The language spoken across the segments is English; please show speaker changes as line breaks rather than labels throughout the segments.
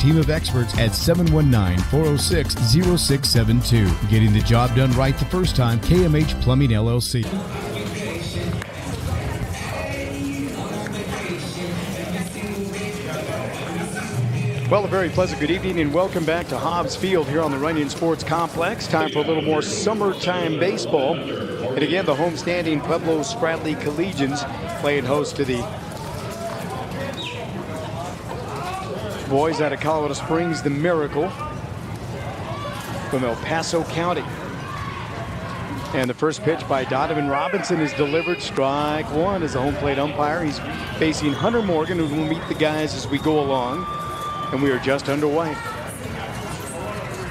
team of experts at 719-406-0672. Getting the job done right the first time, KMH Plumbing LLC.
Well, a very pleasant good evening and welcome back to Hobbs Field here on the Runyon Sports Complex. Time for a little more summertime baseball. And again, the homestanding Pueblo Spradley Collegians playing host to the boys out of Colorado Springs, the Miracle from El Paso County. And the first pitch by Donovan Robinson is delivered. Strike one as the home plate umpire. He's facing Hunter Morgan, who will meet the guys as we go along. And we are just underway.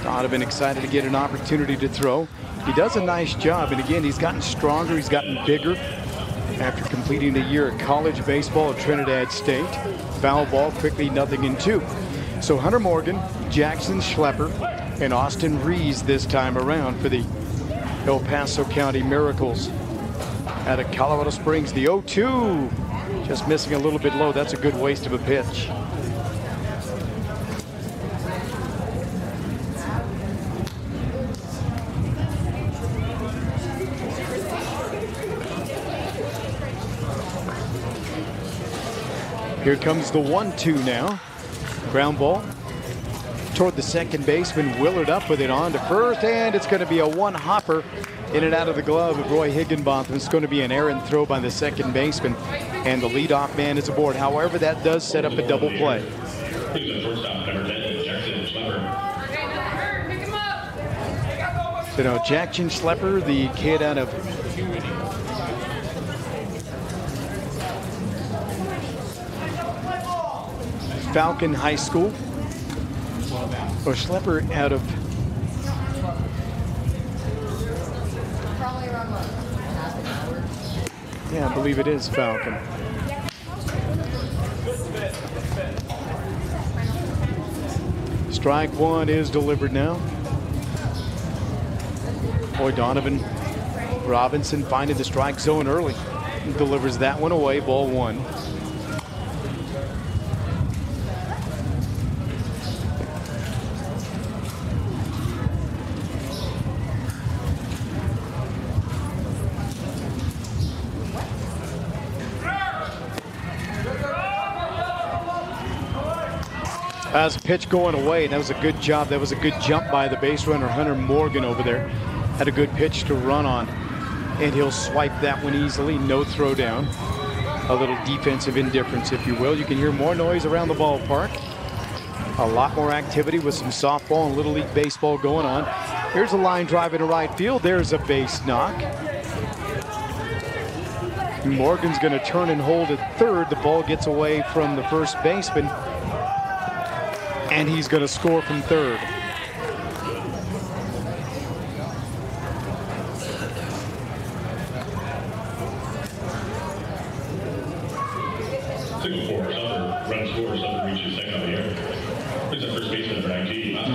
Donovan excited to get an opportunity to throw. He does a nice job, and again, he's gotten stronger, he's gotten bigger after completing a year of college baseball at Trinidad State. Foul ball, quickly 0-2. So Hunter Morgan, Jackson Schlepper, and Austin Rees this time around for the El Paso County Miracles. Out of Colorado Springs, the 0-2, just missing a little bit low. That's a good waste of a pitch. Here comes the 1-2 now. Ground ball toward the second baseman. Willard up with it on to first, and it's going to be a one-hopper in and out of the glove of Roy Higginbotham. It's going to be an errant throw by the second baseman, and the leadoff man is aboard. However, that does set up a double play. So now Jackson Schlepper, the kid out of Falcon High School, or Schlepper out of I believe it is Falcon. Strike one is delivered now. Boy, Donovan Robinson finding the strike zone early. He delivers that one away, ball one. That's a pitch going away, and that was a good job. That was a good jump by the base runner, Hunter Morgan, over there. Had a good pitch to run on, and he'll swipe that one easily. No throw down. A little defensive indifference, if you will. You can hear more noise around the ballpark. A lot more activity with some softball and Little League baseball going on. Here's a line drive into right field. There's a base knock. Morgan's going to turn and hold at third. The ball gets away from the first baseman, and he's going to score from third.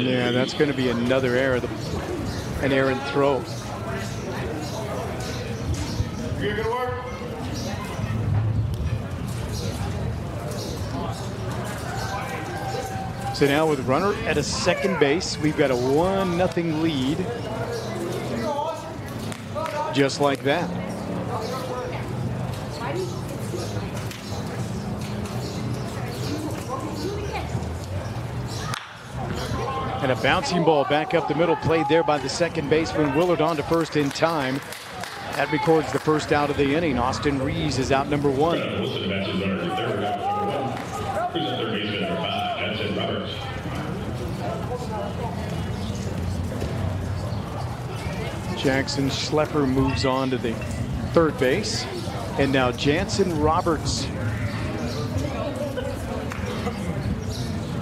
Yeah, that's going to be another error, an errant throw. Good work. So now with runner at a second base, we've got a 1-0 lead. Just like that. And a bouncing ball back up the middle, played there by the second baseman. Willard on to first in time. That records the first out of the inning. Austin Rees is out number one. Jackson Schlepper moves on to the third base. And now Jansen Roberts.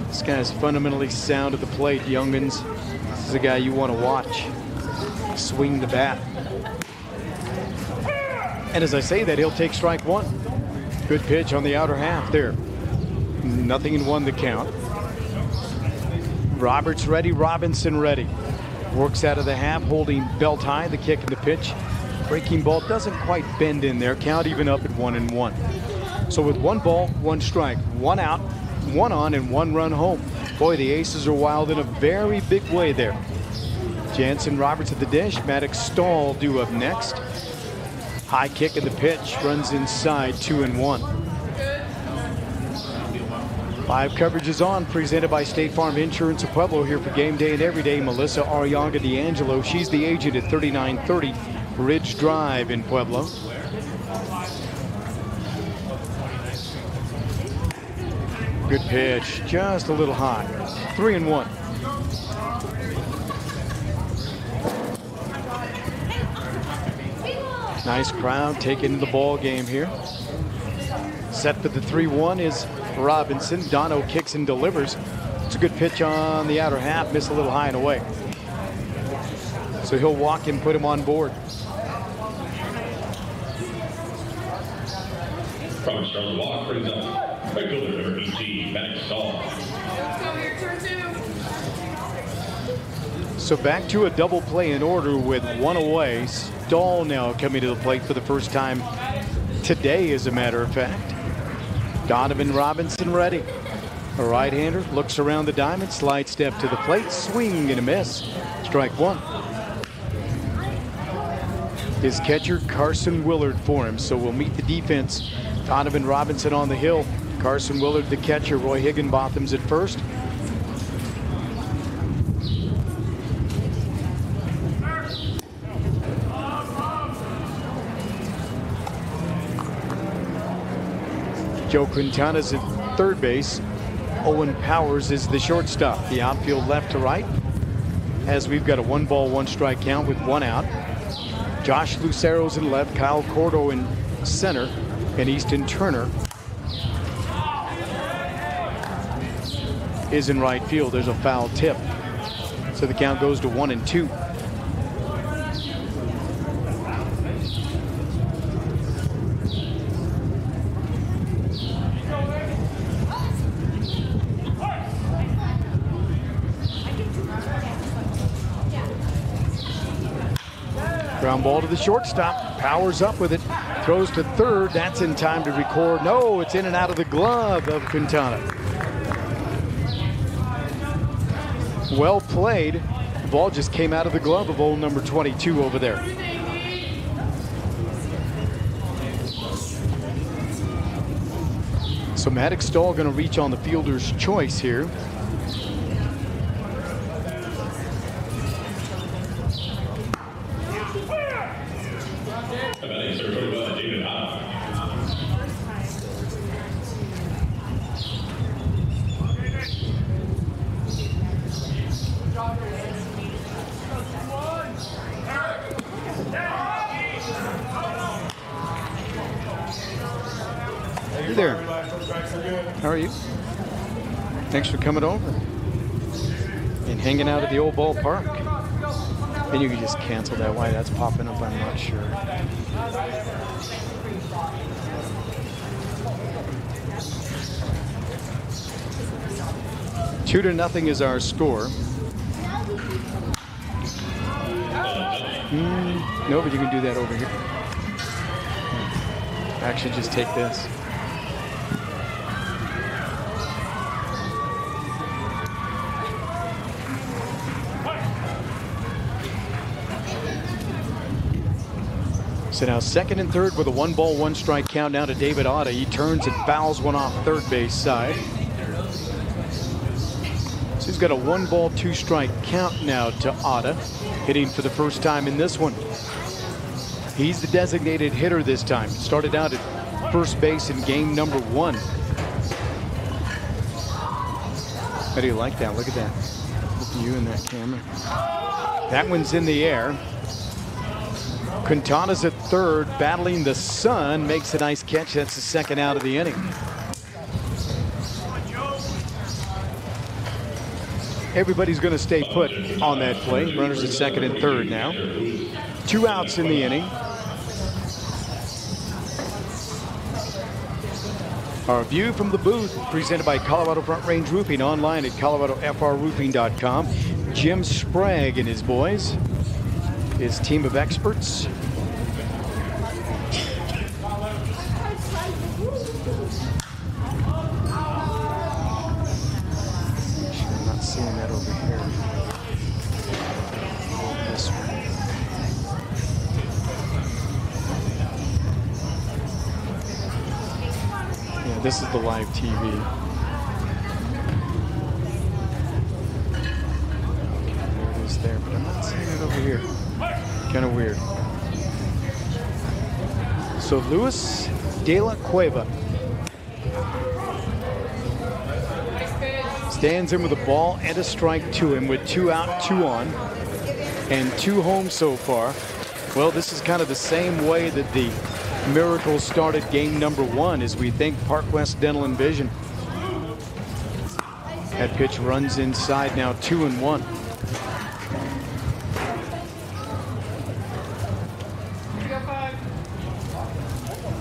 This guy's fundamentally sound at the plate, youngins. This is a guy you want to watch swing the bat. And as I say that, he'll take strike one. Good pitch on the outer half there. 0-1 the count. Roberts ready, Robinson ready. Works out of the half, holding belt high, the kick and the pitch. Breaking ball doesn't quite bend in there. Count even up at 1-1. So with 1 ball, 1 strike, 1 out, 1 on, and 1 run home. Boy, the Aces are wild in a very big way there. Jansen Roberts at the dish. Maddox Stahl due up next. High kick in the pitch. Runs inside, 2-1. Live coverage is on, presented by State Farm Insurance of Pueblo. Here for game day and every day, Melissa Arriaga D'Angelo. She's the agent at 3930 Ridge Drive in Pueblo. Good pitch, just a little high. 3-1. Nice crowd taking the ball game here. Set for the 3-1 is Robinson. Dono kicks and delivers. It's a good pitch on the outer half, missed a little high and away. So he'll walk and put him on board.
From start the walk brings up fielder number 18, Maddox Stahl.
So back to a double play in order with one away. Stahl now coming to the plate for the first time today, as a matter of fact. Donovan Robinson ready. A right-hander looks around the diamond, slide step to the plate, swing and a miss. Strike one. His catcher Carson Willard for him, so we'll meet the defense. Donovan Robinson on the hill. Carson Willard the catcher. Roy Higginbotham's at first. Joe Quintana's at third base. Owen Powers is the shortstop. The outfield left to right, as we've got a 1-ball, 1-strike count with 1 out. Josh Lucero's in left, Kyle Cordo in center, and Easton Turner is in right field. There's a foul tip, so the count goes to 1-2. Ground ball to the shortstop. Powers up with it. Throws to third. That's in time to record. No, it's in and out of the glove of Quintana. Well played. The ball just came out of the glove of old number 22 over there. So Maddox Stahl going to reach on the fielder's choice here. Hey there. How are you? Thanks for coming over and hanging out at the old ballpark. And you can just cancel that. Why that's popping up, I'm not sure. Two to nothing is our score. No, but you can do that over here. Actually, just take this. So now second and third with a 1-ball, 1-strike count now to David Otta. He turns and fouls one off third base side. So he's got a 1-ball, 2-strike count now to Otta, hitting for the first time in this one. He's the designated hitter this time. Started out at first base in game number 1. How do you like that? Look at that. Look at you in that camera. That one's in the air. Quintana's at third, battling the sun, makes a nice catch. That's the second out of the inning. Everybody's going to stay put on that play. Runners at second and third now. 2 outs in the inning. Our view from the booth presented by Colorado Front Range Roofing, online at coloradofrroofing.com. Jim Sprague and his boys, his team of experts. seeing that over here. This one. Yeah, this is the live TV. There it is there, but I'm not seeing it over here. Kind of weird. So Luis de la Cueva stands in with a ball and a strike to him with 2 out, 2 on, and 2 home so far. Well, this is kind of the same way that the Miracles started game number 1 as we think Park West Dental and Vision. That pitch runs inside now, 2-1.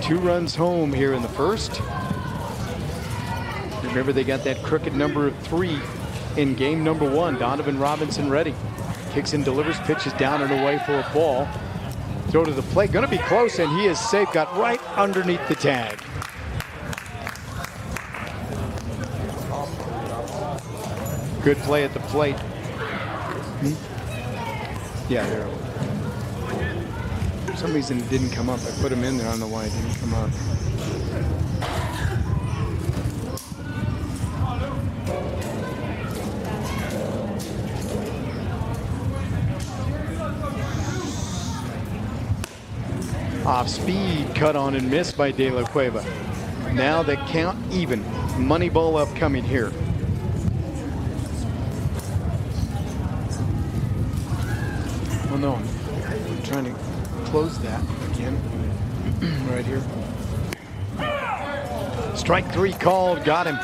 Two runs home here in the first. Remember, they got that crooked number of 3 in game number 1. Donovan Robinson ready. Kicks and delivers, pitches down and away for a ball. Throw to the plate, gonna be close, and he is safe. Got right underneath the tag. Good play at the plate. Yeah, there. For some reason it didn't come up. I put him in there. I don't know why it didn't come up. Off speed, cut on and missed by De La Cueva. Now the count even. Money ball upcoming here. Oh no, I'm trying to close that again. Right here. Strike 3 called, got him.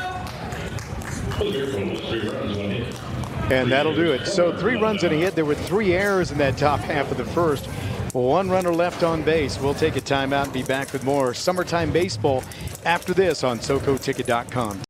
And that'll do it. So 3 runs and a hit. There were 3 errors in that top half of the first. 1 runner left on base. We'll take a timeout and be back with more summertime baseball after this on SoCoTicket.com.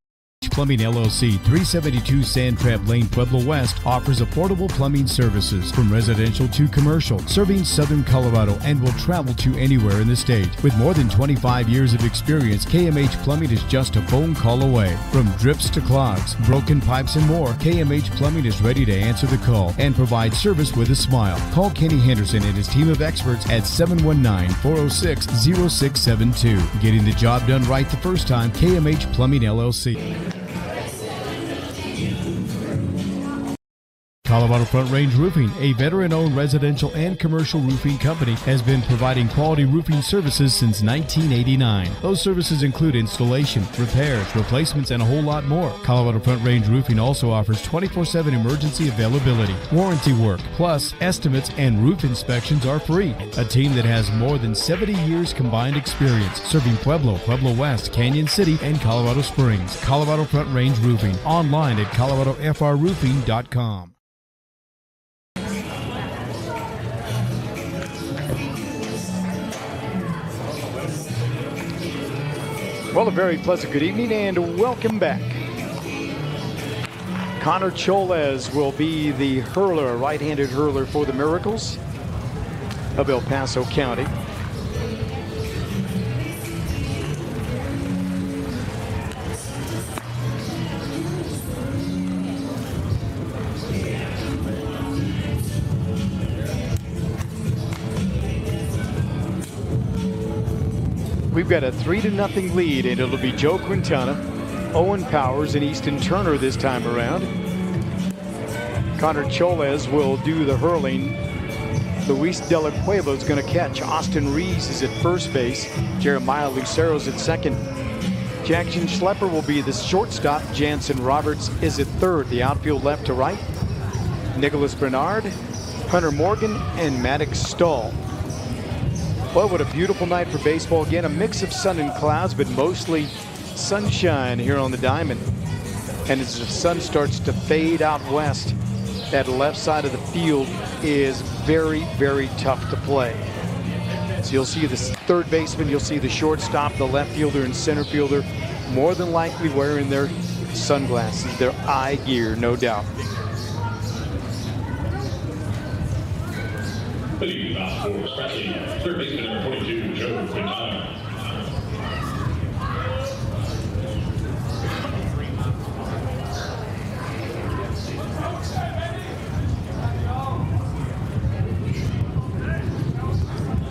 Plumbing LLC, 372 Sand Trap Lane, Pueblo West, offers affordable plumbing services from residential to commercial, serving southern Colorado and will travel to anywhere in the state. With more than 25 years of experience, KMH Plumbing is just a phone call away. From drips to clogs, broken pipes and more, KMH Plumbing is ready to answer the call and provide service with a smile. Call Kenny Henderson and his team of experts at 719-406-0672. Getting the job done right the first time, KMH Plumbing LLC. Colorado Front Range Roofing, a veteran-owned residential and commercial roofing company, has been providing quality roofing services since 1989. Those services include installation, repairs, replacements, and a whole lot more. Colorado Front Range Roofing also offers 24/7 emergency availability, warranty work, plus estimates and roof inspections are free. A team that has more than 70 years combined experience serving Pueblo, Pueblo West, Canyon City, and Colorado Springs. Colorado Front Range Roofing, online at coloradofrroofing.com.
Well, a very pleasant good evening and welcome back. Connor Cholez will be the hurler, a right-handed hurler for the Miracles of El Paso County. We've got a 3-0 lead, and it'll be Joe Quintana, Owen Powers, and Easton Turner this time around. Connor Cholez will do the hurling. Luis de la Cueva is going to catch. Austin Reeves is at first base. Jeremiah Lucero's at second. Jackson Schlepper will be the shortstop. Jansen Roberts is at third. The outfield left to right. Nicholas Bernard, Hunter Morgan, and Maddox Stahl. Well, what a beautiful night for baseball. Again, a mix of sun and clouds, but mostly sunshine here on the diamond. And as the sun starts to fade out west, that left side of the field is very, very tough to play. So you'll see the third baseman, you'll see the shortstop, the left fielder and center fielder, more than likely wearing their sunglasses, their eye gear, no doubt.
Leading off for Spradley, third baseman number 42, Joe Quintana.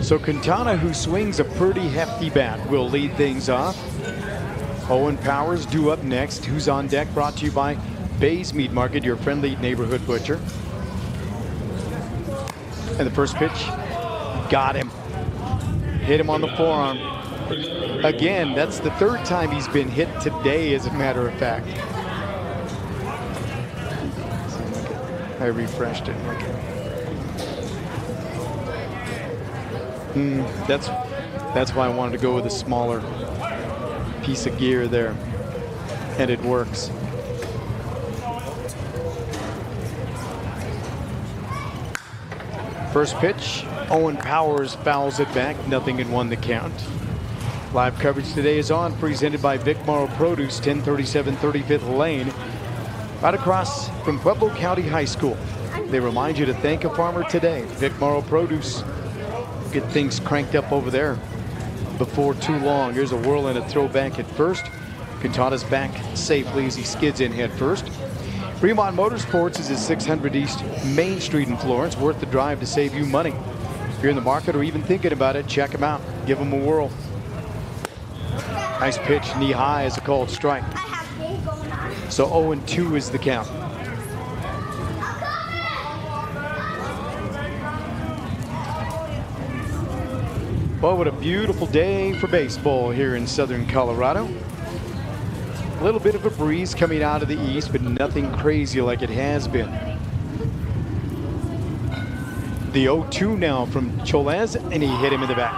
So Quintana, who swings a pretty hefty bat, will lead things off. Owen Powers due up next. Who's on deck? Brought to you by Bay's Meat Market, your friendly neighborhood butcher. And the first pitch, got him. Hit him on the forearm. Again, that's the third time he's been hit today, as a matter of fact. I refreshed it. That's why I wanted to go with a smaller piece of gear there, and it works. First pitch, Owen Powers fouls it back, 0-1 the count. Live coverage today is on, presented by Vic Morrow Produce, 1037 35th Lane, right across from Pueblo County High School. They remind you to thank a farmer today. Vic Morrow Produce. Get things cranked up over there before too long. Here's a whirl and a throw back at first. Quintana's back safely as he skids in head first. Fremont Motorsports is at 600 East Main Street in Florence. Worth the drive to save you money. If you're in the market or even thinking about it, check them out. Give them a whirl. Nice pitch, knee high as a called strike. So 0-2 is the count. Well, what a beautiful day for baseball here in southern Colorado. A little bit of a breeze coming out of the east, but nothing crazy like it has been. The 0-2 now from Cholez, and he hit him in the back.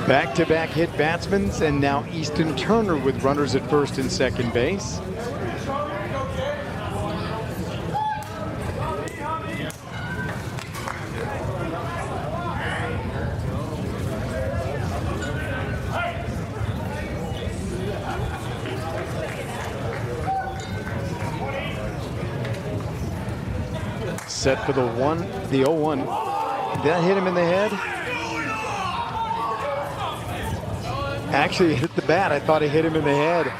Back-to-back hit batsmen, and now Easton Turner with runners at first and second base. Set for the 0-1. That hit him in the head. Actually, hit the bat. I thought it hit him in the head.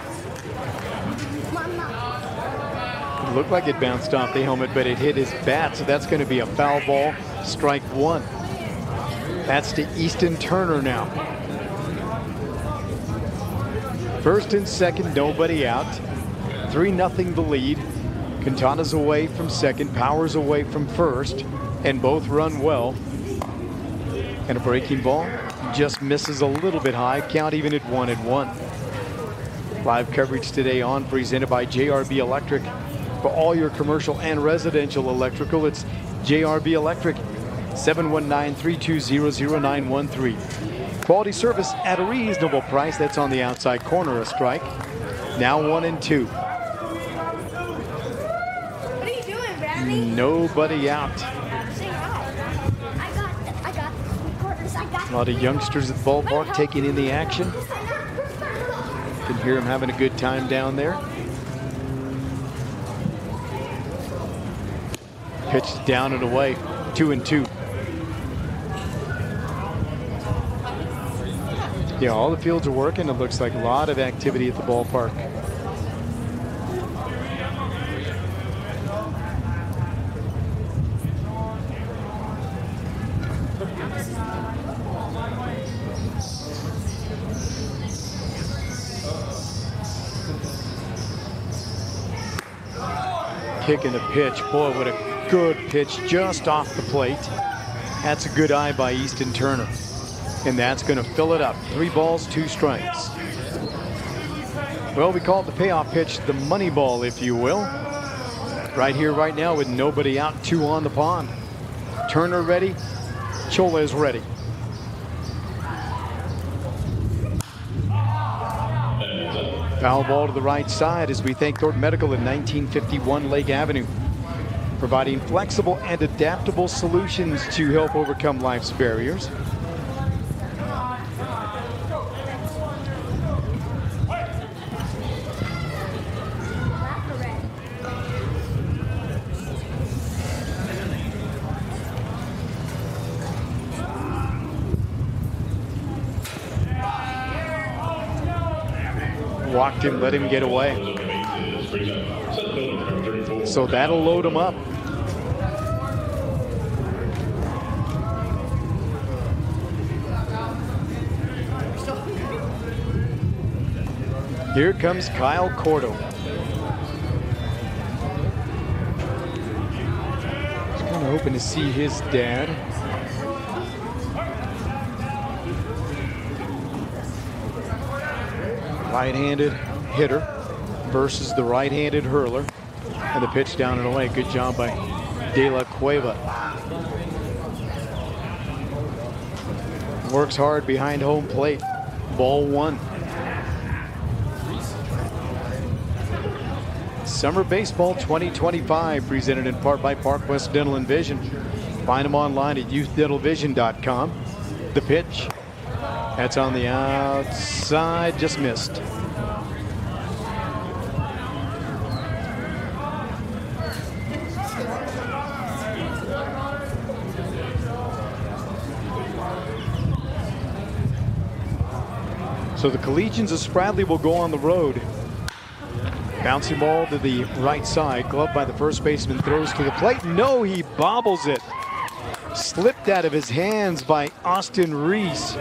It looked like it bounced off the helmet, but it hit his bat, so that's going to be a foul ball, strike one. That's to Easton Turner now. First and second, nobody out. 3-0 the lead. Quintana's away from second, Powers away from first, and both run well. And a breaking ball just misses a little bit high, count even at 1-1. Live coverage today on, presented by JRB Electric. For all your commercial and residential electrical, it's JRB Electric, 719-320-0913. Quality service at a reasonable price. That's on the outside corner, a strike. Now 1-2. Nobody out. A lot of youngsters at the ballpark taking in the action. You can hear them having a good time down there. Pitched down and away, 2-2. Yeah, all the fields are working. It looks like a lot of activity at the ballpark. Kicking the pitch. Boy, what a good pitch just off the plate. That's a good eye by Easton Turner. And that's going to fill it up. 3 balls, 2 strikes. Well, we call it the payoff pitch, the money ball, if you will. Right here, right now, with nobody out, 2 on the pond. Turner ready. Cholez ready. Foul ball to the right side as we thank Thornton Medical in 1951 Lake Avenue, providing flexible and adaptable solutions to help overcome life's barriers. Walked him, let him get away.
brings up center fielder number 34.
So that'll load him up. Here comes Kyle Cordo. He's kind of hoping to see his dad. Right-handed hitter versus the right-handed hurler. And the pitch down and away. Good job by De La Cueva. Works hard behind home plate. Ball one. Summer Baseball 2025 presented in part by Park West Dental and Vision. Find them online at youthdentalvision.com. The pitch. That's on the outside, just missed. So the Collegians of Spradley will go on the road. Bouncing ball to the right side, gloved by the first baseman, throws to the plate. No, he bobbles it. Slipped out of his hands by Austin Reese.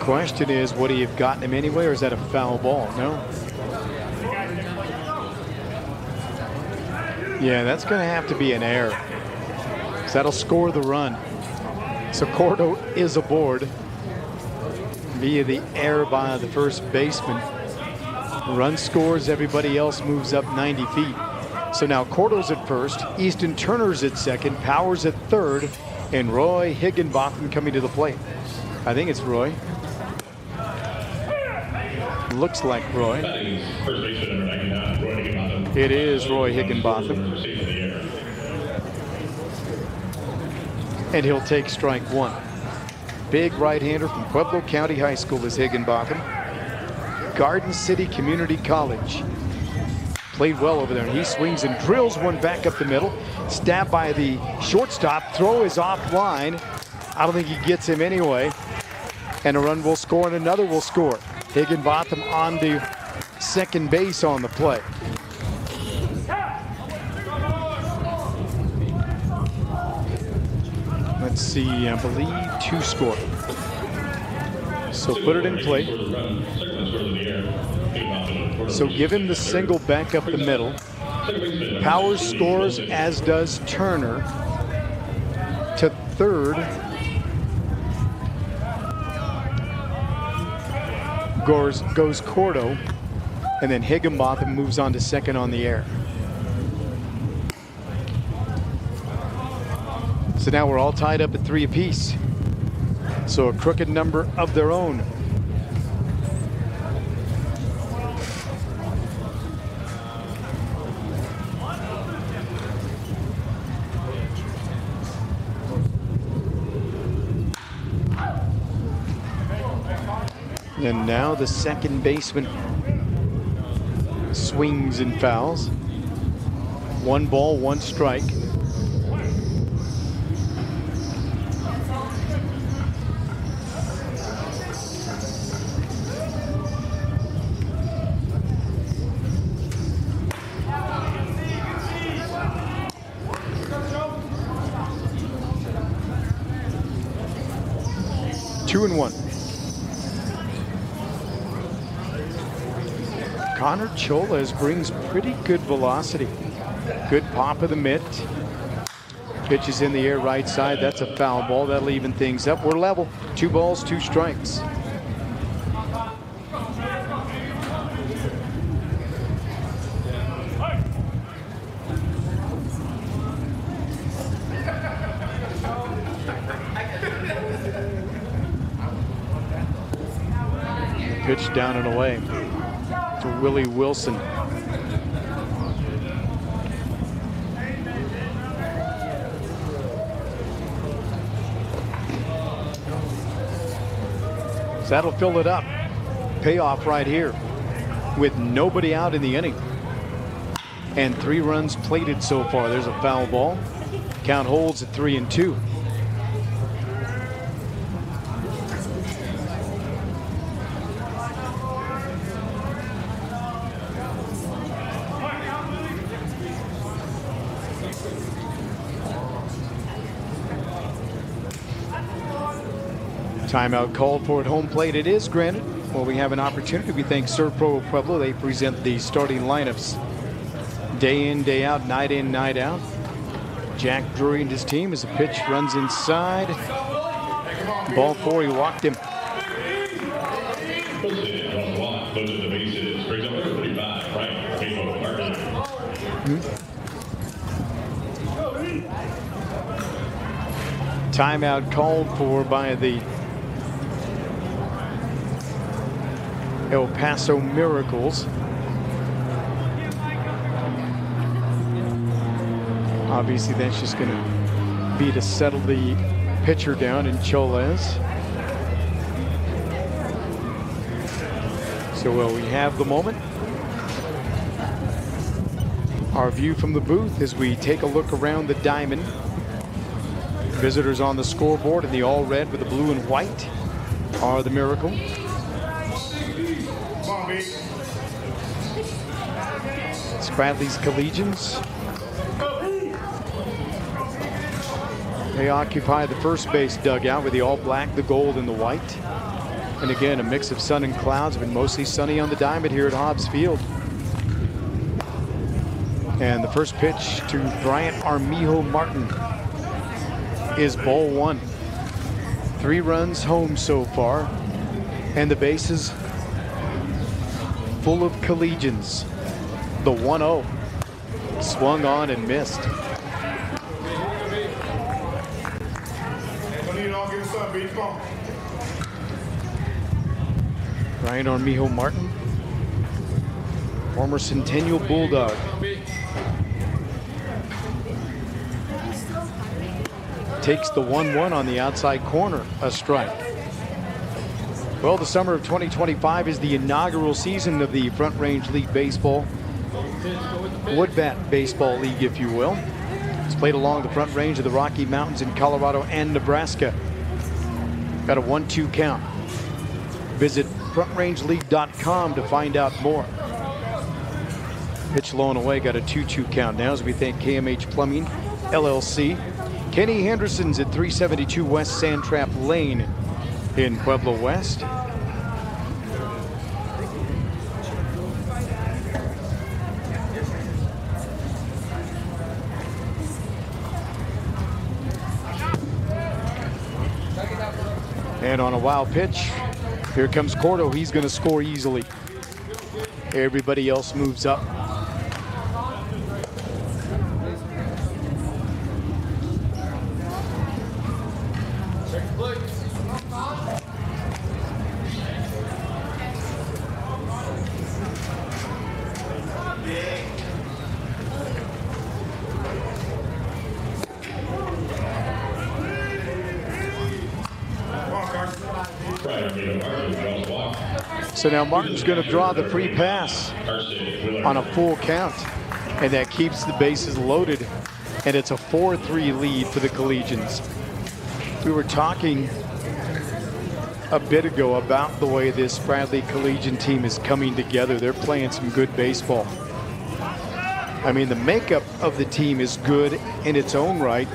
Question is, would he have gotten him anyway, or is that a foul ball? No? Yeah, that's going to have to be an error. So that'll score the run. So Cordo is aboard via the error by the first baseman. Run scores, everybody else moves up 90 feet. So now Cordo's at first, Easton Turner's at second, Powers at third, and Roy Higginbotham coming to the plate. I think it's Roy. Looks like Roy.
First baseman number 99, Roy Higginbotham.
It is Roy Higginbotham. And he'll take strike one. Big right-hander from Pueblo County High School is Higginbotham. Garden City Community College. Played well over there, and he swings and drills one back up the middle. Stabbed by the shortstop. Throw is offline. I don't think he gets him anyway. And a run will score, and another will score. Higginbotham on to second base on the play. Let's see, I believe 2 score. So put it in play. So give him the single back up the middle. Powers scores, as does Turner. To third. Goes Cordo. And then Higginbotham moves on to second on the air. So now we're all tied up at 3 apiece. So a crooked number of their own. And now the second baseman swings and fouls. 1 ball, 1 strike. Two and 1. Connor Cholas brings pretty good velocity. Good pop of the mitt. Pitches in the air right side. That's a foul ball. That'll even things up. We're level. 2 balls, 2 strikes. Pitch down and away to Willie Wilson. So that'll fill it up. Payoff right here with nobody out in the inning. And 3 runs plated so far. There's a foul ball. Count holds at 3-2. Timeout called for at home plate. It is granted. Well, we have an opportunity. We thank Servpro Pueblo. They present the starting lineups day in, day out, night in, night out. Jack Drury and his team as the pitch runs inside. Ball 4, he walked him. Timeout called for by the El Paso Miracles. Obviously, that's just going to be to settle the pitcher down in Choles. So, well, we have the moment. Our view from the booth as we take a look around the diamond. Visitors on the scoreboard in the all red with the blue and white are the Miracle. Spradley Collegians. They occupy the first base dugout with the all black, the gold, and the white. And again, a mix of sun and clouds, but mostly sunny on the diamond here at Hobbs Field. And the first pitch to Bryant Armijo Martin is ball 1. 3 runs home so far, and the bases full of Collegians. The 1-0 swung on and missed. Bryant Armijo Martin, former Centennial Bulldog. Takes the 1-1 on the outside corner, a strike. Well, the summer of 2025 is the inaugural season of the Front Range League Baseball, Wood Bat Baseball League, if you will. It's played along the Front Range of the Rocky Mountains in Colorado and Nebraska. Got a 1-2 count. Visit frontrange.league.com to find out more. Pitch low and away, got a 2-2 count now as we thank KMH Plumbing, LLC. Kenny Henderson's at 372 West Sandtrap Lane in Pueblo West. And on a wild pitch, here comes Cordo. He's going to score easily. Everybody else moves up. So now Martin's going to draw the free pass on a full count, and that keeps the bases loaded, and it's a 4-3 lead for the Collegians. We were talking a bit ago about the way this Spradley Collegian team is coming together. They're playing some good baseball. I mean, the makeup of the team is good in its own right,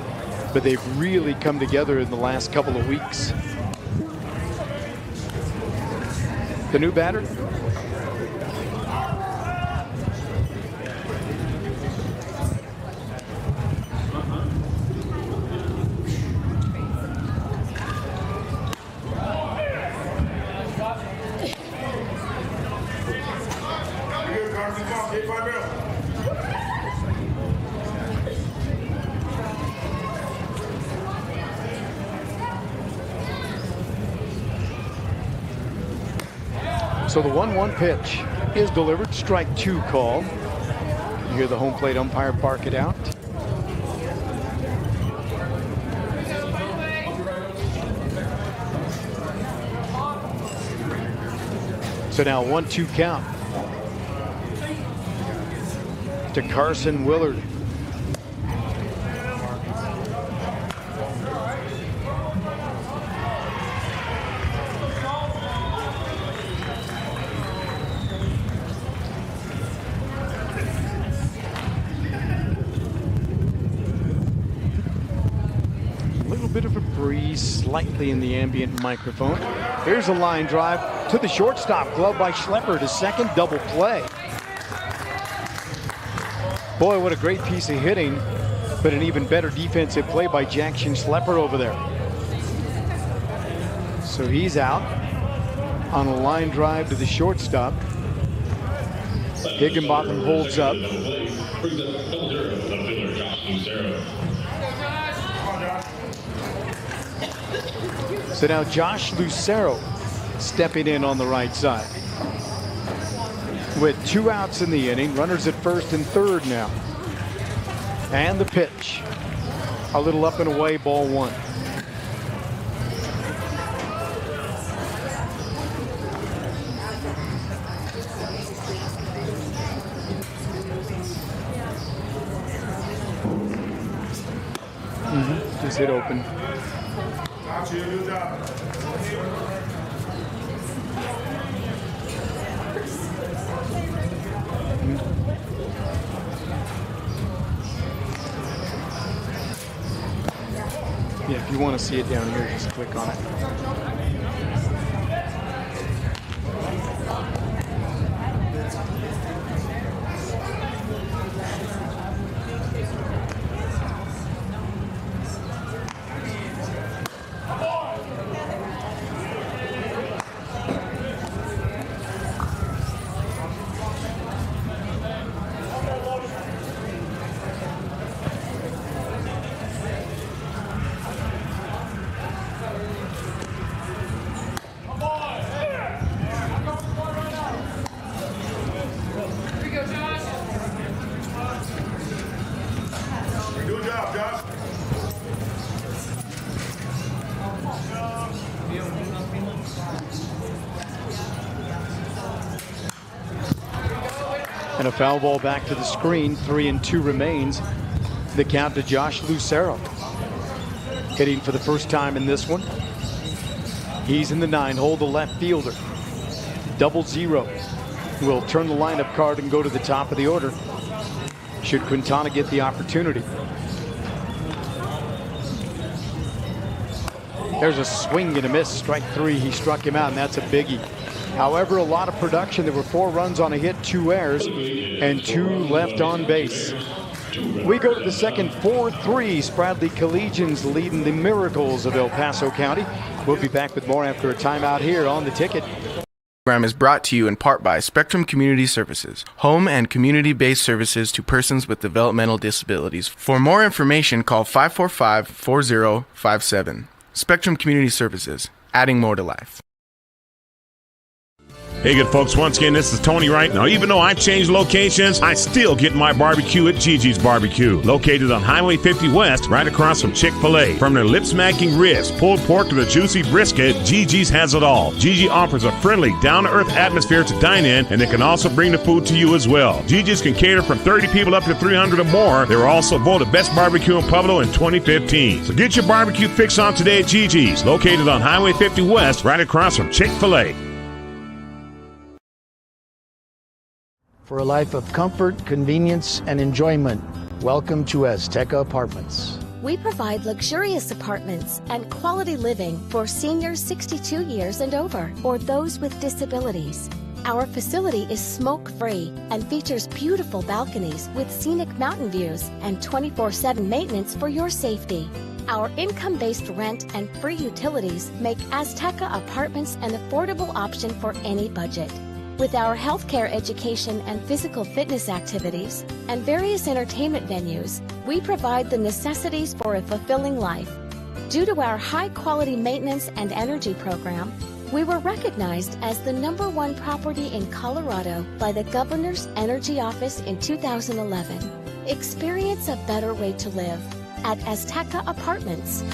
but they've really come together in the last couple of weeks. The new batter. So the 1-1 pitch is delivered. Strike 2 call. You hear the home plate umpire bark it out. So now 1-2 count to Carson Willard. bit of a breeze slightly in the ambient microphone. Here's a line drive to the shortstop, glove by Schlepper to second, double play. Boy, what a great piece of hitting, but an even better defensive play by Jackson Schlepper over there. So he's out on a line drive to the shortstop. Higginbotham holds up. So now Josh Lucero stepping in on the right side. With 2 outs in the inning, runners at first and third now. And the pitch. A little up and away, ball 1. Just hit open. Yeah, if you want to see it down here, just click on it. And a foul ball back to the screen. 3-2 remains. The count to Josh Lucero. Hitting for the first time in this one. He's in the 9 hole, the left fielder. 0-0 will turn the lineup card and go to the top of the order, should Quintana get the opportunity. There's a swing and a miss. Strike 3. He struck him out, and that's a biggie. However, a lot of production. There were 4 runs on a hit, 2 errors, and 2 left on base. We go to the second, 4-3. Spradley Collegians leading the Miracles of El Paso County. We'll be back with more after a timeout here on The Ticket.
The program is brought to you in part by Spectrum Community Services, home and community-based services to persons with developmental disabilities. For more information, call 545-4057. Spectrum Community Services, adding more to life.
Hey, good folks, once again, this is Tony Wright. Now, even though I changed locations, I still get my barbecue at Gigi's Barbecue, located on Highway 50 West, right across from Chick-fil-A. From their lip-smacking ribs, pulled pork to the juicy brisket, Gigi's has it all. Gigi offers a friendly, down-to-earth atmosphere to dine in, and they can also bring the food to you as well. Gigi's can cater from 30 people up to 300 or more. They were also voted Best Barbecue in Pueblo in 2015. So get your barbecue fix on today at Gigi's, located on Highway 50 West, right across from Chick-fil-A.
For a life of comfort, convenience, and enjoyment, welcome to Azteca Apartments.
We provide luxurious apartments and quality living for seniors 62 years and over, or those with disabilities. Our facility is smoke-free and features beautiful balconies with scenic mountain views and 24/7 maintenance for your safety. Our income-based rent and free utilities make Azteca Apartments an affordable option for any budget. With our healthcare education and physical fitness activities and various entertainment venues, we provide the necessities for a fulfilling life. Due to our high-quality maintenance and energy program, we were recognized as the #1 property in Colorado by the Governor's Energy Office in 2011. Experience a better way to live at Azteca Apartments.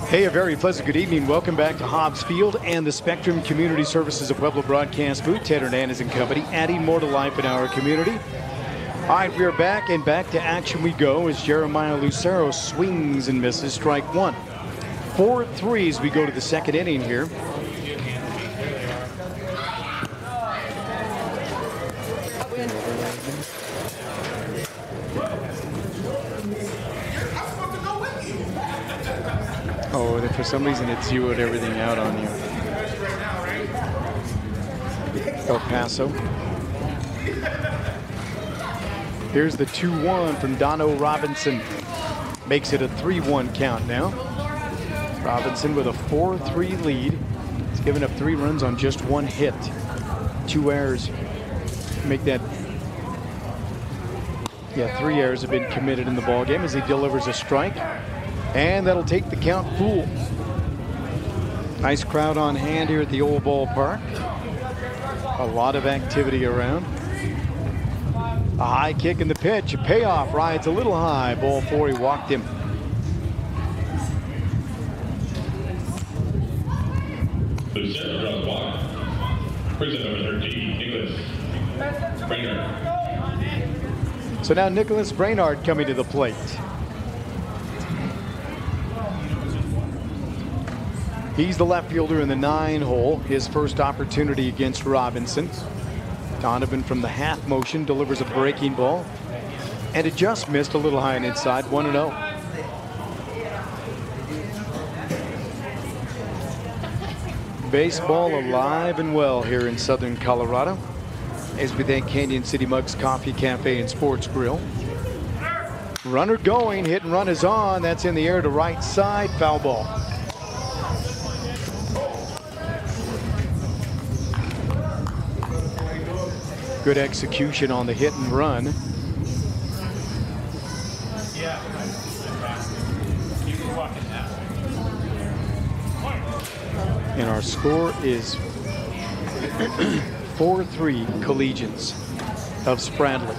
Hey, a very pleasant good evening. Welcome back to Hobbs Field and the Spectrum Community Services of Pueblo broadcast booth. Ted Hernandez and company, adding more to life in our community. All right, we are back, and back to action we go as Jeremiah Lucero swings and misses. Strike 1. 4-3 as we go to the second inning here. For some reason, it zeroed everything out on you. El Paso. Here's the 2-1 from Dono Robinson. Makes it a 3-1 count now. Robinson with a 4-3 lead. He's given up 3 runs on just 1 hit. 2 errors. Make that. Yeah, 3 errors have been committed in the ballgame as he delivers a strike. And that'll take the count full. Nice crowd on hand here at the old ballpark. A lot of activity around. A high kick in the pitch. A payoff. Rides a little high. Ball 4. He walked him.
The center draws walk. Prison number 13, Nicholas Brainerd.
So now Nicholas Brainerd coming to the plate. He's the left fielder in the 9-hole. His first opportunity against Robinson. Donovan from the half motion delivers a breaking ball. And it just missed a little high and inside, 1-0. Baseball alive and well here in southern Colorado, as we thank Canyon City Mugs Coffee Cafe and Sports Grill. Runner going, hit and run is on. That's in the air to right side, foul ball. Good execution on the hit and run. And our score is 4-3 Collegians of Spradley.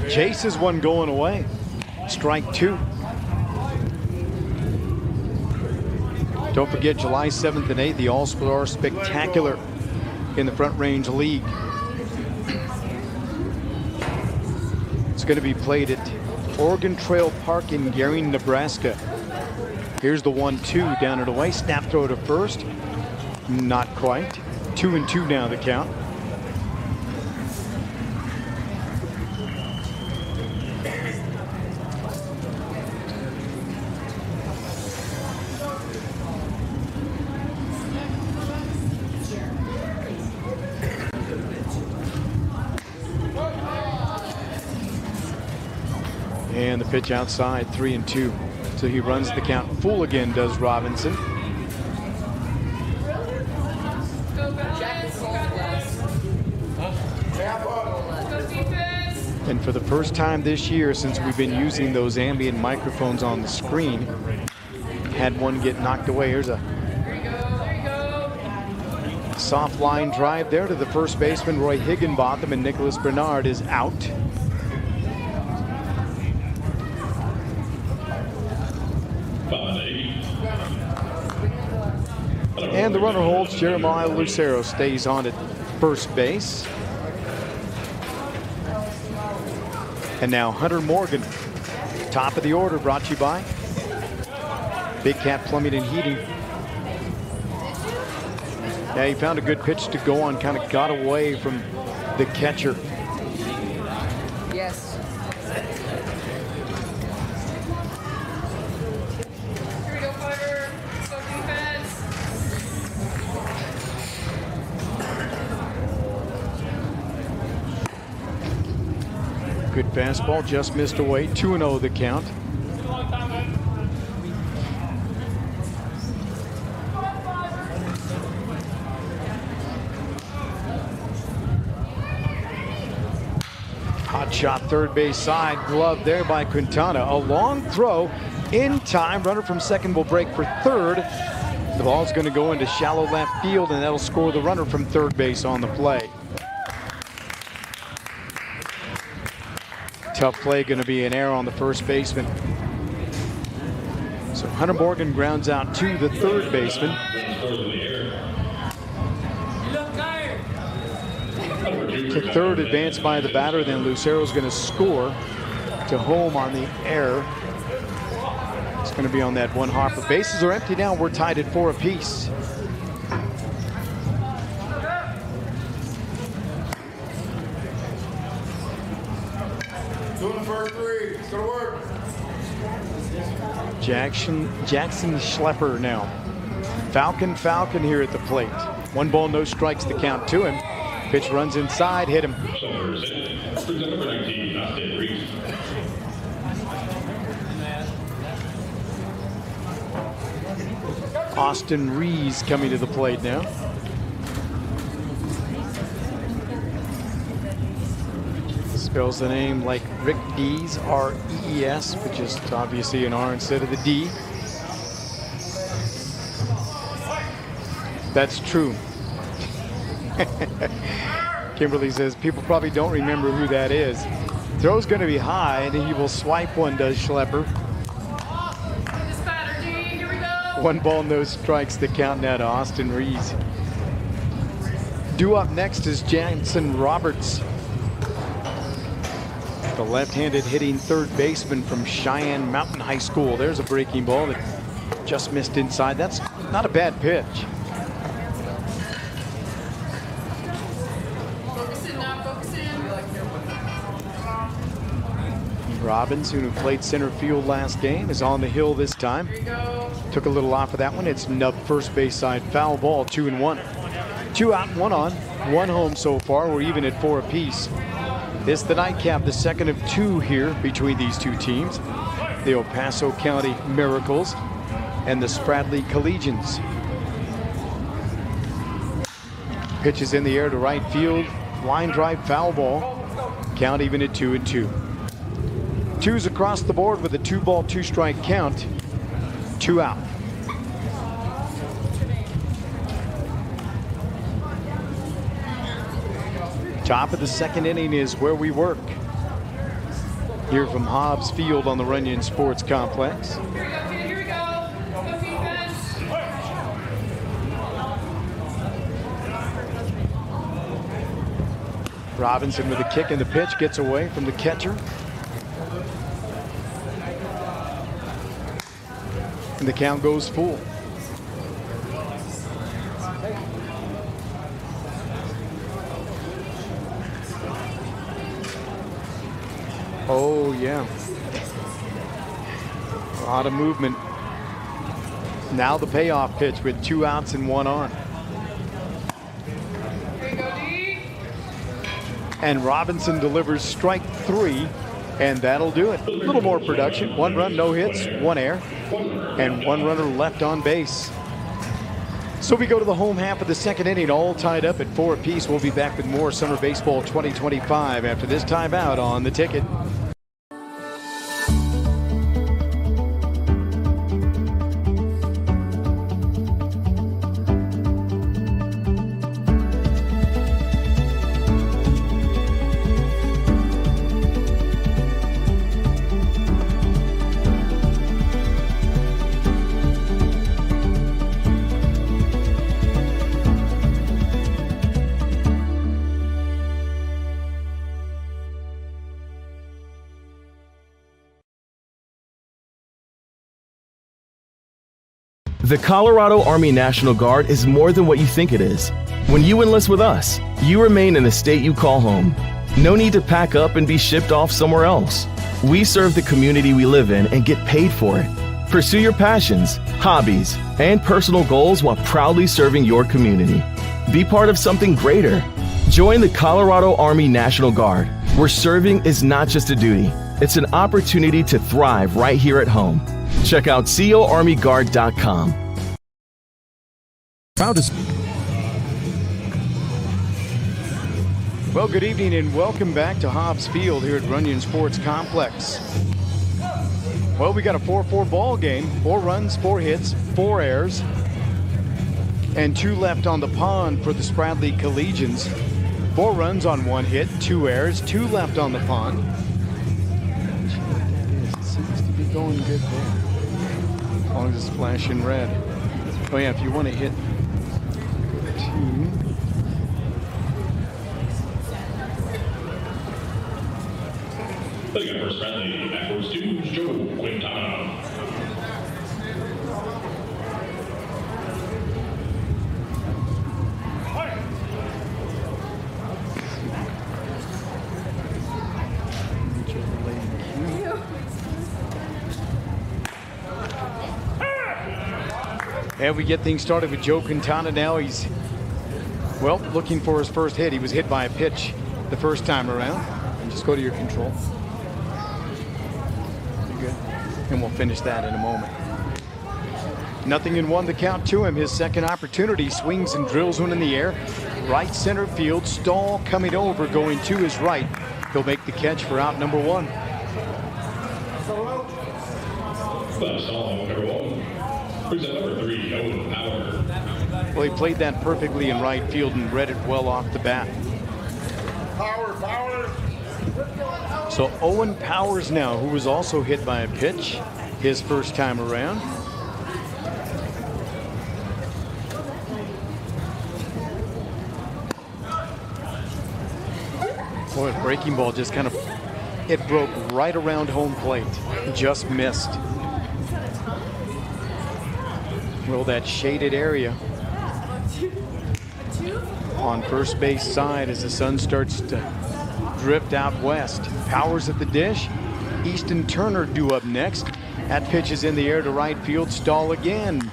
Chases one going away. Strike 2. Don't forget July 7th and 8th, the All-Star Spectacular in the Front Range League. It's going to be played at Oregon Trail Park in Gary, Nebraska. Here's the 1-2 down and away. Snap throw to first. Not quite. 2-2 now the count. And the pitch outside, 3-2. So he runs the count full again, does Robinson. And for the first time this year, since we've been using those ambient microphones on the screen, had one get knocked away. Here's a soft line drive there to the first baseman, Roy Higginbotham, and Nicholas Bernard is out. And the runner holds. Jeremiah Lucero stays on at first base. And now Hunter Morgan, top of the order, brought to you by Big Cat Plumbing and Heating. Yeah, he found a good pitch to go on, kind of got away from the catcher.
Yes. Here we go, Fiverr. Let's go defense.
Good fastball, just missed away. 2-0 the count. Hot shot third base side, glove there by Quintana. A long throw in time. Runner from second will break for third. The ball's going to go into shallow left field, and that'll score the runner from third base on the play. Tough play, going to be an error on the first baseman. So Hunter Morgan grounds out to the third baseman. To third, advanced by the batter, then Lucero's going to score to home on the error. It's going to be on that one hopper. Bases are empty now. We're tied at 4 apiece.
Doing the first 3. It's going to work.
Jackson Schlepper now. Falcon here at the plate. 1 ball, no strikes, the count to him. Pitch runs inside, hit him. Austin Rees coming to the plate now. Spells the name like Rick Dees, R-E-E-S, which is obviously an R instead of the D. That's true. Kimberly says people probably don't remember who that is. Throw's going to be high, and he will swipe one, does Schlepper. 1 ball, no strikes, the count now to Austin Rees. Due up next is Jansen Roberts, the left-handed hitting third baseman from Cheyenne Mountain High School. There's a breaking ball that just missed inside. That's not a bad pitch. Robinson, who played center field last game, is on the hill this time. Took a little off of that one. It's nub first base side, foul ball, 2-1. 2 out, 1 on, 1 home so far. We're even at 4 apiece. This the nightcap, the second of 2 here between these two teams. The El Paso County Miracles and the Spradley Collegians. Pitch is in the air to right field. Line drive, foul ball. Count even at 2-2. 2s across the board with a 2 ball, 2 strike count. 2 out. Top of the second inning is where we work. Here from Hobbs Field on the Runyon Sports Complex.
Here we go. Go defense.
Robinson with a kick and the pitch, gets away from the catcher. And the count goes full. Oh, yeah. A lot of movement. Now the payoff pitch with 2 outs and 1 on.
Here you go, D.
And Robinson delivers strike 3, and that'll do it. A little more production. 1 run, no hits, 1 error, and 1 runner left on base. So we go to the home half of the second inning, all tied up at 4 apiece. We'll be back with more Summer Baseball 2025 after this timeout on The Ticket.
The Colorado Army National Guard is more than what you think it is. When you enlist with us, you remain in the state you call home. No need to pack up and be shipped off somewhere else. We serve the community we live in and get paid for it. Pursue your passions, hobbies, and personal goals while proudly serving your community. Be part of something greater. Join the Colorado Army National Guard, where serving is not just a duty, it's an opportunity to thrive right here at home. Check out coarmyguard.com.
Well, good evening and welcome back to Hobbs Field here at Runyon Sports Complex. Well, we got a 4-4 ball game. 4 runs, 4 hits, 4 errors, and 2 left on the pond for the Spradley Collegians. 4 runs on 1 hit, 2 errors, 2 left on the pond. It seems to be going good there. As long as it's flashing red. Oh yeah, if you want to hit 2.
Looking for Spradley, backwards to Joe Quintana.
And we get things started with Joe Quintana now. He's, well, looking for his first hit. He was hit by a pitch the first time around. Just go to your control. You're good. And we'll finish that in a moment. 0-1 the count to him. His second opportunity, swings and drills one in the air. Right center field. Stahl coming over, going to his right. He'll make the catch for out number 1.
That's all, number 1. Who's at number 3, Owen Power.
Well, he played that perfectly in right field and read it well off the bat.
Power.
So Owen Powers now, who was also hit by a pitch his first time around. Boy, breaking ball just kind of, it broke right around home plate. Just missed. Well, that shaded area on first base side as the sun starts to drift out west. Powers at the dish. Easton Turner due up next. That pitch is in the air to right field. Stahl again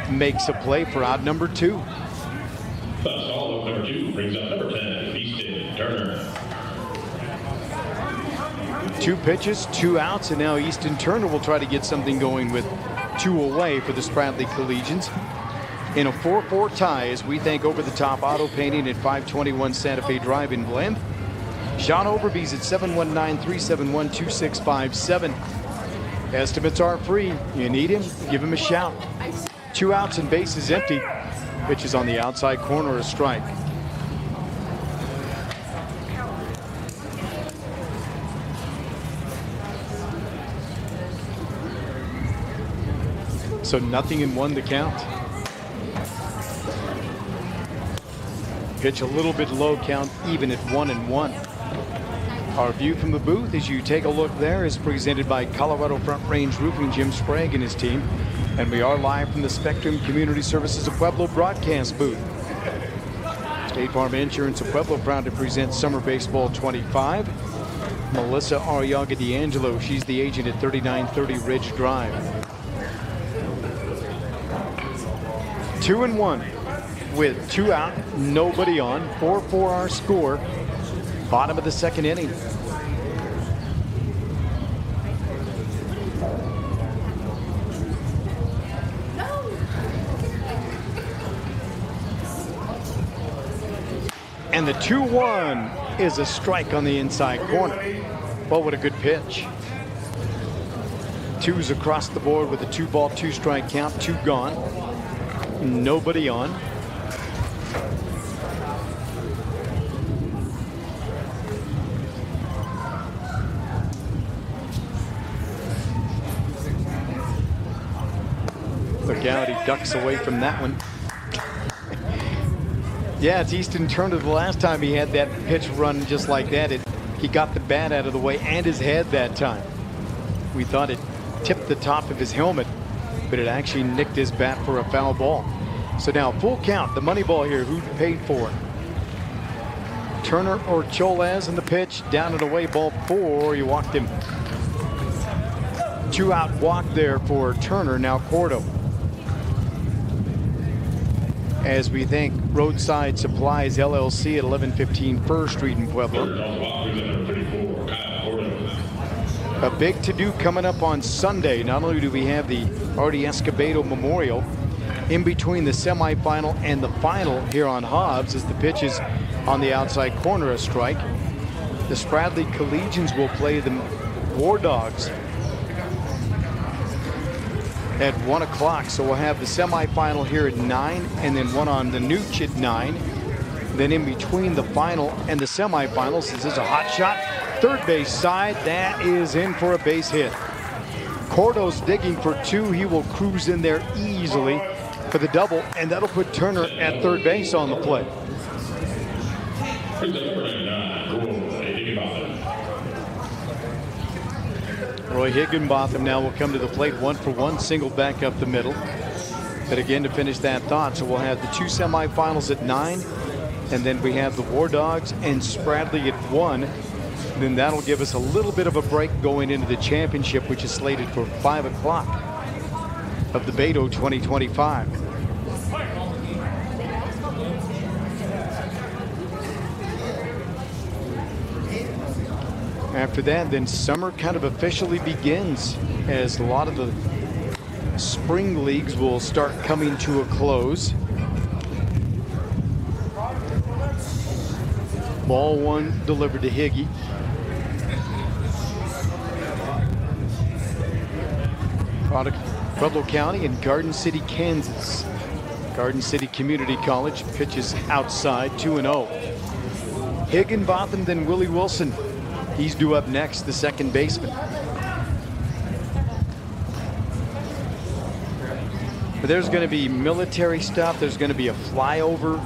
makes a play for out number 2.
That's all, number 2 brings up number 10, Easton Turner.
2 pitches, 2 outs, and now Easton Turner will try to get something going with 2 away for the Spradley Collegians. In a 4-4 tie, as we thank Over the Top Auto Painting at 521 Santa Fe Drive in Glen. Sean Overby's at 719-371-2657. Estimates are free. You need him, give him a shout. 2 outs and bases empty. Pitch is on the outside corner, a strike. So 0-1 the count. Pitch a little bit low, count even at 1-1. Our view from the booth as you take a look there is presented by Colorado Front Range Roofing, Jim Sprague and his team. And we are live from the Spectrum Community Services of Pueblo broadcast booth. State Farm Insurance of Pueblo proud to present Summer Baseball 25. Melissa Arriaga D'Angelo, she's the agent at 3930 Ridge Drive. 2-1 with 2 out, nobody on. 4-4 our score. Bottom of the second inning. And the 2-1 is a strike on the inside corner. Well, what a good pitch. 2s across the board with a 2-ball, 2-strike count, 2 gone. Nobody on. Look out, he ducks away from that one. Yeah, it's Easton Turner. The last time he had that pitch run just like that, he got the bat out of the way and his head that time. We thought it tipped the top of his helmet, but it actually nicked his bat for a foul ball. So now full count, the money ball here. Who paid for it? Turner or Cholez in the pitch, down and away, ball 4. You walked him. 2 out walk there for Turner. Now Cordo. As we thank Roadside Supplies LLC at 1115 First Street in Pueblo. A big to-do coming up on Sunday. Not only do we have the Artie Escobedo Memorial, in between the semifinal and the final here on Hobbs, as the pitch is on the outside corner, a strike. The Spradley Collegians will play the War Dogs at 1 o'clock. So we'll have the semifinal here at 9, and then one on the Nooch at 9. Then in between the final and the semifinals, this is a hot shot. Third base side, that is in for a base hit. Cordo's digging for 2. He will cruise in there easily for the double, and that'll put Turner at third base on the play. Roy Higginbotham now will come to the plate, 1-for-1, single back up the middle. But again, to finish that thought, so we'll have the 2 semifinals at 9, and then we have the War Dogs and Spradley at 1. Then that'll give us a little bit of a break going into the championship, which is slated for 5 o'clock. of the Beto 2025. After that, then summer kind of officially begins as a lot of the spring leagues will start coming to a close. Ball one delivered to Higgy. Product Pueblo County and Garden City, Kansas. Garden City Community College pitches outside, 2-0. Higginbotham, then Willie Wilson. He's due up next, the second baseman. But there's going to be military stuff. There's going to be a flyover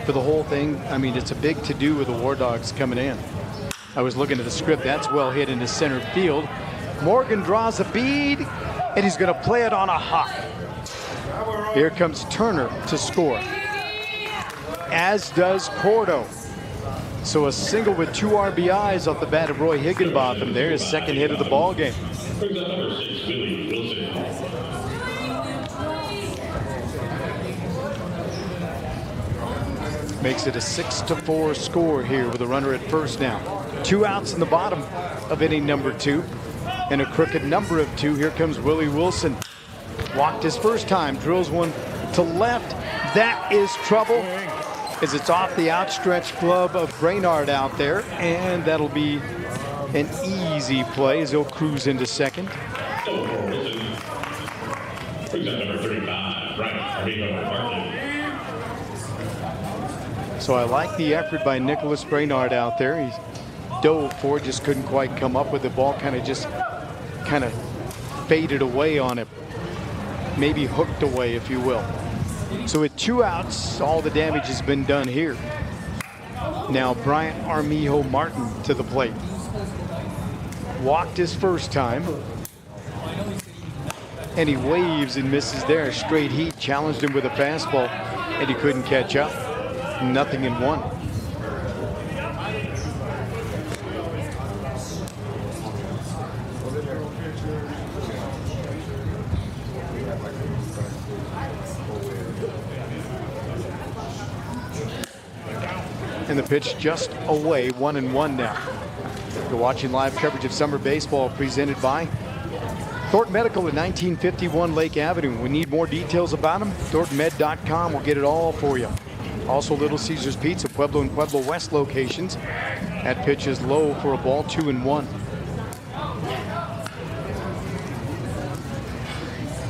for the whole thing. I mean, it's a big to-do with the War Dogs coming in. I was looking at the script. That's well hit into center field. Morgan draws a bead, and he's going to play it on a hop. Here comes Turner to score, as does Cordo. So a single with 2 RBIs off the bat of Roy Higginbotham there, his second hit of the ball game. Makes it a 6-4 score here with a runner at first now. 2 outs in the bottom of inning number 2 and a crooked number of 2. Here comes Willie Wilson. Walked his first time, drills one to left. That is trouble as it's off the outstretched glove of Brainard out there, and that'll be an easy play as he'll cruise into second. So I like the effort by Nicholas Brainard out there. He's dove for it, just couldn't quite come up with the ball, kind of faded away on it. Maybe hooked away, if you will. So with 2 outs, all the damage has been done here. Now Bryant Armijo Martin to the plate. Walked his first time. And he waves and misses there. Straight heat, challenged him with a fastball, and he couldn't catch up. 0-1. And the pitch just away, 1-1 now. You're watching live coverage of summer baseball presented by Thornton Medical at 1951 Lake Avenue. We need more details about them. ThorntonMed.com will get it all for you. Also Little Caesars Pizza, Pueblo and Pueblo West locations. That pitch is low for a ball, 2-1.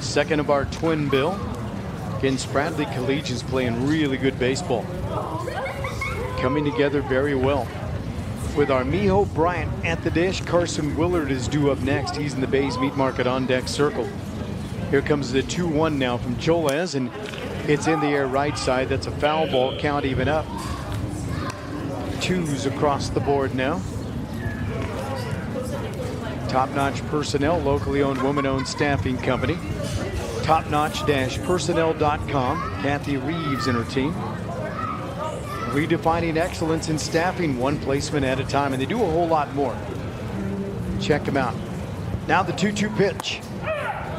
Second of our twin bill. Again, Spradley Collegians playing really good baseball. Coming together very well. With Armijo Bryant at the dish, Carson Willard is due up next. He's in the Bays Meat Market on deck circle. Here comes the 2-1 now from Cholez, and it's in the air right side. That's a foul ball, count even up. 2s across the board now. Top-notch personnel, locally owned, woman-owned staffing company. Topnotch-personnel.com. Kathy Reeves and her team. Redefining excellence in staffing, one placement at a time, and they do a whole lot more. Check them out. Now the 2-2 pitch.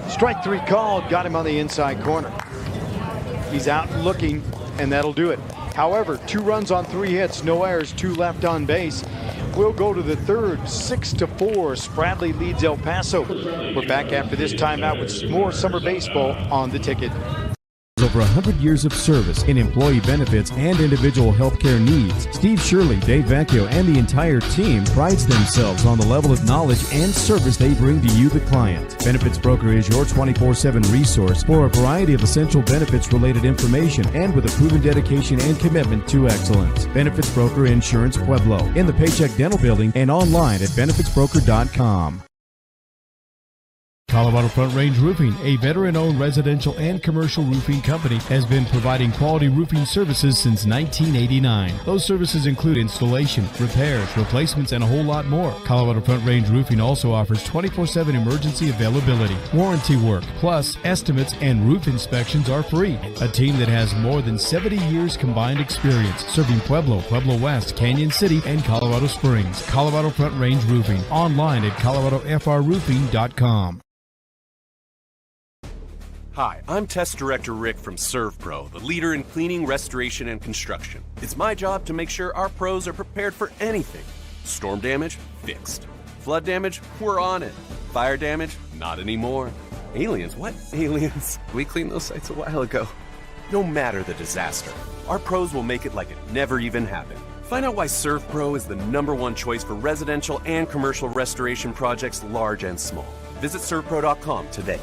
Strike 3 called, got him on the inside corner. He's out looking, and that'll do it. However, 2 runs on 3 hits, no errors, 2 left on base. We'll go to the third, 6-4. Spradley leads El Paso. We're back after this timeout with more summer baseball on the ticket.
Over 100 years of service in employee benefits and individual health care needs. Steve Shirley, Dave Vecchio, and the entire team prides themselves on the level of knowledge and service they bring to you, the client. Benefits Broker is your 24/7 resource for a variety of essential benefits-related information and with a proven dedication and commitment to excellence. Benefits Broker Insurance Pueblo, in the Paycheck Dental Building and online at benefitsbroker.com. Colorado Front Range Roofing, a veteran-owned residential and commercial roofing company, has been providing quality roofing services since 1989. Those services include installation, repairs, replacements, and a whole lot more. Colorado Front Range Roofing also offers 24/7 emergency availability, warranty work, plus estimates and roof inspections are free. A team that has more than 70 years combined experience serving Pueblo, Pueblo West, Canyon City, and Colorado Springs. Colorado Front Range Roofing, online at coloradofrroofing.com.
Hi, I'm Test Director Rick from ServPro, the leader in cleaning, restoration, and construction. It's my job to make sure our pros are prepared for anything. Storm damage? Fixed. Flood damage? We're on it. Fire damage? Not anymore. Aliens? What? Aliens? We cleaned those sites a while ago. No matter the disaster, our pros will make it like it never even happened. Find out why ServPro is the #1 choice for residential and commercial restoration projects large and small. Visit servpro.com today.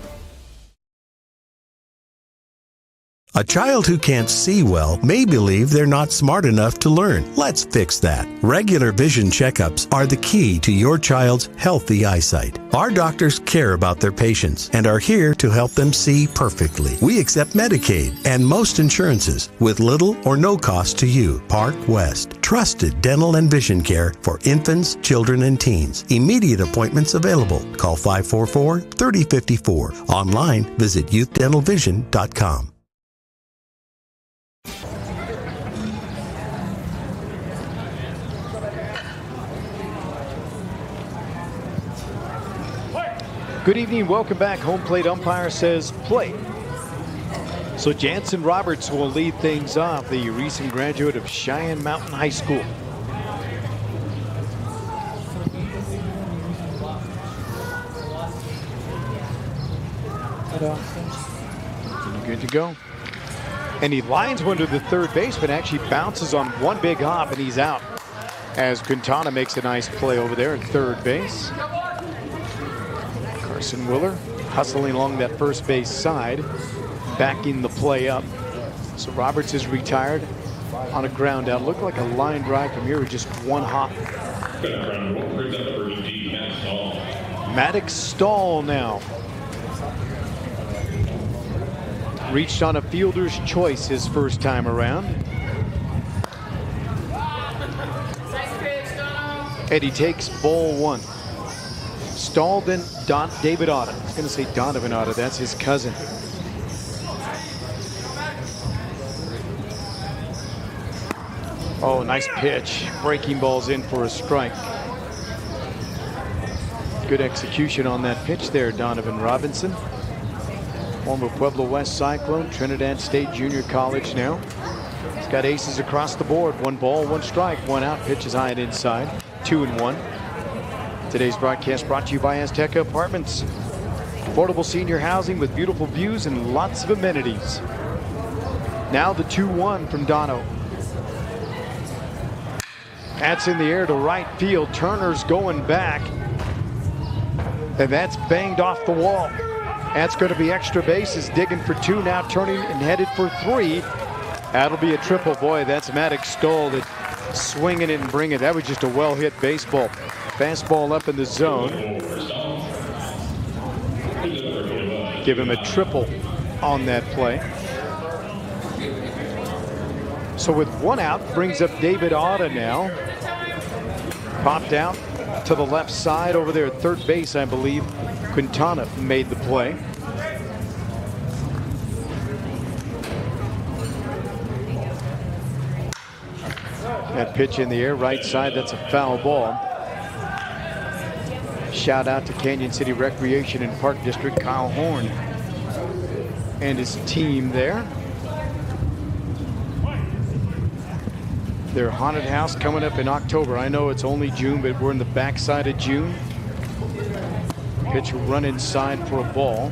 A child who can't see well may believe they're not smart enough to learn. Let's fix that. Regular vision checkups are the key to your child's healthy eyesight. Our doctors care about their patients and are here to help them see perfectly. We accept Medicaid and most insurances with little or no cost to you. Park West. Trusted dental and vision care for infants, children, and teens. Immediate appointments available. Call 544-3054. Online, visit youthdentalvision.com.
Good evening, welcome back. Home plate umpire says play. So Jansen Roberts will lead things off, the recent graduate of Cheyenne Mountain High School. Good to go. And he lines one to the third baseman, actually bounces on one big hop, and he's out. As Quintana makes a nice play over there at third base. Carson Willer hustling along that first base side, backing the play up. So Roberts is retired on a ground out. Looked like a line drive from here with just one hop. Maddox Stahl now. Reached on a fielder's choice his first time around. And he takes ball one. Stahl then David Otta. I was going to say Donovan Otta. That's his cousin. Oh, nice pitch. Breaking balls in for a strike. Good execution on that pitch there, Donovan Robinson. Former Pueblo West Cyclone, Trinidad State Junior College now. He's got aces across the board. 1 ball, 1 strike, 1 out. Pitches high and inside. 2-1. Today's broadcast brought to you by Azteca Apartments. Affordable senior housing with beautiful views and lots of amenities. Now the 2-1 from Dono. That's in the air to right field. Turner's going back. And that's banged off the wall. That's going to be extra bases. Digging for 2 now, turning and headed for 3. That'll be a triple. Boy, that's Maddox Stahl that swinging it and bringing it. That was just a well-hit baseball. Fastball up in the zone. Give him a triple on that play. So with 1 out, brings up David Otta now. Popped out to the left side over there at third base, I believe. Quintana made the play. That pitch in the air, right side, that's a foul ball. Shout out to Canyon City Recreation and Park District, Kyle Horn and his team there. Their haunted house coming up in October. I know it's only June, but we're in the backside of June. Pitch will run inside for a ball.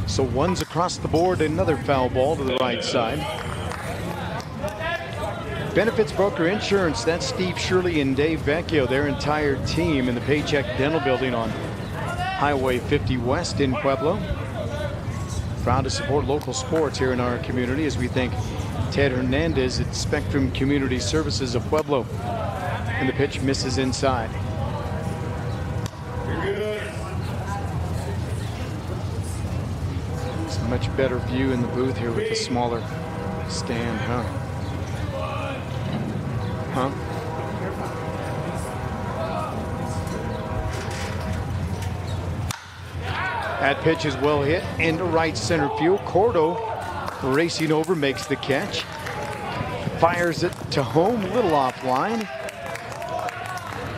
So 1's across the board, another foul ball to the right side. Benefits Broker Insurance, that's Steve Shirley and Dave Vecchio, their entire team in the Paycheck Dental Building on Highway 50 West in Pueblo. Proud to support local sports here in our community as we thank Ted Hernandez at Spectrum Community Services of Pueblo. And the pitch misses inside. It's a much better view in the booth here with the smaller stand, huh? That pitch is well hit into right center field. Cordo racing over, makes the catch. Fires it to home, a little offline.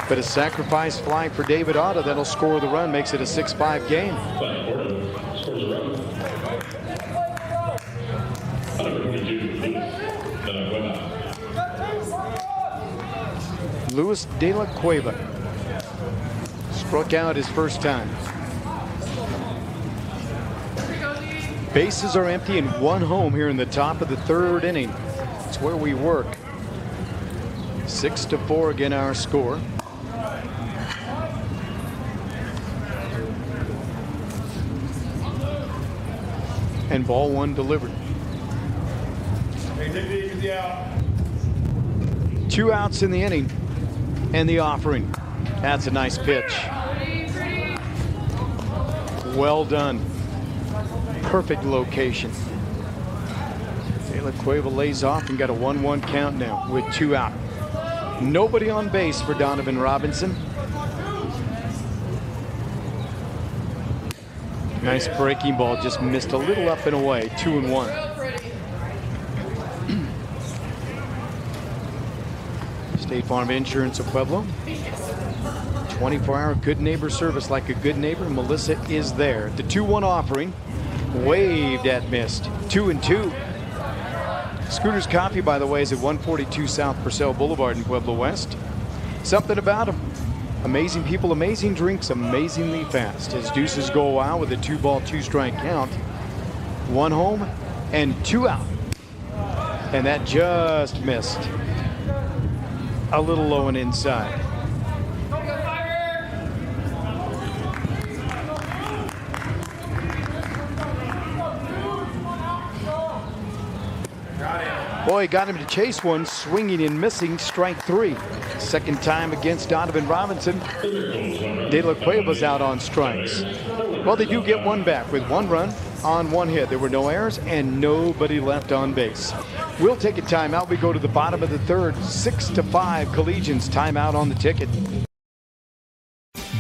But a sacrifice fly for David Otto that'll score the run, makes it a 6-5 game. Luis de la Cueva struck out his first time. Bases are empty and one home here in the top of the third inning. It's where we work. 6-4 again, our score. And ball one delivered. 2 outs in the inning and the offering. That's a nice pitch. Well done. Perfect location. De La Cueva lays off and got a 1-1 count now with 2 out. Nobody on base for Donovan Robinson. Nice breaking ball, just missed a little up and away. 2-1. State Farm Insurance of Pueblo. 24-hour good neighbor service like a good neighbor. Melissa is there. The 2-1 offering. Waved at, missed. 2-2. Scooter's Coffee, by the way, is at 142 South Purcell Boulevard in Pueblo West. Something about them. Amazing people, amazing drinks, amazingly fast. As deuces go a while with a 2-ball, 2-strike count. 1 home and 2 out. And that just missed. A little low and inside. Boy, got him to chase one, swinging and missing, strike 3. Second time against Donovan Robinson. De La Cueva's out on strikes. Well, they do get one back with 1 run on 1 hit. There were no errors and nobody left on base. We'll take a timeout. We go to the bottom of the third. 6-5 Collegians, timeout on the ticket.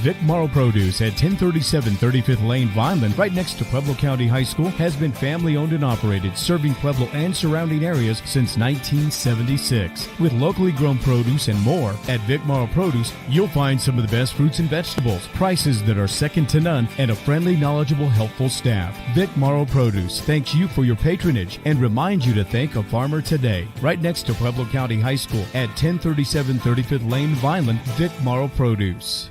Vic Morrow Produce at 1037 35th Lane, Vineland, right next to Pueblo County High School, has been family owned and operated, serving Pueblo and surrounding areas since 1976. With locally grown produce and more, at Vic Morrow Produce, you'll find some of the best fruits and vegetables, prices that are second to none, and a friendly, knowledgeable, helpful staff. Vic Morrow Produce thanks you for your patronage and reminds you to thank a farmer today. Right next to Pueblo County High School at 1037 35th Lane, Vineland, Vic Morrow Produce.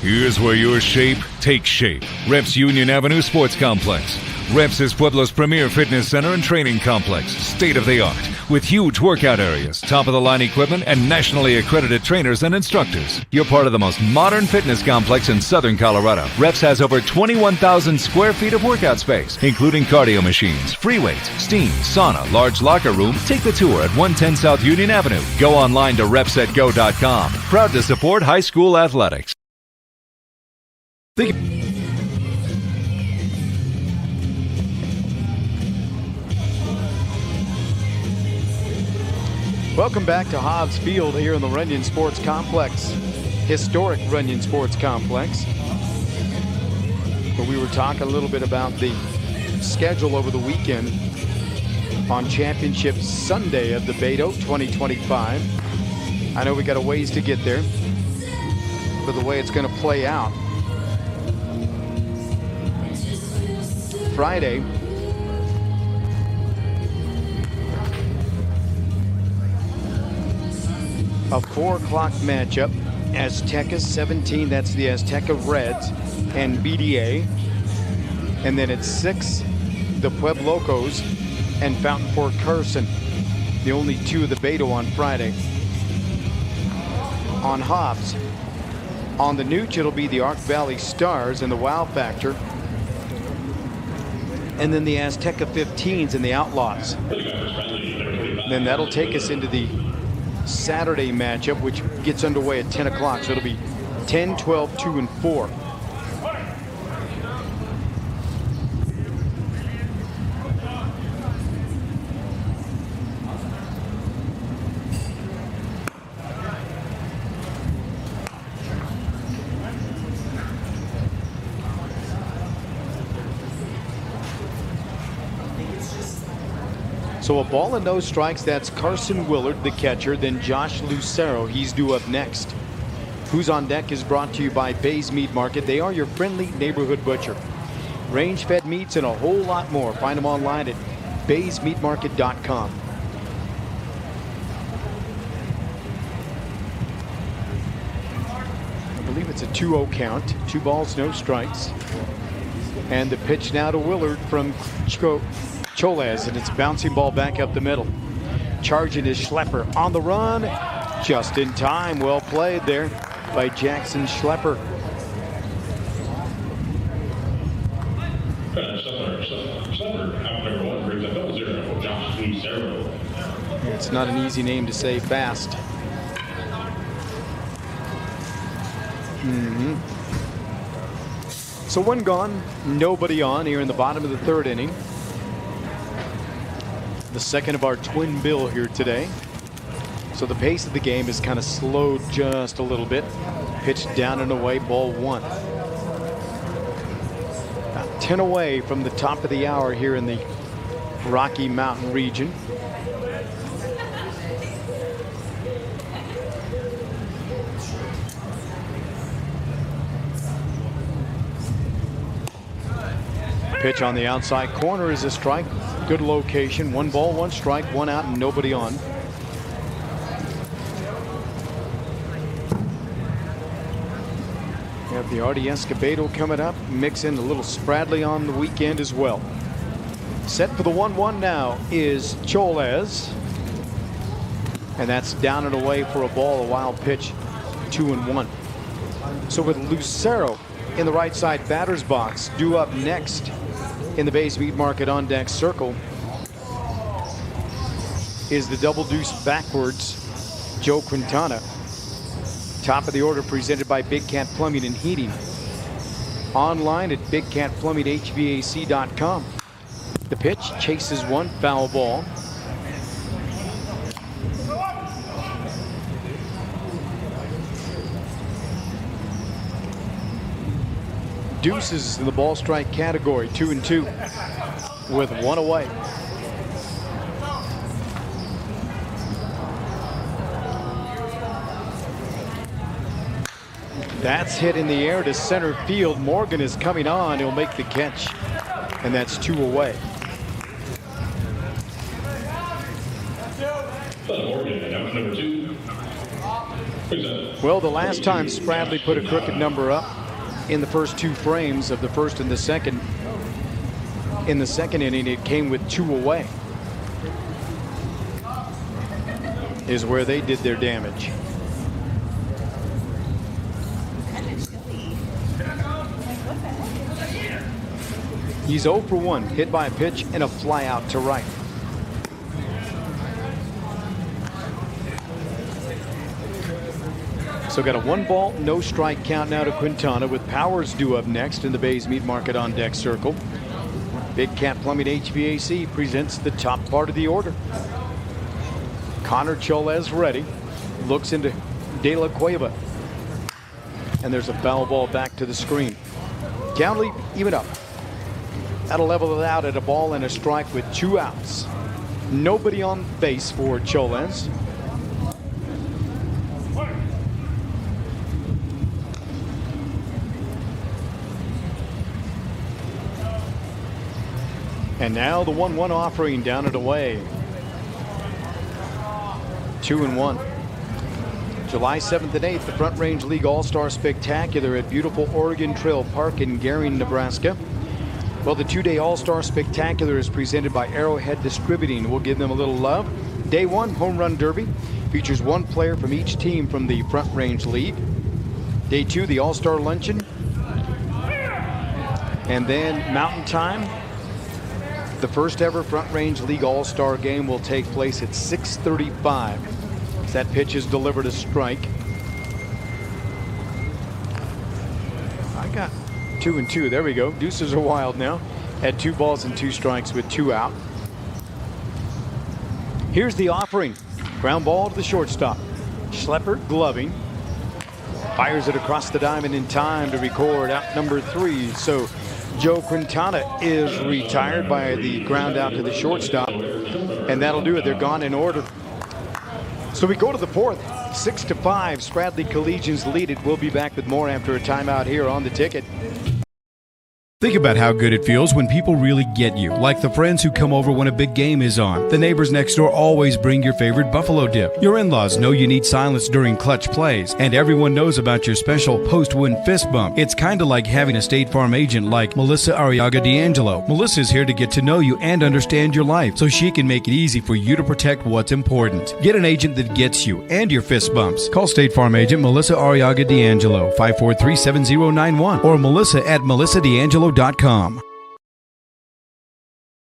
Here's where your shape takes shape. Reps Union Avenue Sports Complex. Reps is Pueblo's premier fitness center and training complex, state-of-the-art, with huge workout areas, top-of-the-line equipment, and nationally accredited trainers and instructors. You're part of the most modern fitness complex in southern Colorado. Reps has over 21,000 square feet of workout space, including cardio machines, free weights, steam, sauna, large locker room. Take the tour at 110 South Union Avenue. Go online to repsetgo.com. Proud to support high school athletics.
Welcome back to Hobbs Field here in the Runyon Sports Complex. Historic Runyon Sports Complex. But we were talking a little bit about the schedule over the weekend on Championship Sunday of the Beto 2025. I know we got a ways to get there, but the way it's going to play out. Friday, a 4 o'clock matchup. Aztecas 17, that's the Azteca Reds, and BDA. And then at 6, the Pueblocos and Fountain Fort Carson, the only 2 of the Beto on Friday. On Hobbs, on the Nooch, it'll be the Arc Valley Stars and the Wow Factor. And then the Azteca 15s and the Outlaws. Then that'll take us into the Saturday matchup, which gets underway at 10 o'clock. So it'll be 10, 12, 2, and 4. So a ball and no strikes. That's Carson Willard, the catcher. Then Josh Lucero, he's due up next. Who's on Deck is brought to you by Bay's Meat Market. They are your friendly neighborhood butcher. Range-fed meats and a whole lot more. Find them online at baysmeatmarket.com. I believe it's a 2-0 count. 2 balls, no strikes. And the pitch now to Willard from Cholez, and it's a bouncing ball back up the middle. Charging is Schlepper on the run. Just in time. Well played there by Jackson Schlepper.
Schlepper, out number 1, brings up 0, Josh Lucero.
It's not an easy name to say fast. So 1 gone, nobody on here in the bottom of the 3rd inning. The second of our twin bill here today. So the pace of the game is kind of slowed just a little bit. Pitched down and away, ball 1. About 10 away from the top of the hour here in the Rocky Mountain region. Pitch on the outside corner is a strike. Good location. 1 ball, 1 strike, 1 out, and nobody on. We have the Artie Escobedo coming up. Mix in a little Spradley on the weekend as well. Set for the 1-1 now is Cholez. And that's down and away for a ball, a wild pitch, 2-1. So with Lucero in the right side batter's box, due up next in the Bay's Meat Market on deck circle is the double deuce backwards, Joe Quintana. Top of the order presented by Big Cat Plumbing and Heating. Online at bigcatplumbinghvac.com. The pitch chases 1, foul ball. Deuces in the ball strike category, 2-2 with 1 away. That's hit in the air to center field. Morgan is coming on. He'll make the catch, and that's 2 away.
Number 2.
Well, the last time Spradley put a crooked number up in the first 2 frames of the first and the second. In the second inning, it came with 2 away. Is where they did their damage. He's 0 for 1, hit by a pitch and a fly out to right. So got a 1 ball, no strike count now to Quintana, with Powers due up next in the Bay's Meat Market on deck circle. Big Cat Plumbing HVAC presents the top part of the order. Connor Cholez ready, looks into De La Cueva, and there's a foul ball back to the screen. Count lead even up. That'll level it out at a ball and a strike with 2 outs. Nobody on base for Cholez. And now the 1-1 offering down and away. 2-1. July 7th and 8th, the Front Range League All-Star Spectacular at beautiful Oregon Trail Park in Gering, Nebraska. Well, the 2-day All-Star Spectacular is presented by Arrowhead Distributing. We'll give them a little love. Day 1, Home Run Derby, features 1 player from each team from the Front Range League. Day 2, the All-Star Luncheon. And then Mountain Time. The first ever Front Range League All-Star game will take place at 6:35. That pitch is delivered a strike. I got 2-2. There we go. Deuces are wild now at 2 balls and 2 strikes with 2 out. Here's the offering. Ground ball to the shortstop. Schlepper gloving. Fires it across the diamond in time to record out number 3. So Joe Quintana is retired by the ground out to the shortstop, and that'll do it. They're gone in order. So we go to the fourth, 6-5. Spradley Collegians lead it. We'll be back with more after a timeout here on The Ticket.
Think about how good it feels when people really get you, like the friends who come over when a big game is on. The neighbors next door always bring your favorite buffalo dip. Your in-laws know you need silence during clutch plays, and everyone knows about your special post-win fist bump. It's kind of like having a State Farm agent like Melissa Arriaga D'Angelo. Melissa's here to get to know you and understand your life, so she can make it easy for you to protect what's important. Get an agent that gets you and your fist bumps. Call State Farm agent Melissa Arriaga D'Angelo, 543-7091, or melissa@melissadangelo.com.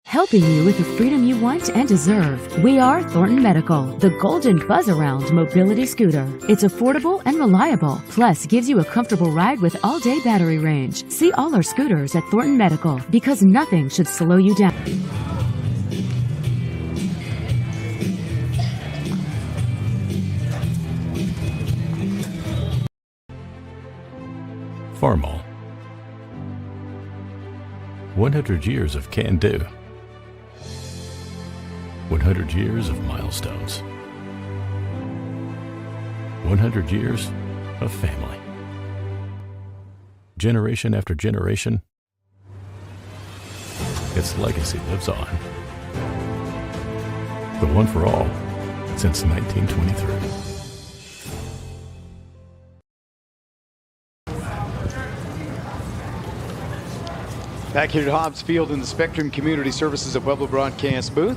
Helping you with the freedom you want and deserve. We are Thornton Medical, the golden buzz-around mobility scooter. It's affordable and reliable, plus gives you a comfortable ride with all-day battery range. See all our scooters at Thornton Medical, because nothing should slow you down.
Farmall. 100 years of can-do. 100 years of milestones. 100 years of family. Generation after generation, its legacy lives on. The one for all since 1923.
Back here at Hobbs Field in the Spectrum Community Services at Pueblo broadcast booth.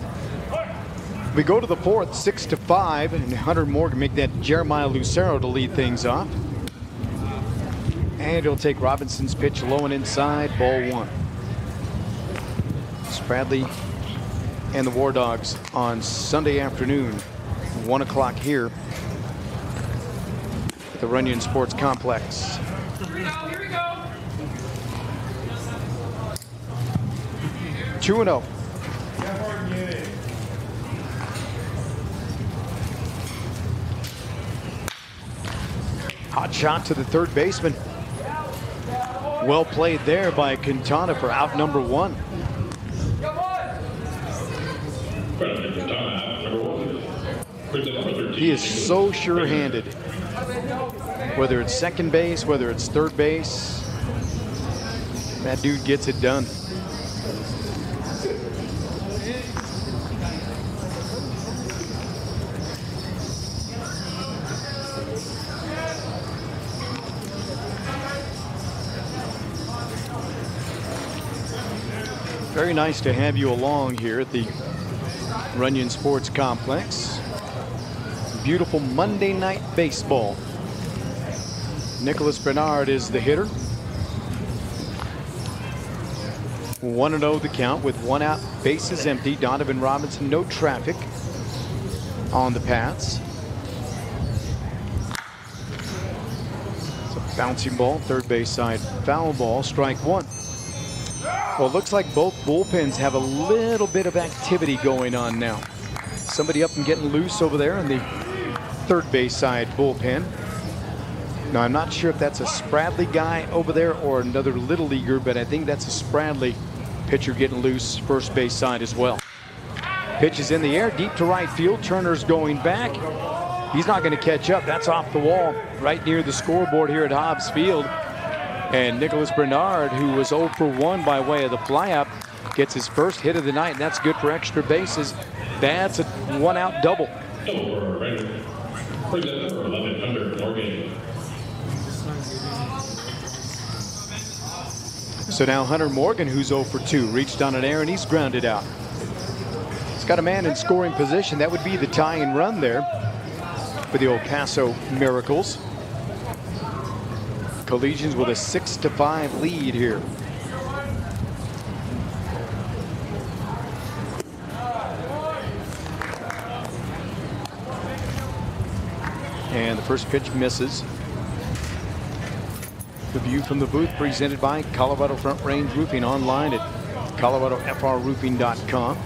We go to the fourth, 6-5, and Hunter Morgan make that Jeremiah Lucero to lead things off. And he'll take Robinson's pitch low and inside, ball one. Spradley and the War Dogs on Sunday afternoon, 1 o'clock here at the Runyon Sports Complex. 2-0. Hot shot to the third baseman. Well played there by Quintana for out number one. He is so sure-handed. Whether it's second base, whether it's third base, that dude gets it done. Very nice to have you along here at the Runyon Sports Complex. Beautiful Monday night baseball. Nicholas Bernard is the hitter. 1-0 the count with one out, bases empty. Donovan Robinson, no traffic on the paths. It's a bouncing ball, third base side foul ball, strike one. Well, it looks like both bullpens have a little bit of activity going on now. Somebody up and getting loose over there in the third base side bullpen. Now, I'm not sure if that's a Spradley guy over there or another little leaguer, but I think that's a Spradley pitcher getting loose first base side as well. Pitch is in the air, deep to right field. Turner's going back. He's not going to catch up. That's off the wall right near the scoreboard here at Hobbs Field. And Nicholas Bernard, who was 0 for 1 by way of the flyout, gets his first hit of the night, and that's good for extra bases. That's a one-out double. So now Hunter Morgan, who's 0 for 2, reached on an error, and he's grounded out. He's got a man in scoring position. That would be the tying run there for the old Paso Miracles. Collegians with a 6-5 lead here. And the first pitch misses. The view from the booth presented by Colorado Front Range Roofing, online at coloradofrroofing.com.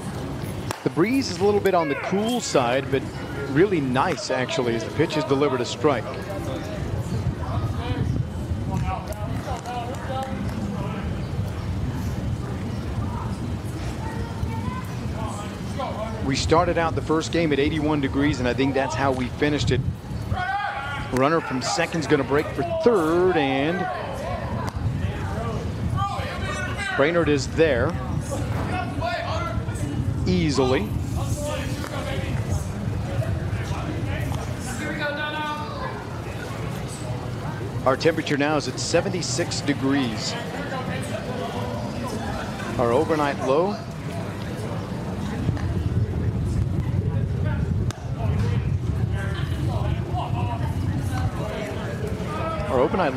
The breeze is a little bit on the cool side, but really nice actually as the pitch is delivered a strike. We started out the first game at 81 degrees, and I think that's how we finished it. Runner from second's going to break for third, and Brainerd is there easily. Our temperature now is at 76 degrees. Our overnight low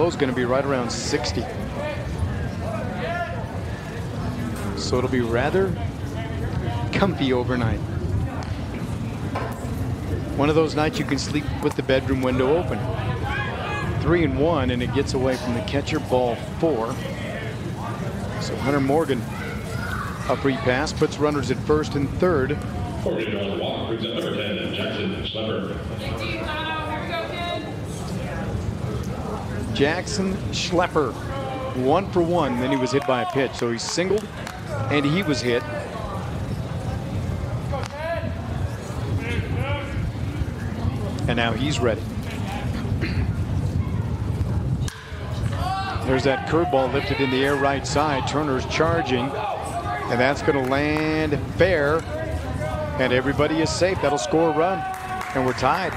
is going to be right around 60. So it'll be rather comfy overnight. One of those nights you can sleep with the bedroom window open. 3-1, and it gets away from the catcher, ball 4. So Hunter Morgan, a free pass, puts runners at first and third. Jackson Schlepper, 1 for 1. Then he was hit by a pitch, so he singled and he was hit. And now he's ready. There's that curveball lifted in the air right side. Turner's charging, and that's going to land fair, and everybody is safe. That'll score a run, and we're tied.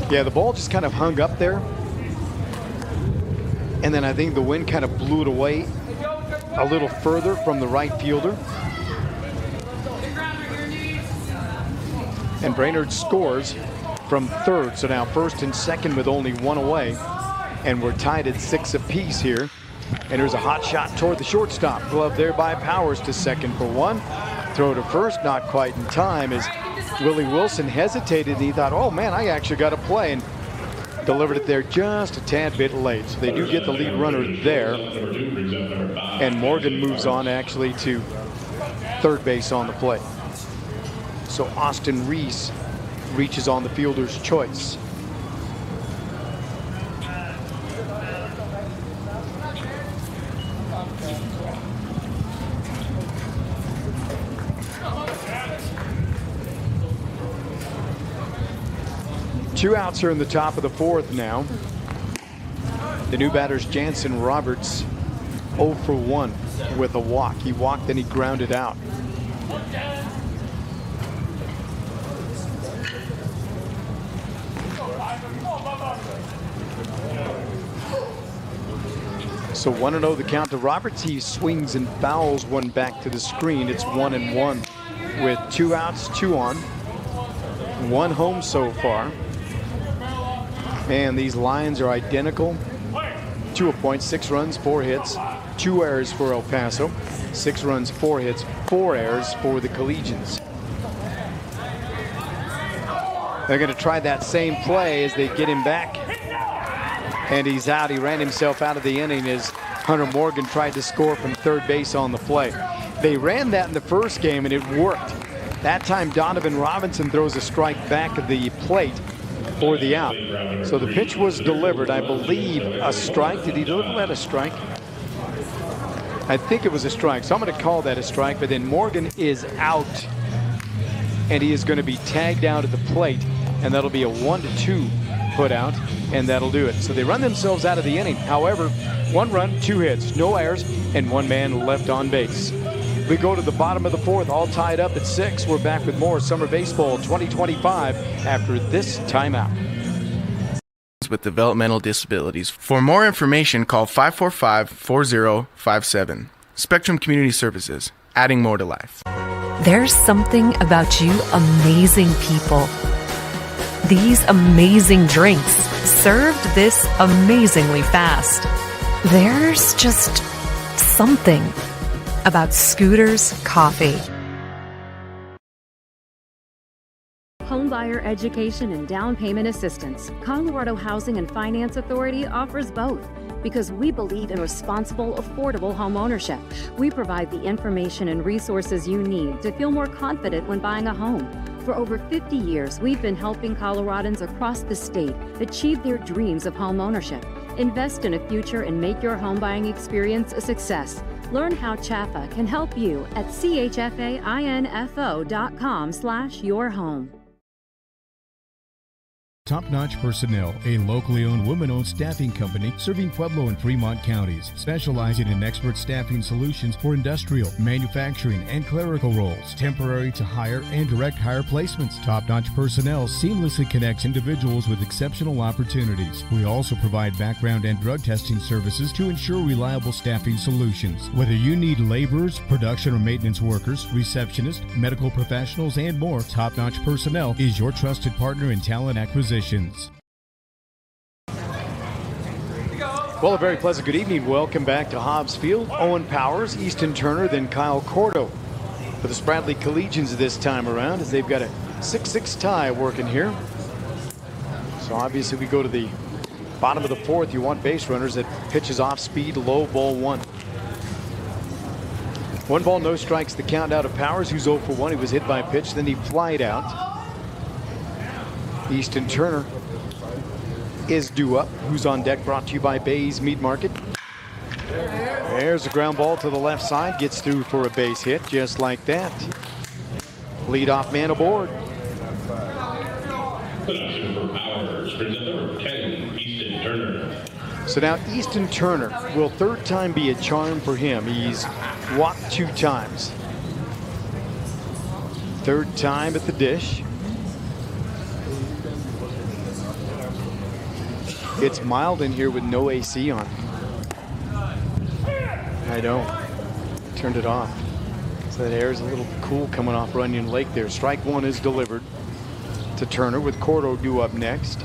Yeah, the ball just kind of hung up there, and then I think the wind kind of blew it away a little further from the right fielder. And Brainerd scores from third. So now first and second with only 1 away. And we're tied at 6 apiece here. And there's a hot shot toward the shortstop. Glove there by Powers to second for 1. Throw to first, not quite in time, as Willie Wilson hesitated and he thought, oh man, I actually got to play, and delivered it there just a tad bit late. So they do get the lead runner there. And Morgan moves on actually to third base on the play. So Austin Reese reaches on the fielder's choice. Two outs here in the top of the fourth now. The new batter's Jansen Roberts, 0 for 1 with a walk. He walked, then he grounded out. So 1-0 the count to Roberts. He swings and fouls one back to the screen. It's 1-1 with 2 outs, 2 on. 1 home so far. And these lines are identical to a point. 6 runs, 4 hits, 2 errors for El Paso. 6 runs, 4 hits, 4 errors for the Collegians. They're going to try that same play as they get him back. And he's out. He ran himself out of the inning as Hunter Morgan tried to score from third base on the play. They ran that in the first game and it worked. That time Donovan Robinson throws a strike back at the plate for the out. So the pitch was delivered, I believe, a strike. Did he deliver that a strike? I think it was a strike. So I'm going to call that a strike, but then Morgan is out and he is going to be tagged out at the plate, and that'll be a 1-2 put out, and that'll do it. So they run themselves out of the inning. However, 1 run, 2 hits, no errors, and 1 man left on base. We go to the bottom of the fourth, all tied up at 6. We're back with more Summer Baseball 2025 after this timeout.
With developmental disabilities. For more information, call 545-4057. Spectrum Community Services, adding more to life.
There's something about you amazing people. These amazing drinks served this amazingly fast. There's just something about Scooter's coffee.
Homebuyer education and down payment assistance. Colorado Housing and Finance Authority offers both because we believe in responsible, affordable home ownership. We provide the information and resources you need to feel more confident when buying a home. For over 50 years, we've been helping Coloradans across the state achieve their dreams of home ownership.
Invest in a future and make your home buying experience a success. Learn how Chaffa can help you at chfainfo.com/yourhome.
Top-notch Personnel, a locally owned, women-owned staffing company serving Pueblo and Fremont counties, specializing in expert staffing solutions for industrial, manufacturing, and clerical roles, temporary to hire and direct hire placements. Top-notch Personnel seamlessly connects individuals with exceptional opportunities. We also provide background and drug testing services to ensure reliable staffing solutions. Whether you need laborers, production or maintenance workers, receptionists, medical professionals, and more, Top-notch Personnel is your trusted partner in talent acquisition.
Well, a very pleasant good evening. Welcome back to Hobbs Field. Owen Powers, Easton Turner, then Kyle Cordo for the Spradley Collegians this time around, as they've got a 6-6 tie working here. So obviously we go to the bottom of the fourth. You want base runners that pitches off speed, low, ball one. 1 ball, no strikes, the count out of Powers, who's 0 for 1. He was hit by a pitch, then he flied out. Easton Turner is due up. Who's on deck? Brought to you by Bay's Meat Market. There's a ground ball to the left side. Gets through for a base hit, just like that. Leadoff man aboard.
Production for Powers brings up number 10, Easton Turner.
So now Easton Turner, will third time be a charm for him? He's walked 2 times. Third time at the dish. It's mild in here with no AC on. I know. Turned it off. So that air is a little cool coming off Runyon Lake there. Strike 1 is delivered to Turner with Cordo due up next.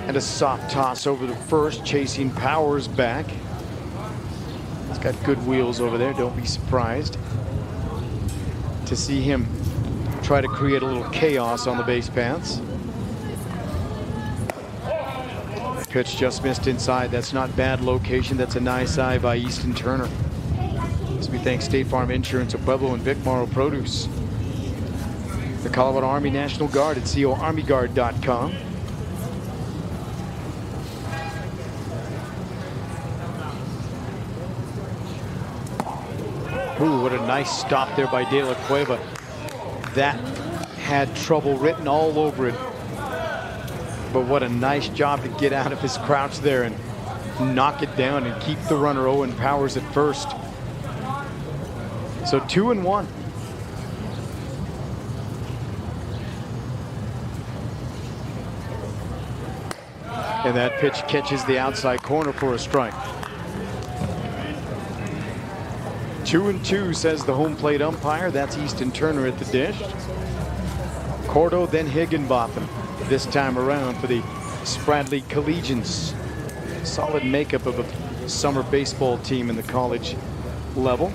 And a soft toss over the first, chasing Powers back. He's got good wheels over there. Don't be surprised to see him try to create a little chaos on the base paths. Pitch just missed inside. That's not bad location. That's a nice eye by Easton Turner. As we thank State Farm Insurance of Pueblo and Vic Morrow Produce. The Colorado Army National Guard at coarmyguard.com. Ooh, what a nice stop there by De La Cueva. That had trouble written all over it. But what a nice job to get out of his crouch there and knock it down and keep the runner Owen Powers at first. So 2-1. And that pitch catches the outside corner for a strike. 2-2, says the home plate umpire. That's Easton Turner at the dish. Cordo, then Higginbotham this time around for the Spradley Collegians. Solid makeup of a summer baseball team in the college level.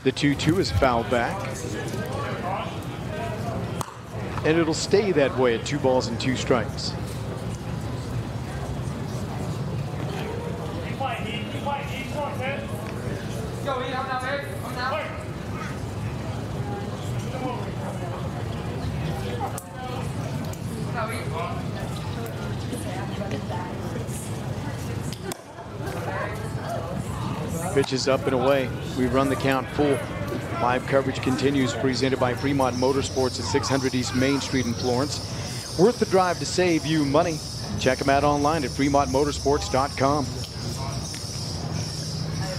The 2-2 is fouled back. And it'll stay that way at 2 balls and 2 strikes. Pitch is up and away. We run the count full. Live coverage continues, presented by Fremont Motorsports at 600 East Main Street in Florence. Worth the drive to save you money. Check them out online at fremontmotorsports.com.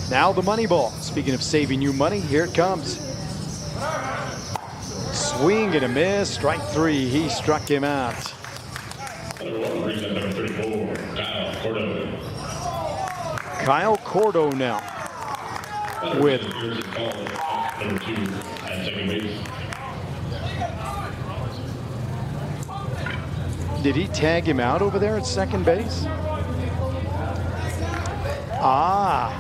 Now the money ball. Speaking of saving you money, here it comes. Swing and a miss. Strike 3. He struck him out.
Number 34, Kyle Cordo.
Kyle Cordo now with
number 2 at second base.
Did he tag him out over there at second base? Ah.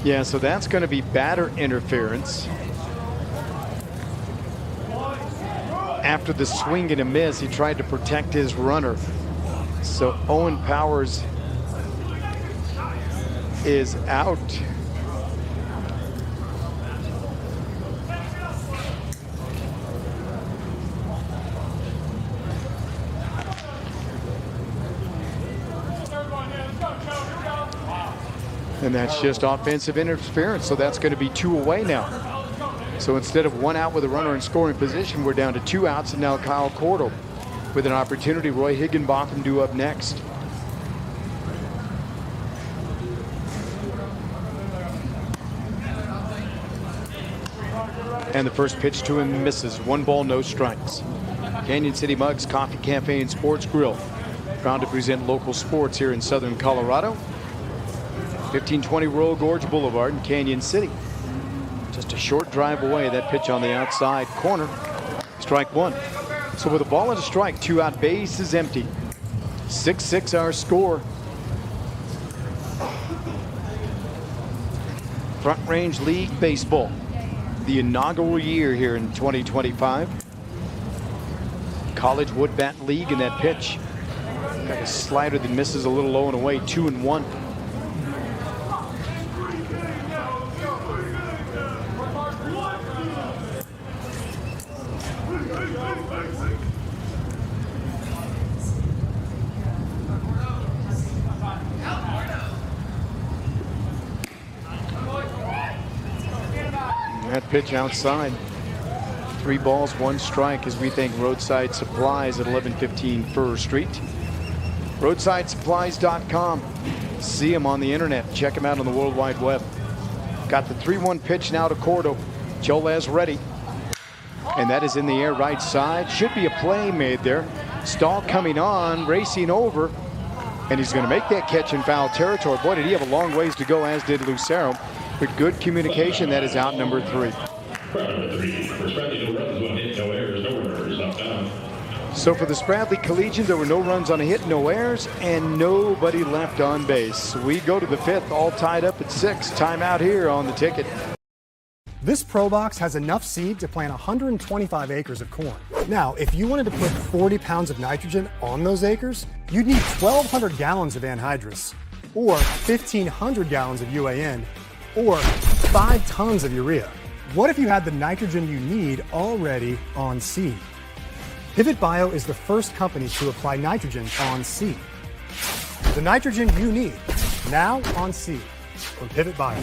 Yeah, so that's going to be batter interference. After the swing and a miss, he tried to protect his runner. So Owen Powers is out. And that's just offensive interference, so that's going to be 2 away now. So instead of 1 out with a runner in scoring position, we're down to 2 outs, and now Kyle Cordell with an opportunity. Roy Higginbotham due up next. And the first pitch to him misses. 1 ball, no strikes. Canyon City Mugs Coffee Cafe and Sports Grill, proud to present local sports here in southern Colorado. 1520 Royal Gorge Boulevard in Canyon City. Just a short drive away. That pitch on the outside corner. Strike 1. So with a ball and a strike, 2 out, base is empty. 6-6 our score. Front Range League Baseball, the inaugural year here in 2025. College Wood Bat League, in that pitch. Got a slider that misses a little low and away, 2-1. That pitch outside. 3 balls, 1 strike as we thank Roadside Supplies at 1115 Fur Street. RoadsideSupplies.com. See them on the internet. Check them out on the World Wide Web. Got the 3-1 pitch now to Cordell. Cholez ready. And that is in the air right side. Should be a play made there. Stahl coming on, racing over. And he's going to make that catch in foul territory. Boy, did he have a long ways to go, as did Lucero. With good communication, that is out number 3. So for the Spradley Collegians, there were no runs on a hit, no errors, and nobody left on base. We go to the 5th, all tied up at 6. Timeout here on the ticket.
This Pro Box has enough seed to plant 125 acres of corn. Now, if you wanted to put 40 pounds of nitrogen on those acres, you'd need 1,200 gallons of anhydrous, or 1,500 gallons of UAN, or 5 tons of urea. What if you had the nitrogen you need already on seed? Pivot Bio is the first company to apply nitrogen on seed. The nitrogen you need, now on seed, from Pivot Bio.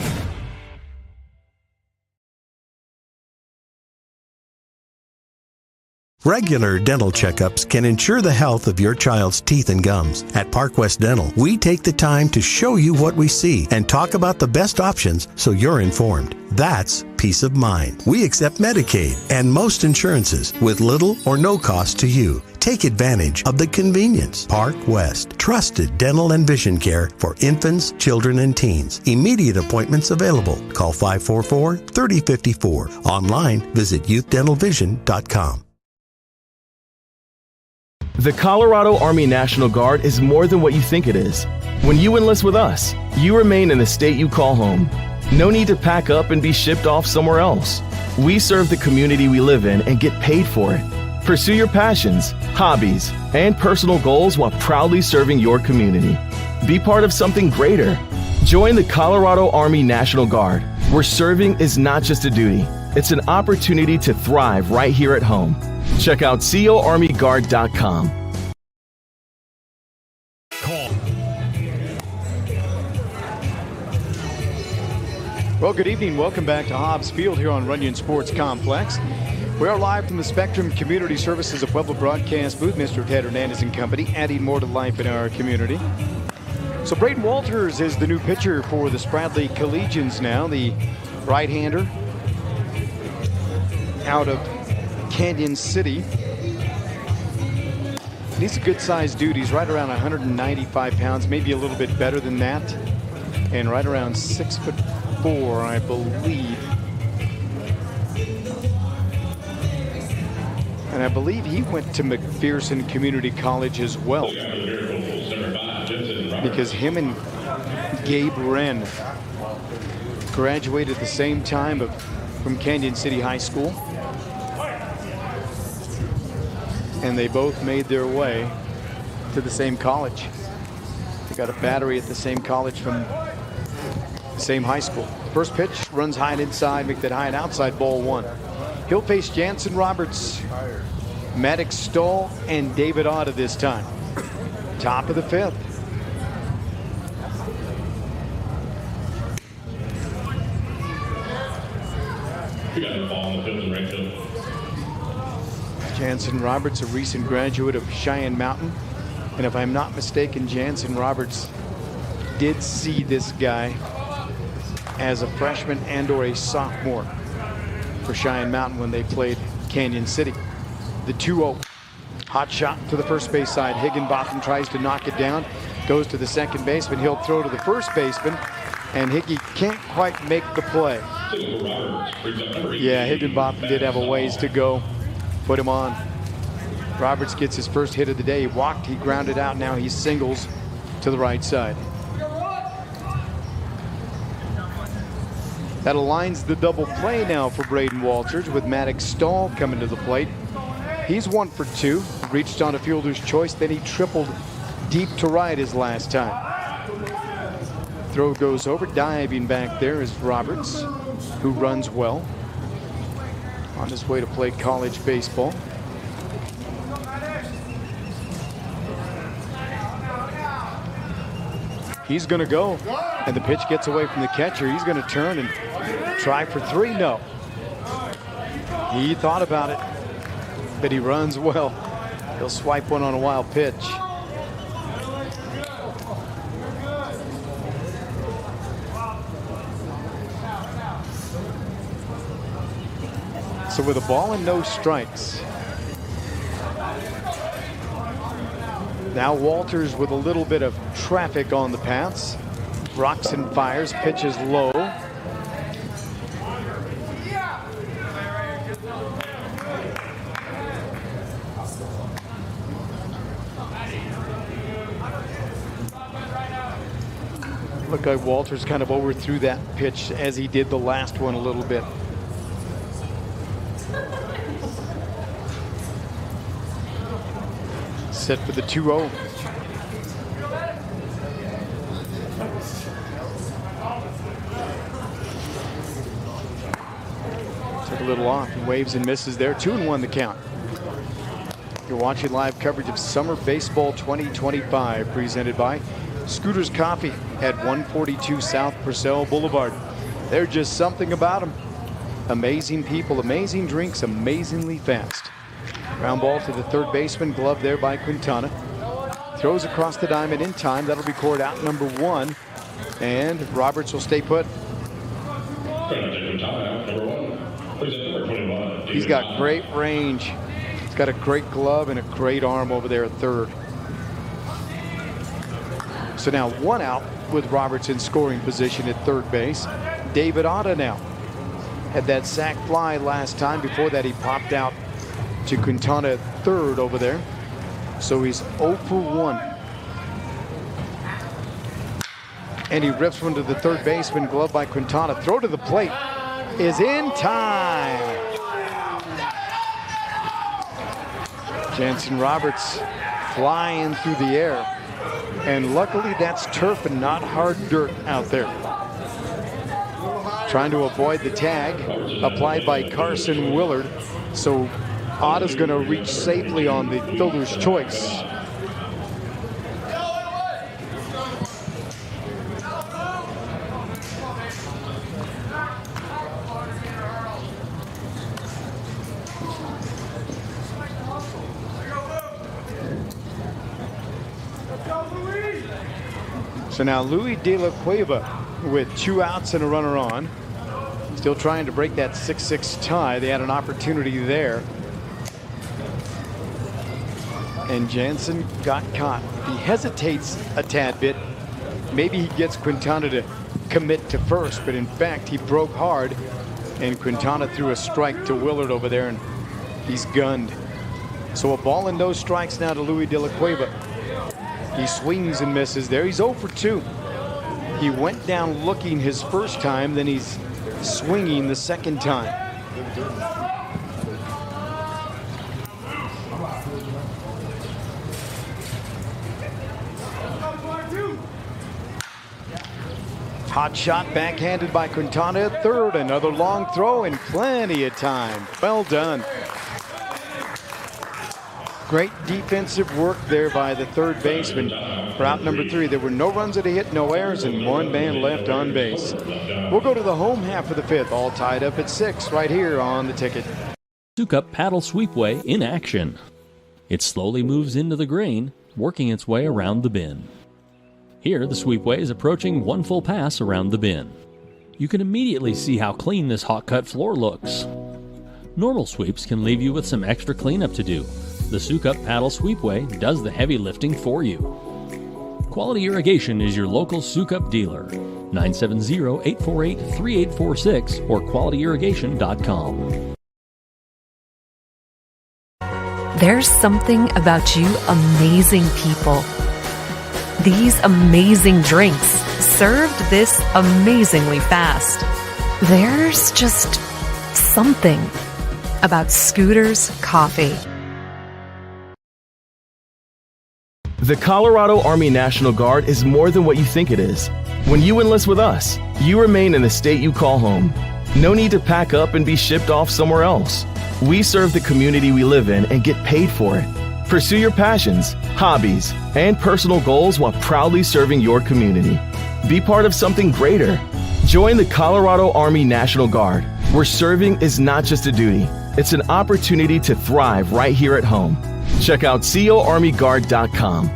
Regular dental checkups can ensure the health of your child's teeth and gums. At Park West Dental, we take the time to show you what we see and talk about the best options so you're informed. That's peace of mind. We accept Medicaid and most insurances with little or no cost to you. Take advantage of the convenience. Park West, trusted dental and vision care for infants, children, and teens. Immediate appointments available. Call 544-3054. Online, visit youthdentalvision.com.
The Colorado Army National Guard is more than what you think it is. When you enlist with us, you remain in the state you call home. No need to pack up and be shipped off somewhere else. We serve the community we live in and get paid for it. Pursue your passions, hobbies, and personal goals while proudly serving your community. Be part of something greater. Join the Colorado Army National Guard, where serving is not just a duty, it's an opportunity to thrive right here at home. Check out coarmyguard.com.
Well, good evening. Welcome back to Hobbs Field here on Runyon Sports Complex. We are live from the Spectrum Community Services of Pueblo broadcast booth. Mr. Ted Hernandez and company, adding more to life in our community. So Braden Walters is the new pitcher for the Spradley Collegians now, the right-hander out of Canyon City. He's a good-sized dude. He's right around 195 pounds, maybe a little bit better than that, and right around 6'4", I believe. And I believe he went to McPherson Community College as well, because him and Gabe Wren graduated at the same time from Canyon City High School. And they both made their way to the same college. They got a battery at the same college from Same high school. First pitch runs high and inside, make that high and outside, ball 1. He'll face Jansen Roberts, Maddox Stoll, and David Otta this time. Top of the 5th.
We got the ball in the field and right field.
Jansen Roberts, a recent graduate of Cheyenne Mountain. And if I'm not mistaken, Jansen Roberts did see this guy as a freshman and or a sophomore for Cheyenne Mountain when they played Canyon City. The 2-0. Hot shot to the first base side. Higginbotham tries to knock it down. Goes to the second baseman. He'll throw to the first baseman. And Higgy can't quite make the play. Yeah, Higginbotham did have a ways to go. Put him on. Roberts gets his first hit of the day. He walked, he grounded out. Now he singles to the right side. That aligns the double play now for Braden Walters with Maddox Stoll coming to the plate. He's 1 for 2. Reached on a fielder's choice, then he tripled deep to right his last time. Throw goes over. Diving back there is Roberts, who runs well. On his way to play college baseball. He's going to go, and the pitch gets away from the catcher. He's going to turn and try for 3. No. He thought about it, but he runs well. He'll swipe one on a wild pitch. So with a ball and no strikes. Now Walters with a little bit of traffic on the paths. Rocks and fires, pitches low. Looked like Walters kind of overthrew that pitch as he did the last one a little bit. Set for the 2-0. Took a little off. He waves and misses there. 2-1 the count. You're watching live coverage of Summer Baseball 2025 presented by Scooters Coffee at 142 South Purcell Boulevard. There's just something about them. Amazing people, amazing drinks, amazingly fast. Ground ball to the third baseman, glove there by Quintana. Throws across the diamond in time. That'll be scored out number 1. And Roberts will stay put. He's got great range. He's got a great glove and a great arm over there at third. So now 1 out with Roberts in scoring position at third base. David Otta now had that sac fly last time. Before that, he popped out to Quintana at third over there. So he's 0 for 1. And he rips one to the third baseman, glove by Quintana. Throw to the plate is in time. Jansen Roberts flying through the air. And luckily that's turf and not hard dirt out there. Trying to avoid the tag applied by Carson Willard. So Otta's going to reach safely on the fielder's choice. So now Louis De La Cueva with 2 outs and a runner on. Still trying to break that 6-6 tie. They had an opportunity there. And Jansen got caught. He hesitates a tad bit. Maybe he gets Quintana to commit to first, but in fact he broke hard and Quintana threw a strike to Willard over there and he's gunned. So a ball and no strikes now to Louis De La Cueva. He swings and misses there. He's 0 for 2. He went down looking his first time, then he's swinging the second time. Hot shot backhanded by Quintana at third. Another long throw and plenty of time. Well done. Great defensive work there by the third baseman. For out number 3, there were no runs that he hit, no errors, and one man left on base. We'll go to the home half of the 5th, all tied up at 6 right here on the ticket.
Sukup paddle sweepway in action. It slowly moves into the green, working its way around the bin. Here, the sweepway is approaching one full pass around the bin. You can immediately see how clean this hot cut floor looks. Normal sweeps can leave you with some extra cleanup to do. The Sukup paddle sweepway does the heavy lifting for you. Quality Irrigation is your local Sukup dealer. 970-848-3846 or qualityirrigation.com.
There's something about you amazing people. These amazing drinks, served this amazingly fast. There's just something about Scooter's Coffee.
The Colorado Army National Guard is more than what you think it is. When you enlist with us, you remain in the state you call home. No need to pack up and be shipped off somewhere else. We serve the community we live in and get paid for it. Pursue your passions, hobbies, and personal goals while proudly serving your community. Be part of something greater. Join the Colorado Army National Guard, where serving is not just a duty, it's an opportunity to thrive right here at home. Check out coarmyguard.com.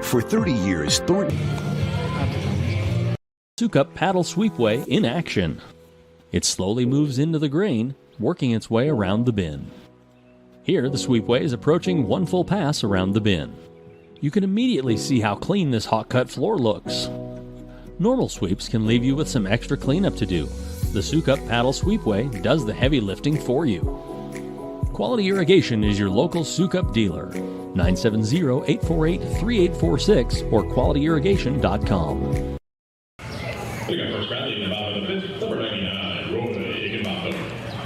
For 30 years, Thornton.
Sukup paddle sweepway in action. It slowly moves into the green, working its way around the bin. Here, the sweepway is approaching one full pass around the bin. You can immediately see how clean this hot cut floor looks. Normal sweeps can leave you with some extra cleanup to do. The Sukup paddle sweepway does the heavy lifting for you. Quality Irrigation is your local Sukup dealer. 970-848-3846 or qualityirrigation.com.
We got first batting in the bottom of the 5th, number 99, Roy Higginbotham.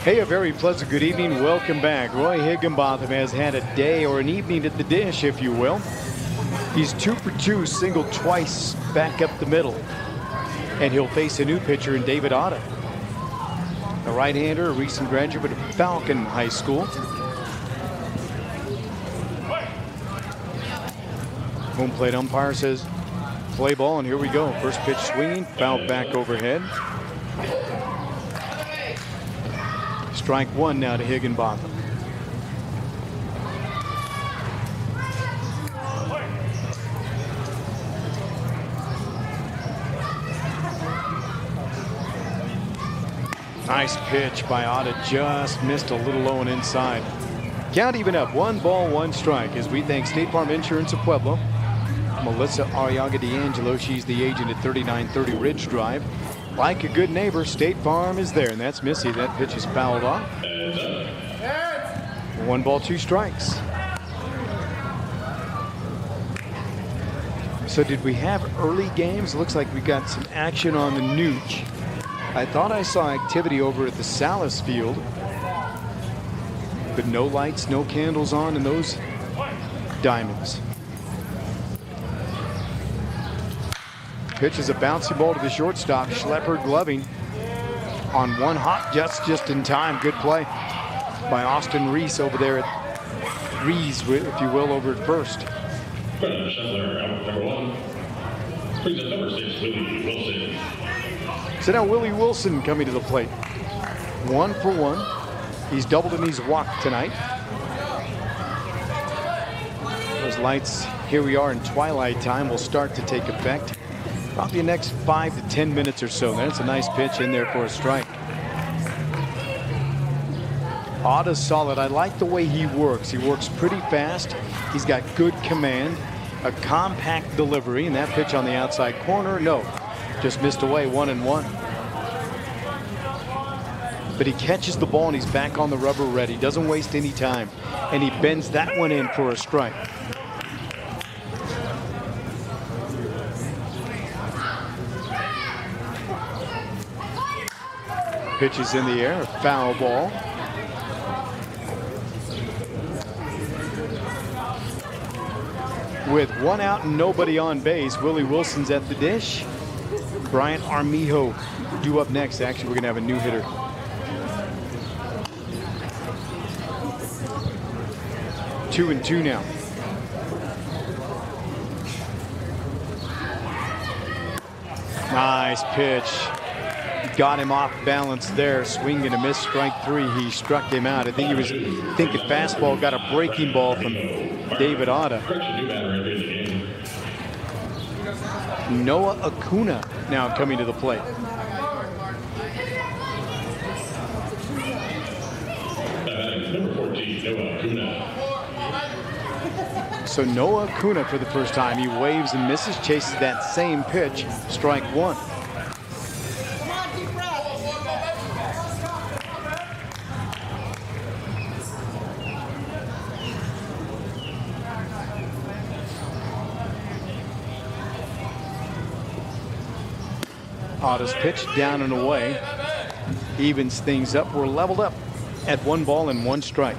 Hey, a very pleasant good evening. Welcome back. Roy Higginbotham has had a day or an evening at the dish, if you will. He's 2 for 2, singled twice back up the middle. And he'll face a new pitcher in David Otta, a right-hander, a recent graduate of Falcon High School. Home plate umpire says play ball, and here we go. First pitch swinging, foul back overhead. Strike 1 now to Higginbotham. Nice pitch by Otta, just missed a little low and inside. Count even up, 1 ball, 1 strike, as we thank State Farm Insurance of Pueblo. Melissa Arriaga D'Angelo, she's the agent at 3930 Ridge Drive. Like a good neighbor, State Farm is there, and that's Missy. That pitch is fouled off. 1 ball, 2 strikes. So did we have early games? Looks like we got some action on the Nooch. I thought I saw activity over at the Salas field, but no lights, no candles on in those diamonds. Pitch is a bouncy ball to the shortstop. Schlepper gloving on one hop, just in time. Good play by Austin Reese over there at Reese, if you will, over at first. So now Willie Wilson coming to the plate. 1 for 1. He's doubled and he's walked tonight. Those lights, here we are in twilight time, will start to take effect. Probably the next 5 to 10 minutes or so. That's a nice pitch in there for a strike. Otta's solid. I like the way he works. He works pretty fast. He's got good command, a compact delivery, and that pitch on the outside corner, no, just missed away, 1-1. But he catches the ball and he's back on the rubber ready. Doesn't waste any time, and he bends that one in for a strike. Pitch is in the air, a foul ball. With one out and nobody on base, Willie Wilson's at the dish. Bryant Armijo due up next. Actually, we're going to have a new hitter. Two and two now. Nice pitch. Got him off balance there. Swing and a miss, strike three. He struck him out. I think he was thinking fastball, got a breaking ball from David Otta. Noah Acuna now coming to the plate.
Number 14, Noah Acuna.
So Noah Acuna for the first time. He waves and misses, chases that same pitch. Strike one. Otta's pitch down and away. Evens things up. We're leveled up at 1 ball and 1 strike.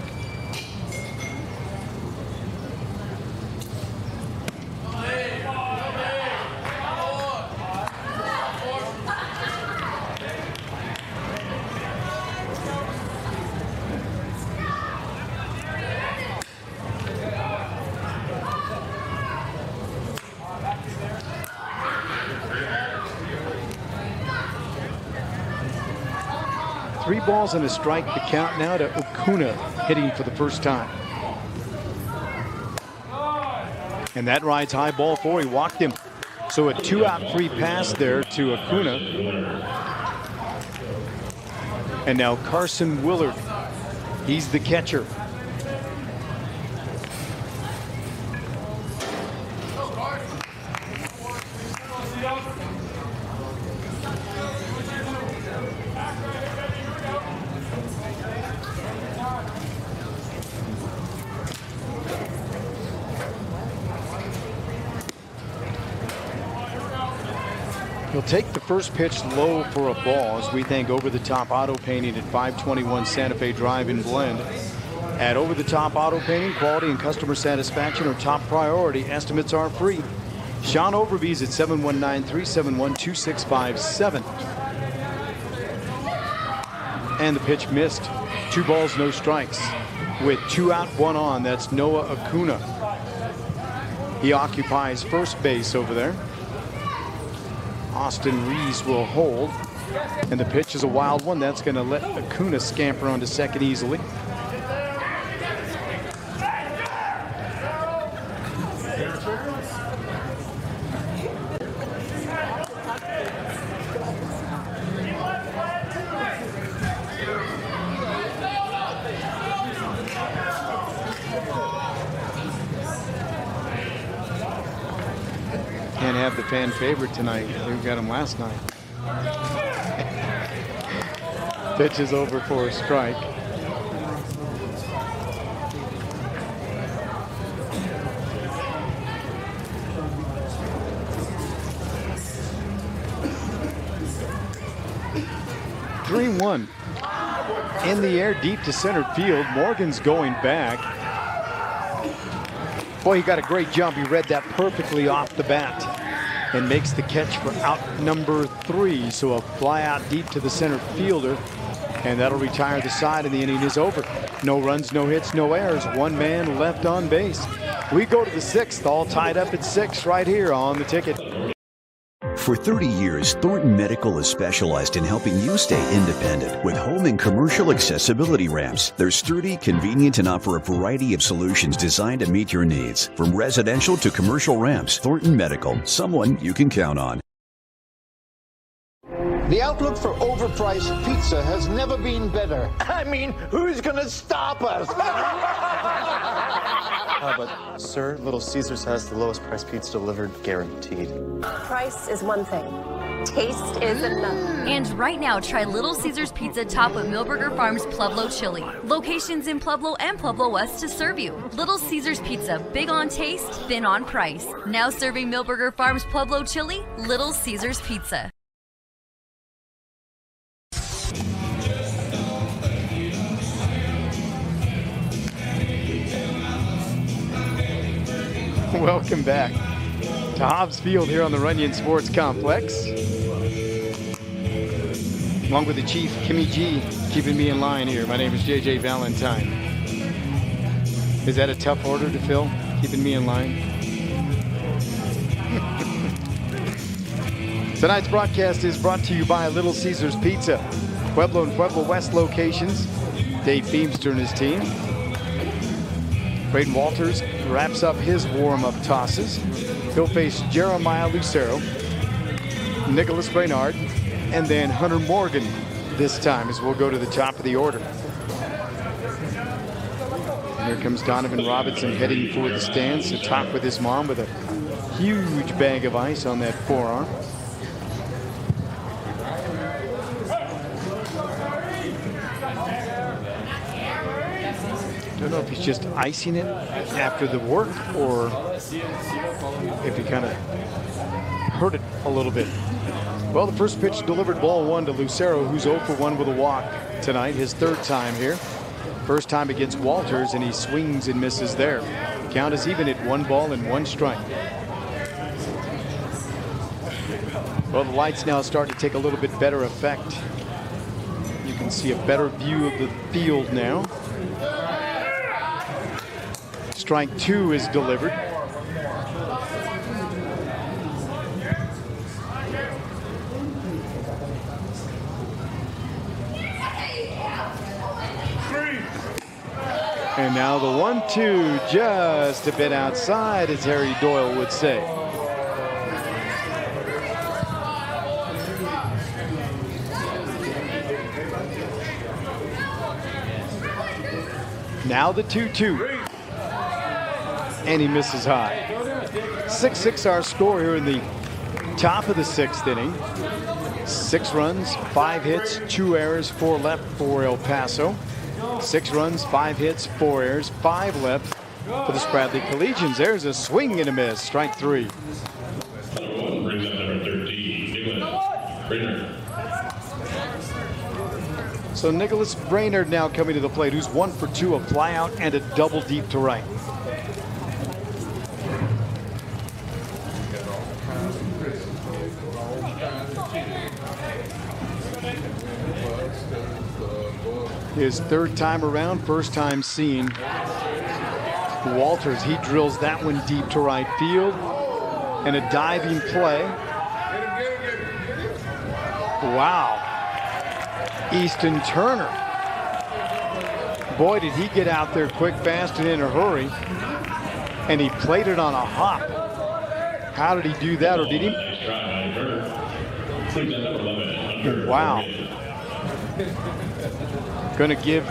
Three balls and a strike. The count now to Acuna hitting for the first time. And that rides high, ball 4. He walked him. So a 2-out free pass there to Acuna. And now Carson Willard. He's the catcher. He'll take the first pitch low for a ball as we thank Over the Top Auto Painting at 521 Santa Fe Drive in Blend. At Over the Top Auto Painting, quality and customer satisfaction are top priority. Estimates are free. Sean Overby's at 719-371-2657. And the pitch missed. 2 balls, no strikes. With 2 out, 1 on, that's Noah Acuna. He occupies first base over there. Austin Rees will hold. And the pitch is a wild one. That's going to let Acuna scamper onto second easily. Can't have the fan favorite tonight. We got him last night. Pitch is over for a strike. Dream one. In the air, deep to center field. Morgan's going back. Boy, he got a great jump. He read that perfectly off the bat and makes the catch for out number 3. So a fly out deep to the center fielder, and that'll retire the side, and the inning is over. No runs, no hits, no errors. 1 man left on base. We go to the 6th, all tied up at 6 right here on The Ticket.
For 30 years, Thornton Medical has specialized in helping you stay independent with home and commercial accessibility ramps. They're sturdy, convenient, and offer a variety of solutions designed to meet your needs. From residential to commercial ramps, Thornton Medical, someone you can count on.
The outlook for overpriced pizza has never been better. I mean, who's gonna stop us?
But, sir, Little Caesars has the lowest price pizza delivered, guaranteed.
Price is one thing. Taste is another. And right now, try Little Caesars Pizza topped with Millburger Farms Pueblo chili. Locations in Pueblo and Pueblo West to serve you. Little Caesars Pizza, big on taste, thin on price. Now serving Millburger Farms Pueblo chili, Little Caesars Pizza.
Welcome back to Hobbs Field here on the Runyon Sports Complex. Along with the Chief, Kimmy G, keeping me in line here. My name is JJ Valentine. Is that a tough order to fill, keeping me in line? Tonight's broadcast is brought to you by Little Caesars Pizza. Pueblo and Pueblo West locations. Dave Beamster and his team. Braden Walters wraps up his warm-up tosses. He'll face Jeremiah Lucero, Nicholas Brainard, and then Hunter Morgan this time as we'll go to the top of the order. Here comes Donovan Robinson heading for the stands to talk with his mom with a huge bag of ice on that forearm. I don't know if he's just icing it after the work or if he kind of hurt it a little bit. Well, the first pitch delivered ball one to Lucero, who's 0 for 1 with a walk tonight, his third time here. First time against Walters, and he swings and misses there. The count is even at 1 ball and 1 strike. Well, the lights now start to take a little bit better effect. You can see a better view of the field now. Strike 2 is delivered. And now the 1-2 just a bit outside, as Harry Doyle would say. Now the 2-2. And he misses high. 6-6 our score here in the top of the 6th inning. 6 runs, 5 hits, 2 errors, 4 left for El Paso. 6 runs, 5 hits, 4 errors, 5 left for the Spradley Collegians. There's a swing and a miss. Strike 3.
Brings up number 13, Nicholas Brainerd.
So Nicholas Brainerd now coming to the plate, who's 1 for 2, a fly out and a double deep to right. His third time around, first time seeing Walters. He drills that one deep to right field. And a diving play. Wow. Easton Turner. Boy, did he get out there quick, fast, and in a hurry. And he played it on a hop. How did he do that, or did he? Wow. Going to give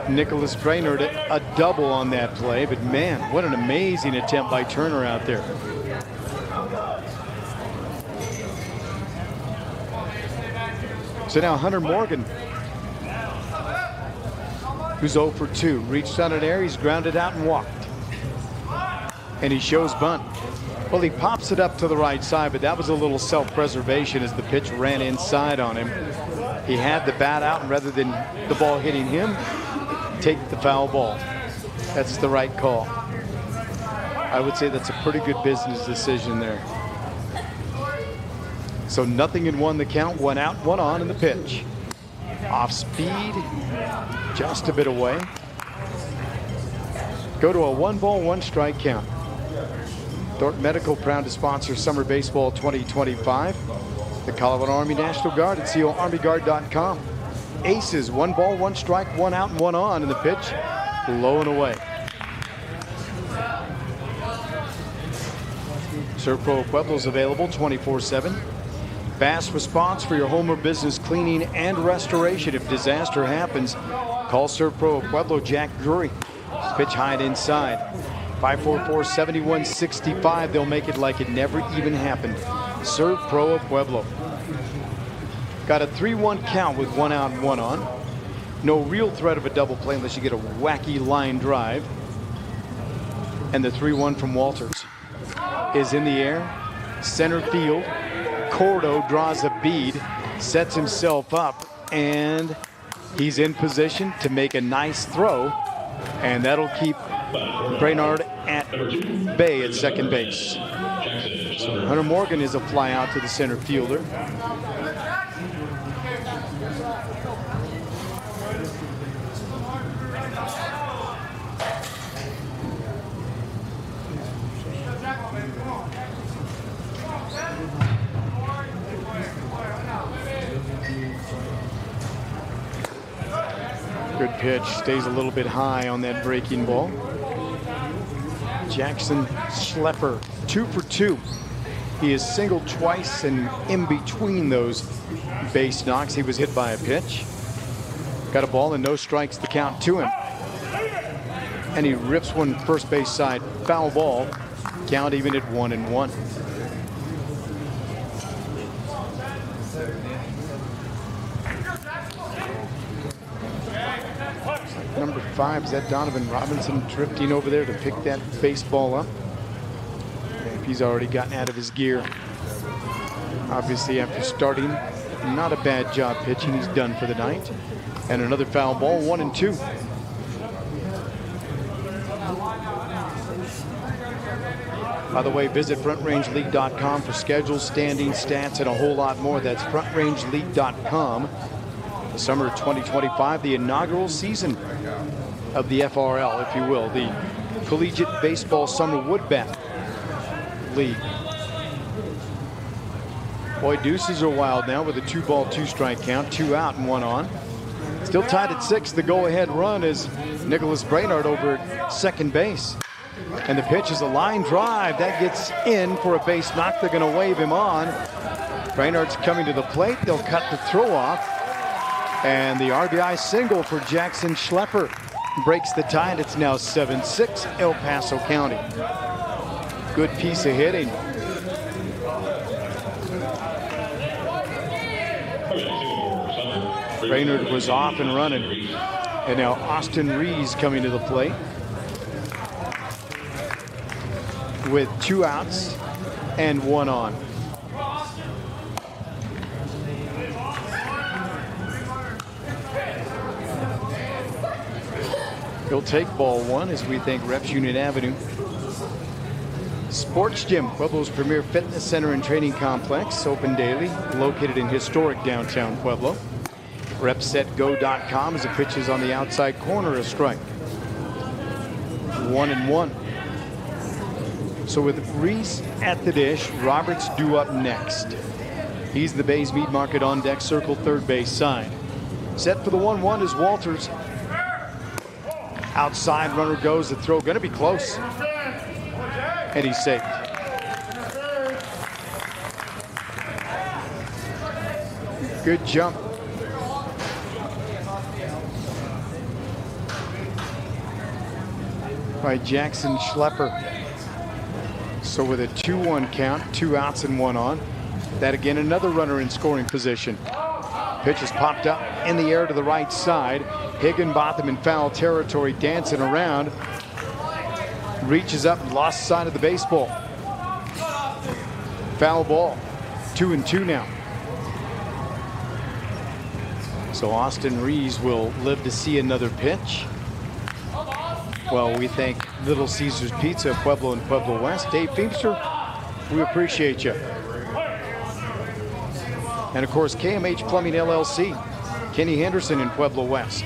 Nicholas Brainerd a double on that play, but man, what an amazing attempt by Turner out there. So now Hunter Morgan, who's 0 for 2, reached on an air, he's grounded out and walked. And he shows bunt. Well, he pops it up to the right side, but that was a little self-preservation as the pitch ran inside on him. He had the bat out, and rather than the ball hitting him, take the foul ball. That's the right call. I would say that's a pretty good business decision there. So 0-1 the count, 1 out, 1 on in the pitch. Off speed, just a bit away. Go to a 1 ball, 1 strike count. Thornton Medical proud to sponsor Summer Baseball 2025. The Colorado Army National Guard at coarmyguard.com. Aces, 1 ball, 1 strike, 1 out, and 1 on in the pitch. Low and away. ServPro Pueblo's available 24/7. Fast response for your home or business cleaning and restoration. If disaster happens, call ServPro Pueblo Jack Drury. Pitch high and inside. 544-7165. They'll make it like it never even happened. ServPro of Pueblo. Got a 3-1 count with 1 out and 1 on. No real threat of a double play unless you get a wacky line drive. And the 3-1 from Walters is in the air. Center field. Cordo draws a bead, sets himself up, and he's in position to make a nice throw. And that'll keep Brainerd at bay at second base. So Hunter Morgan is a fly out to the center fielder. Good pitch, stays a little bit high on that breaking ball. Jackson Schlepper, 2 for 2. He is singled twice, and in between those base knocks, he was hit by a pitch. Got a ball and no strikes to count to him. And he rips one first base side, foul ball. Count even at 1-1. Number 5, is that Donovan Robinson drifting over there to pick that baseball up? If he's already gotten out of his gear. Obviously, after starting, not a bad job pitching. He's done for the night. And another foul ball, 1-2. By the way, visit FrontRangeLeague.com for schedules, standings, stats, and a whole lot more. That's FrontRangeLeague.com. The summer of 2025, the inaugural season of the FRL, if you will, the Collegiate Baseball Summer Wood Bat League. Boy, deuces are wild now with a 2-ball, 2-strike count, 2 out and 1 on. Still tied at 6. The go-ahead run is Nicholas Brainerd over at second base. And the pitch is a line drive. That gets in for a base knock. They're going to wave him on. Brainerd's coming to the plate. They'll cut the throw off. And the RBI single for Jackson Schlepper breaks the tie, and it's now 7-6 El Paso County. Good piece of hitting. Brainerd was off and running. And now Austin Rees coming to the plate with 2 outs and 1 on. He'll take ball 1 as we thank Reps Union Avenue Sports Gym, Pueblo's premier fitness center and training complex, open daily, located in historic downtown Pueblo. RepSetGo.com as the pitch is on the outside corner, a strike. 1-1. So with Reese at the dish, Roberts due up next. He's the Bays Meat Market on deck, circle third base side. Set for the 1-1 is Walters. Outside runner goes, the throw going to be close. And he's safe. Good jump. By Jackson Schlepper. So with a 2-1 count, 2 outs and 1 on. That again, another runner in scoring position. Pitch is popped up in the air to the right side. Higginbotham in foul territory, dancing around. Reaches up and lost sight of the baseball. Foul ball. 2-2 now. So Austin Rees will live to see another pitch. Well, we thank Little Caesars Pizza, Pueblo and Pueblo West. Dave Feemster, we appreciate you. And of course, KMH Plumbing LLC, Kenny Henderson in Pueblo West.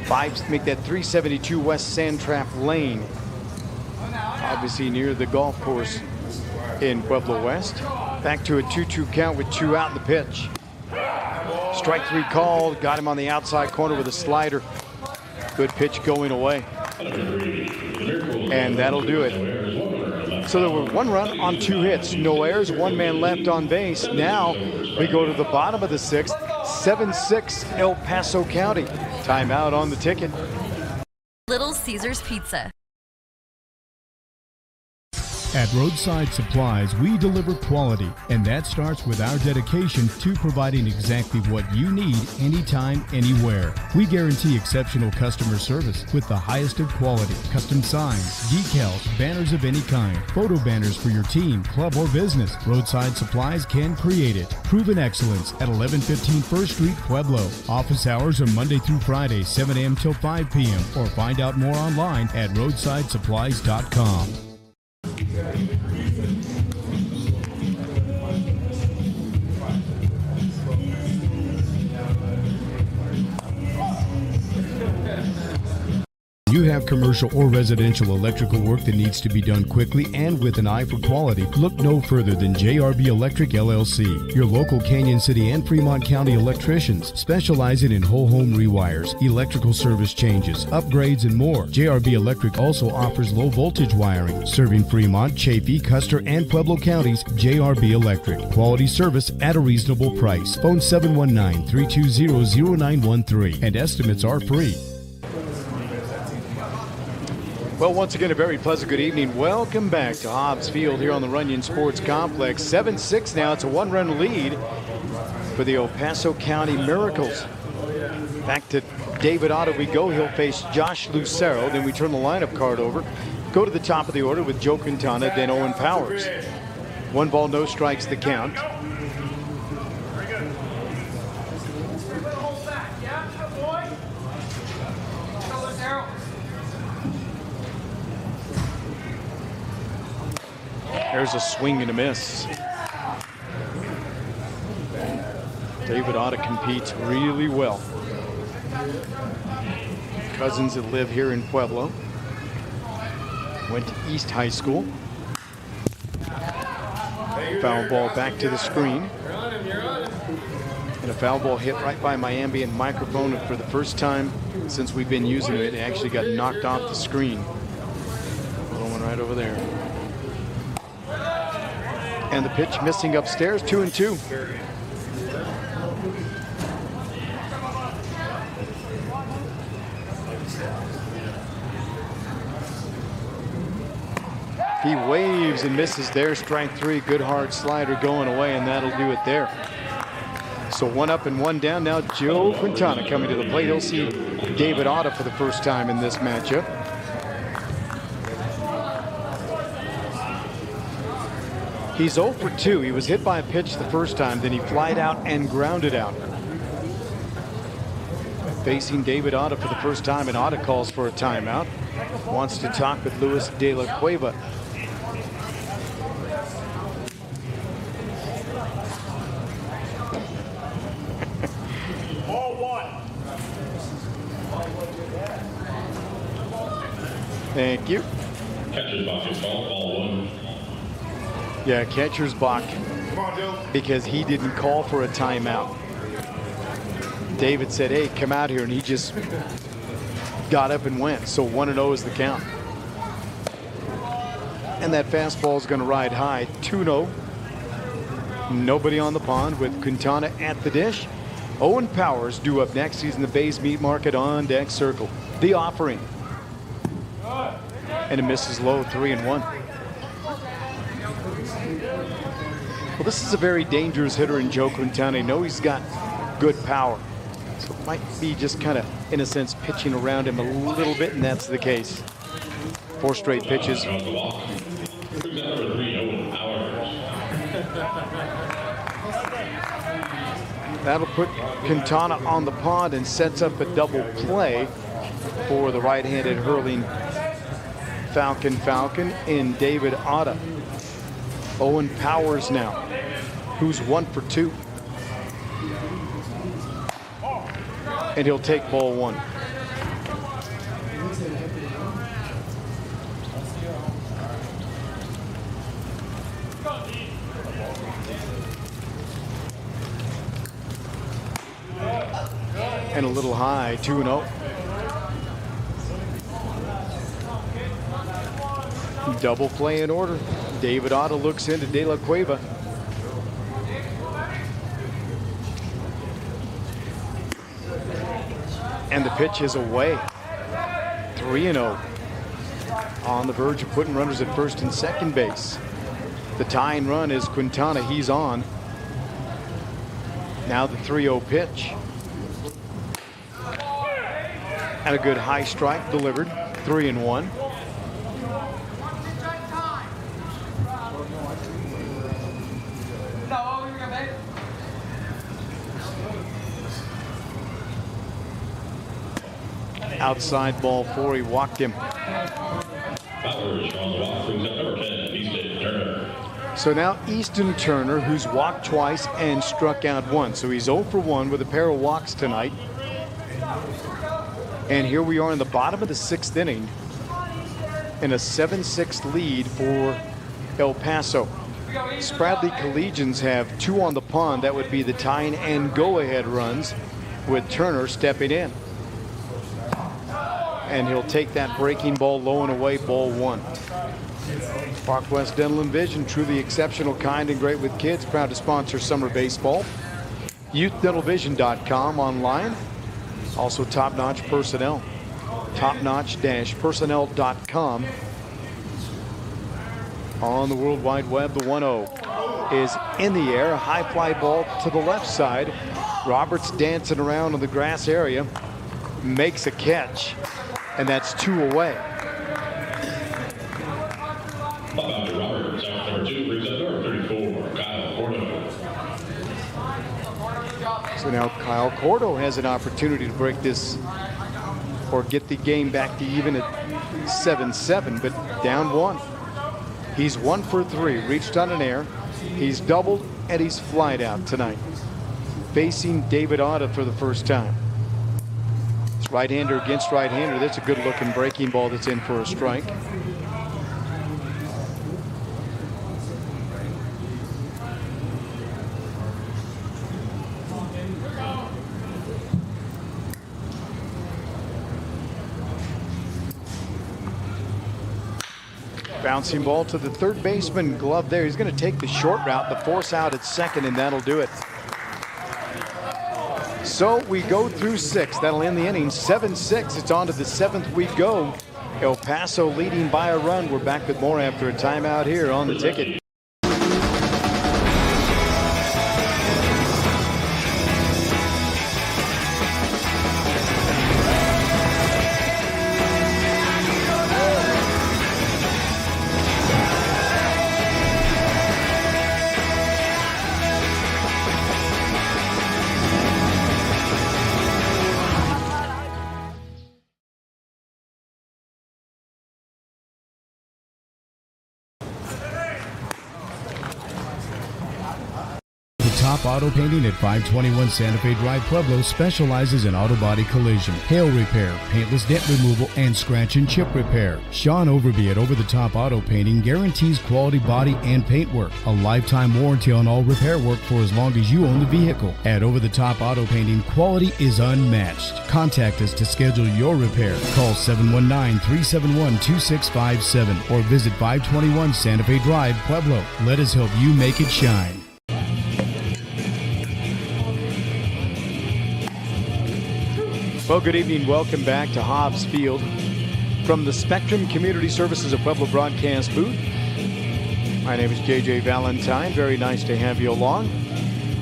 Vibes make that 372 West Sandtrap Lane. Obviously near the golf course in Pueblo West. Back to a 2-2 count with 2 out in the pitch. Strike 3 called, got him on the outside corner with a slider. Good pitch going away. And that'll do it. So there were 1 run on 2 hits, no errors, 1 man left on base. Now we go to the bottom of the 6th, 7-6 El Paso County. Timeout on the ticket.
Little Caesars Pizza.
At Roadside Supplies, we deliver quality, and that starts with our dedication to providing exactly what you need anytime, anywhere. We guarantee exceptional customer service with the highest of quality. Custom signs, decals, banners of any kind, photo banners for your team, club, or business. Roadside Supplies can create it. Proven excellence at 1115 First Street, Pueblo. Office hours are Monday through Friday, 7 a.m. till 5 p.m. or find out more online at roadsidesupplies.com. You have commercial or residential electrical work that needs to be done quickly and with an eye for quality, look no further than JRB Electric LLC, your local Canyon City and Fremont County electricians, specializing in whole home rewires, electrical service changes, upgrades, and more. JRB Electric also offers low voltage wiring, serving Fremont, Chaffee, Custer, and Pueblo counties. JRB Electric, quality service at a reasonable price. Phone 719-320-0913, and estimates are free.
Well, once again, a very pleasant good evening. Welcome back to Hobbs Field here on the Runyon Sports Complex. 7-6 now. It's a one-run lead for the El Paso County Miracles. Back to David Otto we go. He'll face Josh Lucero. Then we turn the lineup card over. Go to the top of the order with Joe Quintana, then Owen Powers. 1 ball, no strikes the count. There's a swing and a miss. David Otto competes really well. Cousins that live here in Pueblo. Went to East High School. Foul ball back to the screen. And a foul ball hit right by my ambient microphone. And for the first time since we've been using it, it actually got knocked off the screen. Little one right over there. And the pitch missing upstairs, 2-2. He waves and misses there. Strike 3, good hard slider going away, and that'll do it there. So 1 up and 1 down. Now Joe Quintana coming to the plate. He'll see David Otto for the first time in this matchup. He's 0 for 2. He was hit by a pitch the first time, then he flied out and grounded out. Facing David Otto for the first time, and Otto calls for a timeout. Wants to talk with Luis de la Cueva.
Ball 1.
Thank you.
Catcher's box is called ball 1.
Yeah, catcher's balk because he didn't call for a timeout. David said, hey, come out here, and he just got up and went. So 1-0 is the count. And that fastball is going to ride high. 2-0. Nobody on the pond with Quintana at the dish. Owen Powers due up next. He's in the Bays Meat Market on deck circle. The offering. And it misses low, 3-1. Well, this is a very dangerous hitter in Joe Quintana. I know he's got good power. So it might be just kind of, in a sense, pitching around him a little bit, and that's the case. 4 straight pitches. That'll put Quintana on the pond and sets up a double play for the right-handed hurling Falcon in David Otto. Owen Powers now, who's 1 for 2. And he'll take ball 1. And a little high, 2-0. Double play in order. David Otto looks into De La Cueva. And the pitch is away. 3-0. on the verge of putting runners at first and second base. The tying run is Quintana. He's on. Now the 3-0 pitch. And a good high strike delivered. 3-1. Outside ball 4. He walked him. So now Easton Turner, who's walked twice and struck out once. So he's 0 for 1 with a pair of walks tonight. And here we are in the bottom of the 6th inning in a 7-6 lead for El Paso. Spradley Collegians have 2 on the pond. That would be the tying and go-ahead runs with Turner stepping in. And he'll take that breaking ball low and away, ball 1. Park West Dental and Vision, truly exceptional, kind, and great with kids. Proud to sponsor summer baseball. YouthDentalVision.com online. Also top-notch personnel. Topnotch-personnel.com. On the World Wide Web, the 1-0 is in the air. A high fly ball to the left side. Roberts dancing around in the grass area. Makes a catch. And that's 2 away.
Roberts, out number 2, brings up number 34, Kyle Cordo.
So now Kyle Cordo has an opportunity to break this or get the game back to even at 7-7, but down 1. He's 1 for 3, reached on an air. He's doubled and he's flied out tonight. Facing David Otta for the first time. It's right-hander against right-hander. That's a good-looking breaking ball that's in for a strike. Bouncing ball to the third baseman, glove there. He's going to take the short route, the force out at second, and that'll do it. So we go through 6. That'll end the inning. 7-6. It's on to the 7th we go. El Paso leading by a run. We're back with more after a timeout here on The Ticket.
Top Auto Painting at 521 Santa Fe Drive, Pueblo specializes in auto body collision, hail repair, paintless dent removal, and scratch and chip repair. Sean Overby at Over the Top Auto Painting guarantees quality body and paint work, a lifetime warranty on all repair work for as long as you own the vehicle. At Over the Top Auto Painting, quality is unmatched. Contact us to schedule your repair. Call 719-371-2657 or visit 521 Santa Fe Drive, Pueblo. Let us help you make it shine.
Well, good evening. Welcome back to Hobbs Field from the Spectrum Community Services of Pueblo broadcast booth. My name is J.J. Valentine. Very nice to have you along.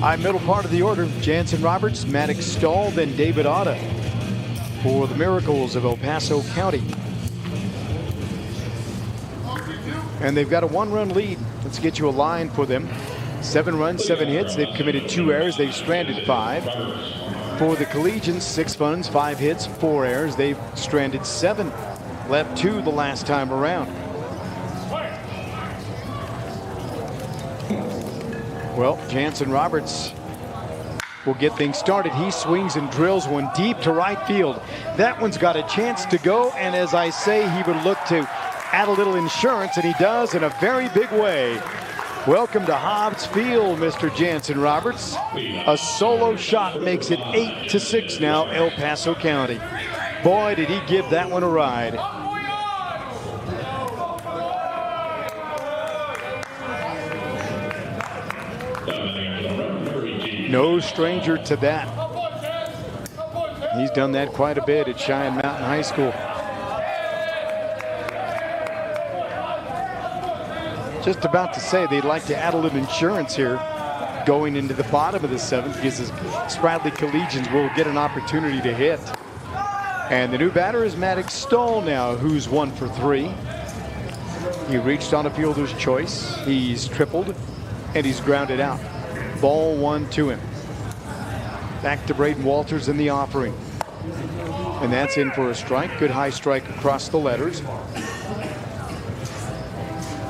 I'm middle part of the order. Jansen Roberts, Maddox Stahl, then David Otta for the Miracles of El Paso County. And they've got a 1-run lead. Let's get you a line for them. 7 runs, 7 hits. They've committed 2 errors. They've stranded 5. For the Collegians, 6 runs, 5 hits, 4 errors. They've stranded 7. Left 2 the last time around. Well, Jansen Roberts will get things started. He swings and drills one deep to right field. That one's got a chance to go, and as I say, he would look to add a little insurance, and he does in a very big way. Welcome to Hobbs Field, Mr. Jansen Roberts. A solo shot makes it 8-6 now, El Paso County. Boy, did he give that one a ride. No stranger to that. He's done that quite a bit at Cheyenne Mountain High School. Just about to say they'd like to add a little insurance here going into the bottom of the 7th because the Spradley Collegians will get an opportunity to hit. And the new batter is Maddox Stahl now, who's 1 for 3. He reached on a fielder's choice. He's tripled and he's grounded out. Ball 1 to him. Back to Braden Walters in the offering. And that's in for a strike. Good high strike across the letters.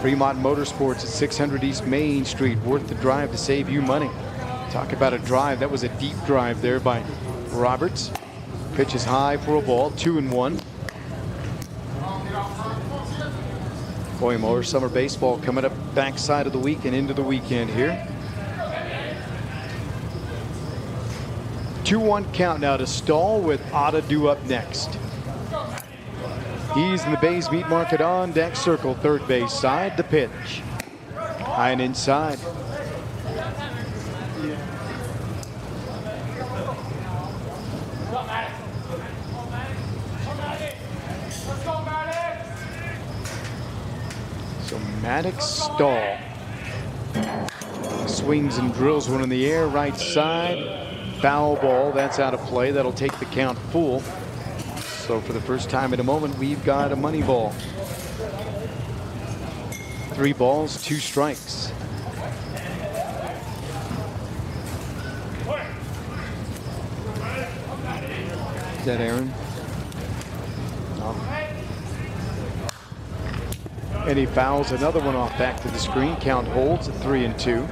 Fremont Motorsports at 600 East Main Street. Worth the drive to save you money. Talk about a drive. That was a deep drive there by Roberts. Pitch is high for a ball. 2-1. Boy, more summer baseball coming up backside of the week and into the weekend here. 2-1 count now to Stahl with Otta due up next. He's in the Bays Meat Market on deck circle, third base side. The pitch. High and inside. So Maddox Stahl swings and drills one in the air, right side. Foul ball, that's out of play. That'll take the count full. So for the first time in a moment, we've got a money ball. 3 balls, 2 strikes. Is that Aaron? No. And he fouls another one off back to the screen. Count holds at 3-2.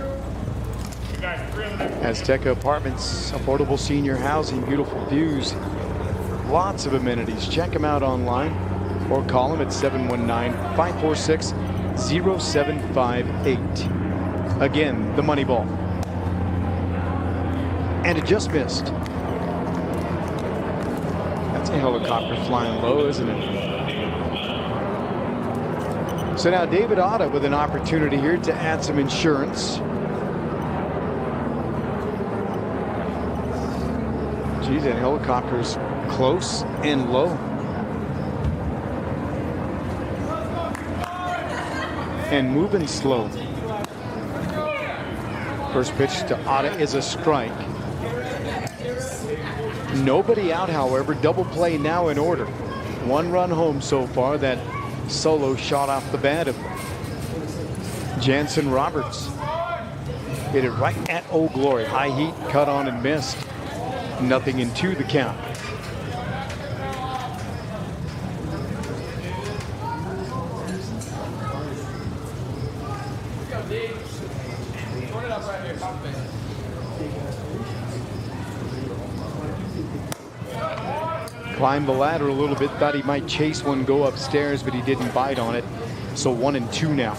Azteca Apartments, affordable senior housing, beautiful views, lots of amenities. Check them out online or call them at 719-546-0758. Again, the money ball. And it just missed. That's a helicopter flying low, isn't it? So now David Otta with an opportunity here to add some insurance. Geez, that helicopter's close and low. And moving slow. First pitch to Otta is a strike. Nobody out, however. Double play now in order. 1 run home so far. That solo shot off the bat of Jansen Roberts. Hit it right at Old Glory. High heat, cut on and missed. 0-2 the count. Climbed the ladder a little bit, thought he might chase one, go upstairs, but he didn't bite on it. So 1-2 now.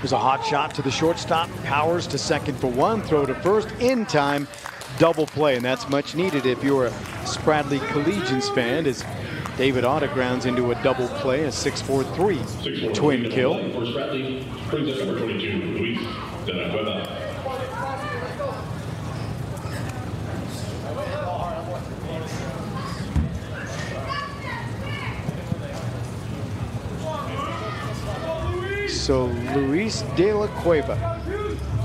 There's a hot shot to the shortstop. Powers to second for 1. Throw to first in time. Double play, and that's much needed if you're a Spradley Collegians fan, as David Otta grounds into a double play, a 6-4-3 twin kill.
For Spradley brings up number 22, Luis de la Cueva.
So Luis de la Cueva,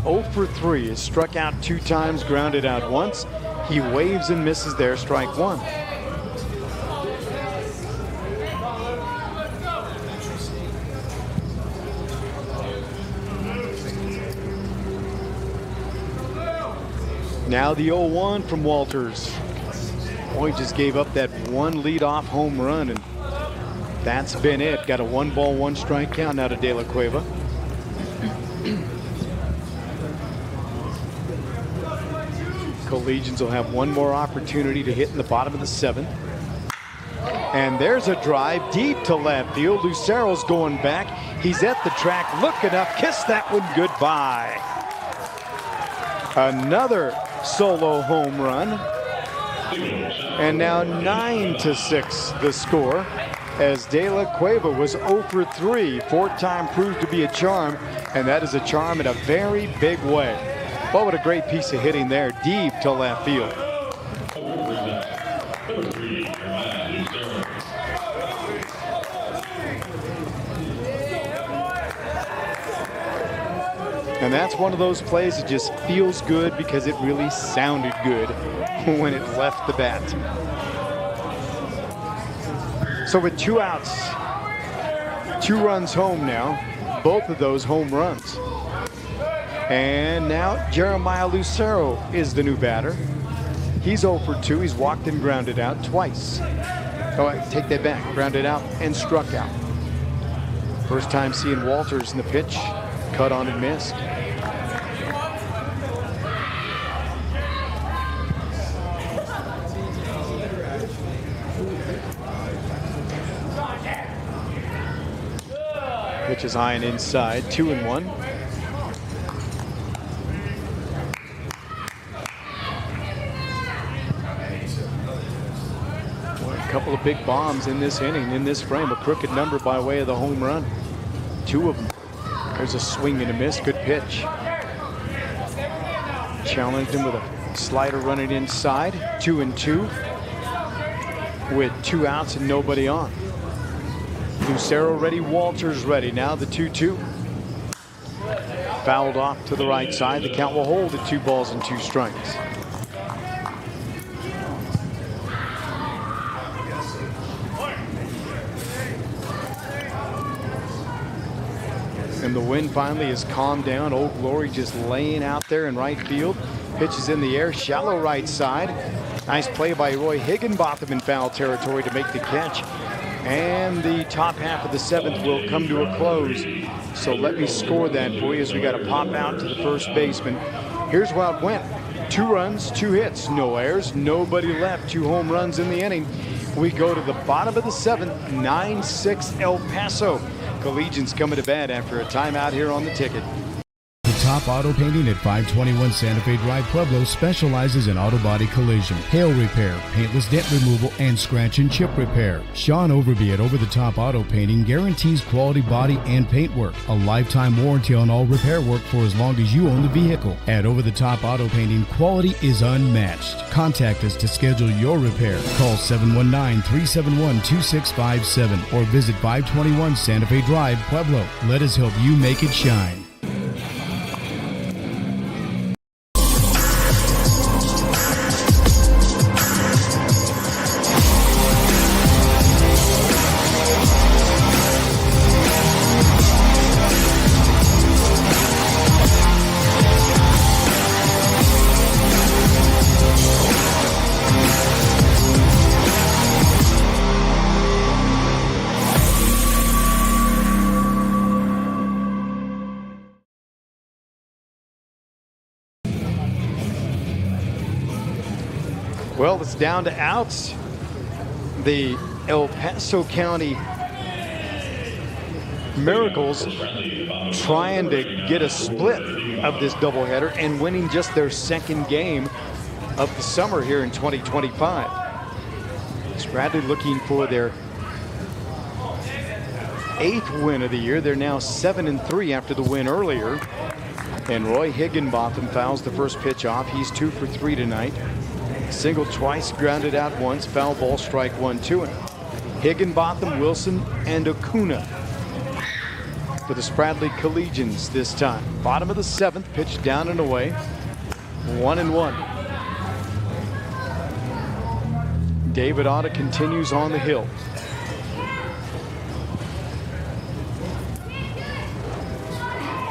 0 for 3, is struck out 2 times, grounded out once. He waves and misses there, strike 1. Now the 0-1 from Walters. Boy, just gave up that 1 leadoff home run, and that's been it. Got a 1 ball, 1 strike count now to De La Cueva. Collegians will have 1 more opportunity to hit in the bottom of the 7th. And there's a drive deep to left field. Lucero's going back. He's at the track, looking up. Kiss that one goodbye. Another solo home run. And now 9-6 the score, as De La Cueva was 0 for 3. 4th time proved to be a charm, and that is a charm in a very big way. Well, what a great piece of hitting there, deep to left field. And that's one of those plays that just feels good because it really sounded good when it left the bat. So with 2 outs, 2 runs home now, both of those home runs. And now Jeremiah Lucero is the new batter. He's 0 for 2. He's walked and grounded out twice. Oh, I take that back. Grounded out and struck out. First time seeing Walters in the pitch. Cut on and missed. Pitch is high and inside, 2-1. A couple of big bombs in this inning, in this frame. A crooked number by way of the home run. 2 of them. There's a swing and a miss. Good pitch. Challenged him with a slider running inside. 2-2 with 2 outs and nobody on. Lucero ready, Walters ready. Now the 2-2. Fouled off to the right side. The count will hold at 2 balls and 2 strikes. And the wind finally has calmed down. Old Glory just laying out there in right field. Pitches in the air, shallow right side. Nice play by Roy Higginbotham in foul territory to make the catch. And the top half of the 7th will come to a close. So let me score that for you as we got to pop out to the first baseman. Here's how it went. 2 runs, 2 hits, no errors, nobody left. 2 home runs in the inning. We go to the bottom of the 7th, 9-6 El Paso. Collegians coming to bat after a timeout here on the ticket.
Top Auto Painting at 521 Santa Fe Drive, Pueblo specializes in auto body collision, hail repair, paintless dent removal, and scratch and chip repair. Sean Overby at Over the Top Auto Painting guarantees quality body and paint work, a lifetime warranty on all repair work for as long as you own the vehicle. At Over the Top Auto Painting, quality is unmatched. Contact us to schedule your repair. Call 719-371-2657 or visit 521 Santa Fe Drive, Pueblo. Let us help you make it shine.
Well, it's down to outs. The El Paso County Miracles trying to get a split of this doubleheader and winning just their 2nd game of the summer here in 2025. Spradley looking for their 8th win of the year. They're now 7-3 after the win earlier. And Roy Higginbotham fouls the first pitch off. He's 2 for 3 tonight. Single twice, grounded out once, foul ball, strike 1-2. Higginbotham, Wilson, and Acuna for the Spradley Collegians this time. Bottom of the 7th, pitch down and away. 1-1. David Otta continues on the hill.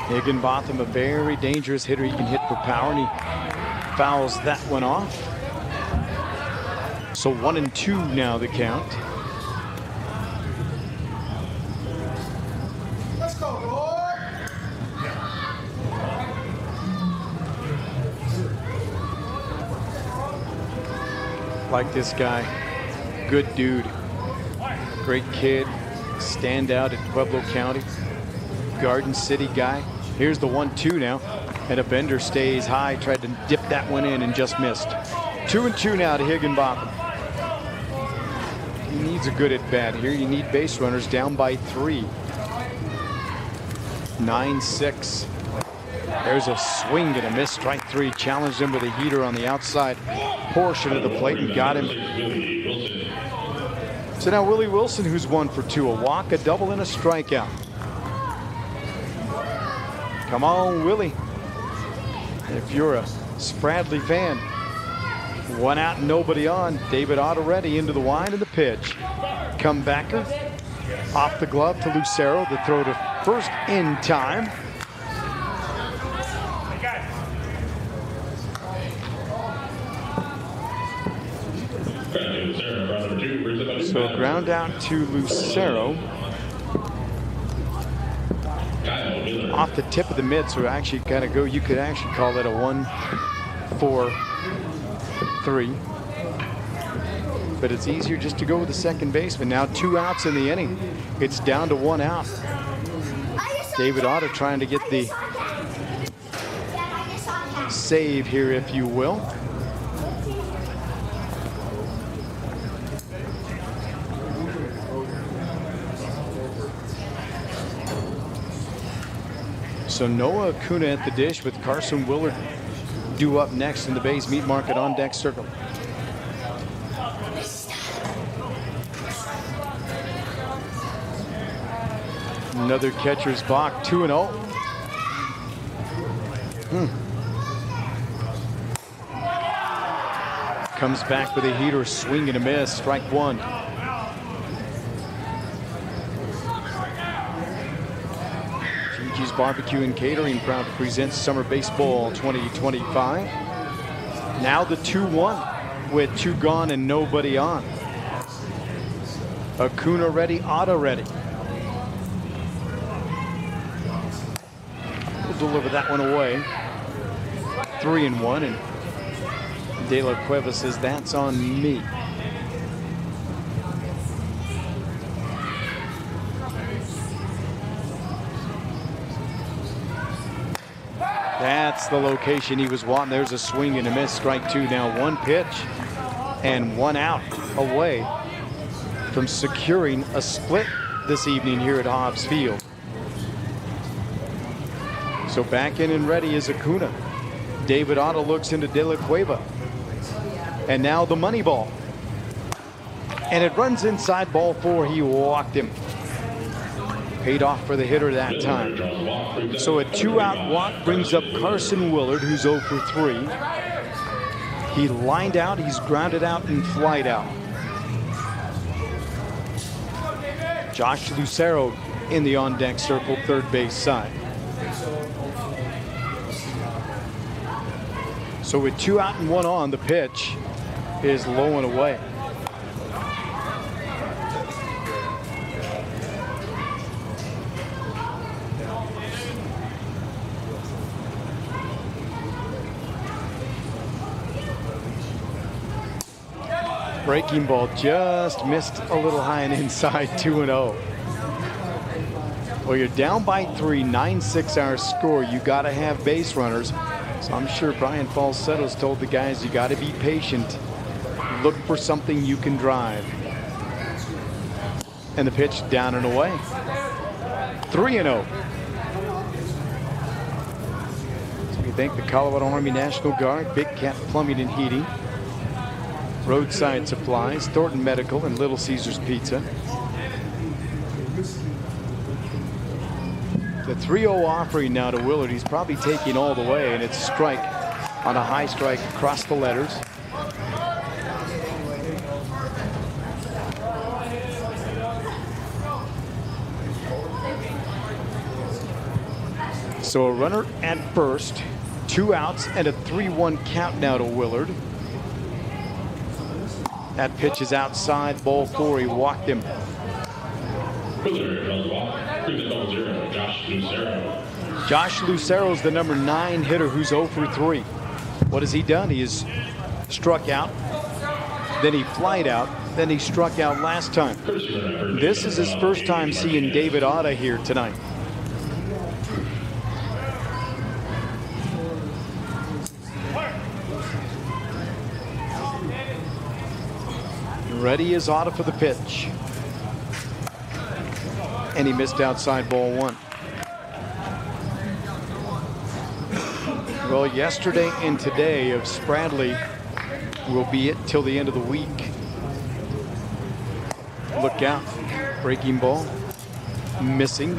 Higginbotham, a very dangerous hitter. He can hit for power, and he fouls that one off. So 1-2 now the count.
Let's go, boy.
Like this guy, good dude, great kid, standout at Pueblo County, Garden City guy. Here's the 1-2 now, and a bender stays high, tried to dip that one in and just missed. 2-2 now to Higginbotham. He needs a good at bat here. You need base runners, down by 3. 9-6. There's a swing and a miss. Strike three. Challenged him with a heater on the outside portion of the plate and got him. So now Willie Wilson, who's 1 for 2, a walk, a double, and a strikeout. Come on, Willie. If you're a Spradley fan, 1 out, nobody on. David Otto ready into the wide and the pitch. Comebacker off the glove to Lucero. The throw to first in time. So ground out to Lucero. Off the tip of the mid, so actually kind of go, you could actually call that a 1-4-3. But it's easier just to go with the second baseman. Now 2 outs in the inning. It's down to 1 out. David Otto trying to get the save here, if you will. So Noah Acuna at the dish with Carson Willard due up next in the Bays Meat Market on deck circle. Another catcher's balk, 2-0. Comes back with a heater, swing and a miss, strike 1. Gigi's Barbecue and Catering proud to present Summer Baseball 2025. Now the 2-1 with 2 gone and nobody on. Acuna ready, Otto ready. We'll deliver that one away. 3-1, and De La Cueva says that's on me. That's the location he was wanting. There's a swing and a miss, strike 2. Now 1 pitch and 1 out away from securing a split this evening here at Hobbs Field. So back in and ready is Acuna. David Otto looks into De La Cueva. And now the money ball. And it runs inside, ball 4. He walked him. Paid off for the hitter that time. So a 2-out walk brings up Carson Willard, who's 0 for 3. He lined out, he's grounded out and flied out. Josh Lucero in the on-deck circle, third base side. So with 2 out and 1 on, the pitch is low and away. Breaking ball just missed a little high and inside, 2-0. Well, you're down by 3, 9-6 our score. You got to have base runners. So I'm sure Brian Falsetto's told the guys, you got to be patient. Look for something you can drive. And the pitch down and away. 3-0. So we thank the Colorado Army National Guard, Big Cat Plumbing and Heating, Roadside Supplies, Thornton Medical, and Little Caesars Pizza. The 3-0 offering now to Willard. He's probably taking all the way, and it's a strike on a high strike across the letters. So a runner at first, 2 outs, and a 3-1 count now to Willard. That pitch is outside, ball 4. He walked him. Josh Lucero's the number 9 hitter who's 0 for 3. What has he done? He has struck out, then he flied out, then he struck out last time. This is his first time seeing David Otto here tonight. Ready is Otto for the pitch. And he missed outside, ball 1. Well, yesterday and today of Spradley will be it till the end of the week. Look out. Breaking ball. Missing.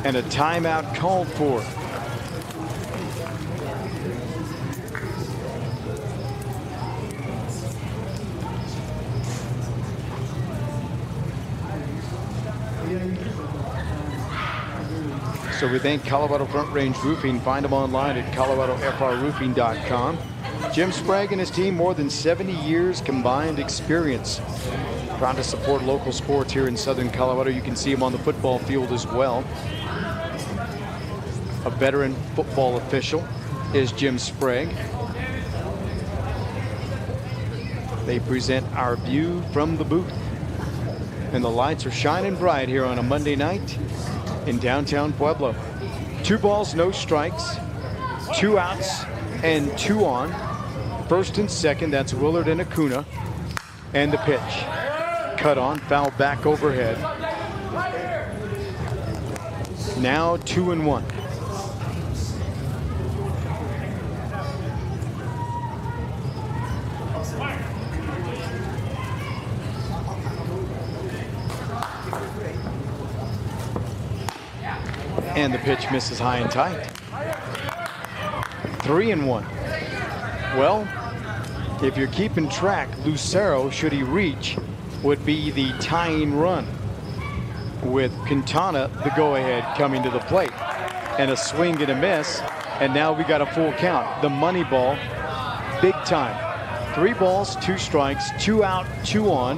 And a timeout called for. So we thank Colorado Front Range Roofing. Find them online at coloradofrroofing.com. Jim Sprague and his team, more than 70 years combined experience. Proud to support local sports here in Southern Colorado. You can see him on the football field as well. A veteran football official is Jim Sprague. They present our view from the booth. And the lights are shining bright here on a Monday night in downtown Pueblo. 2 balls, no strikes, 2 outs, and 2 on. First and second, that's Willard and Acuna. And the pitch. Cut on, foul back overhead. Now 2-1. And the pitch misses high and tight. 3-1. Well, if you're keeping track, Lucero, should he reach, would be the tying run, with Quintana the go-ahead coming to the plate. And a swing and a miss, and now we got a full count. The money ball, big time. 3 balls, 2 strikes, 2 out, 2 on.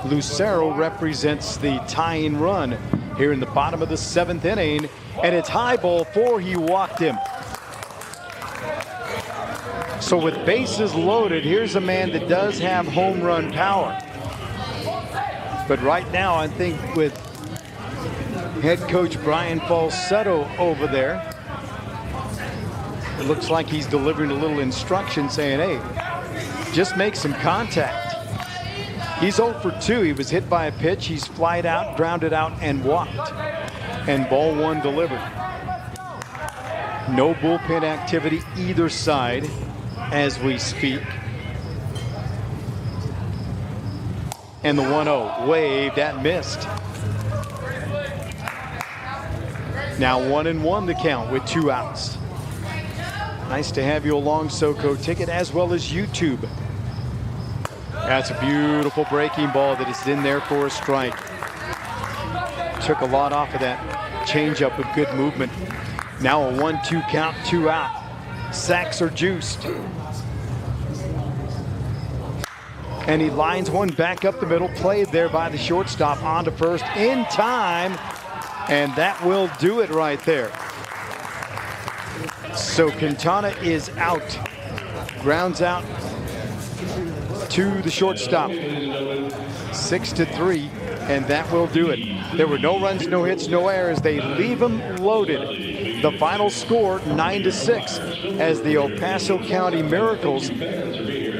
Lucero represents the tying run here in the bottom of the 7th inning, and it's high ball 4. He walked him. So with bases loaded, here's a man that does have home run power. But right now, I think with head coach Brian Falsetto over there, it looks like he's delivering a little instruction saying, hey, just make some contact. He's 0 for 2. He was hit by a pitch. He's flied out, grounded out, and walked. And ball 1 delivered. No bullpen activity either side as we speak. And the 1-0 waved and missed. Now 1-1 the count with 2 outs. Nice to have you along, SoCo Ticket, as well as YouTube. That's a beautiful breaking ball that is in there for a strike. Took a lot off of that changeup with good movement. Now a 1-2 count, 2 out. Sacks are juiced. And he lines one back up the middle, played there by the shortstop onto first in time. And that will do it right there. So Quintana is out. Grounds out to the shortstop. 6-3, and that will do it. There were no runs, no hits, no errors. They leave them loaded. The final score, 9-6, as the El Paso County Miracles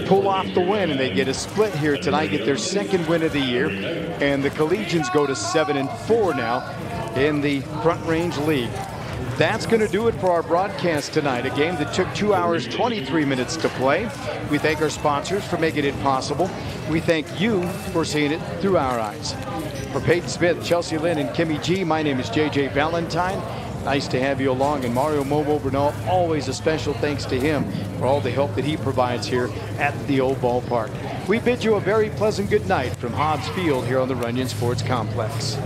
pull off the win, and they get a split here tonight, get their 2nd win of the year, and the Collegians go to 7-4 now in the Front Range League. That's going to do it for our broadcast tonight. A game that took 2 hours, 23 minutes to play. We thank our sponsors for making it possible. We thank you for seeing it through our eyes. For Peyton Smith, Chelsea Lynn, and Kimmy G, my name is JJ Valentine. Nice to have you along. And Mario Momo Bernal, always a special thanks to him for all the help that he provides here at the old ballpark. We bid you a very pleasant good night from Hobbs Field here on the Runyon Sports Complex.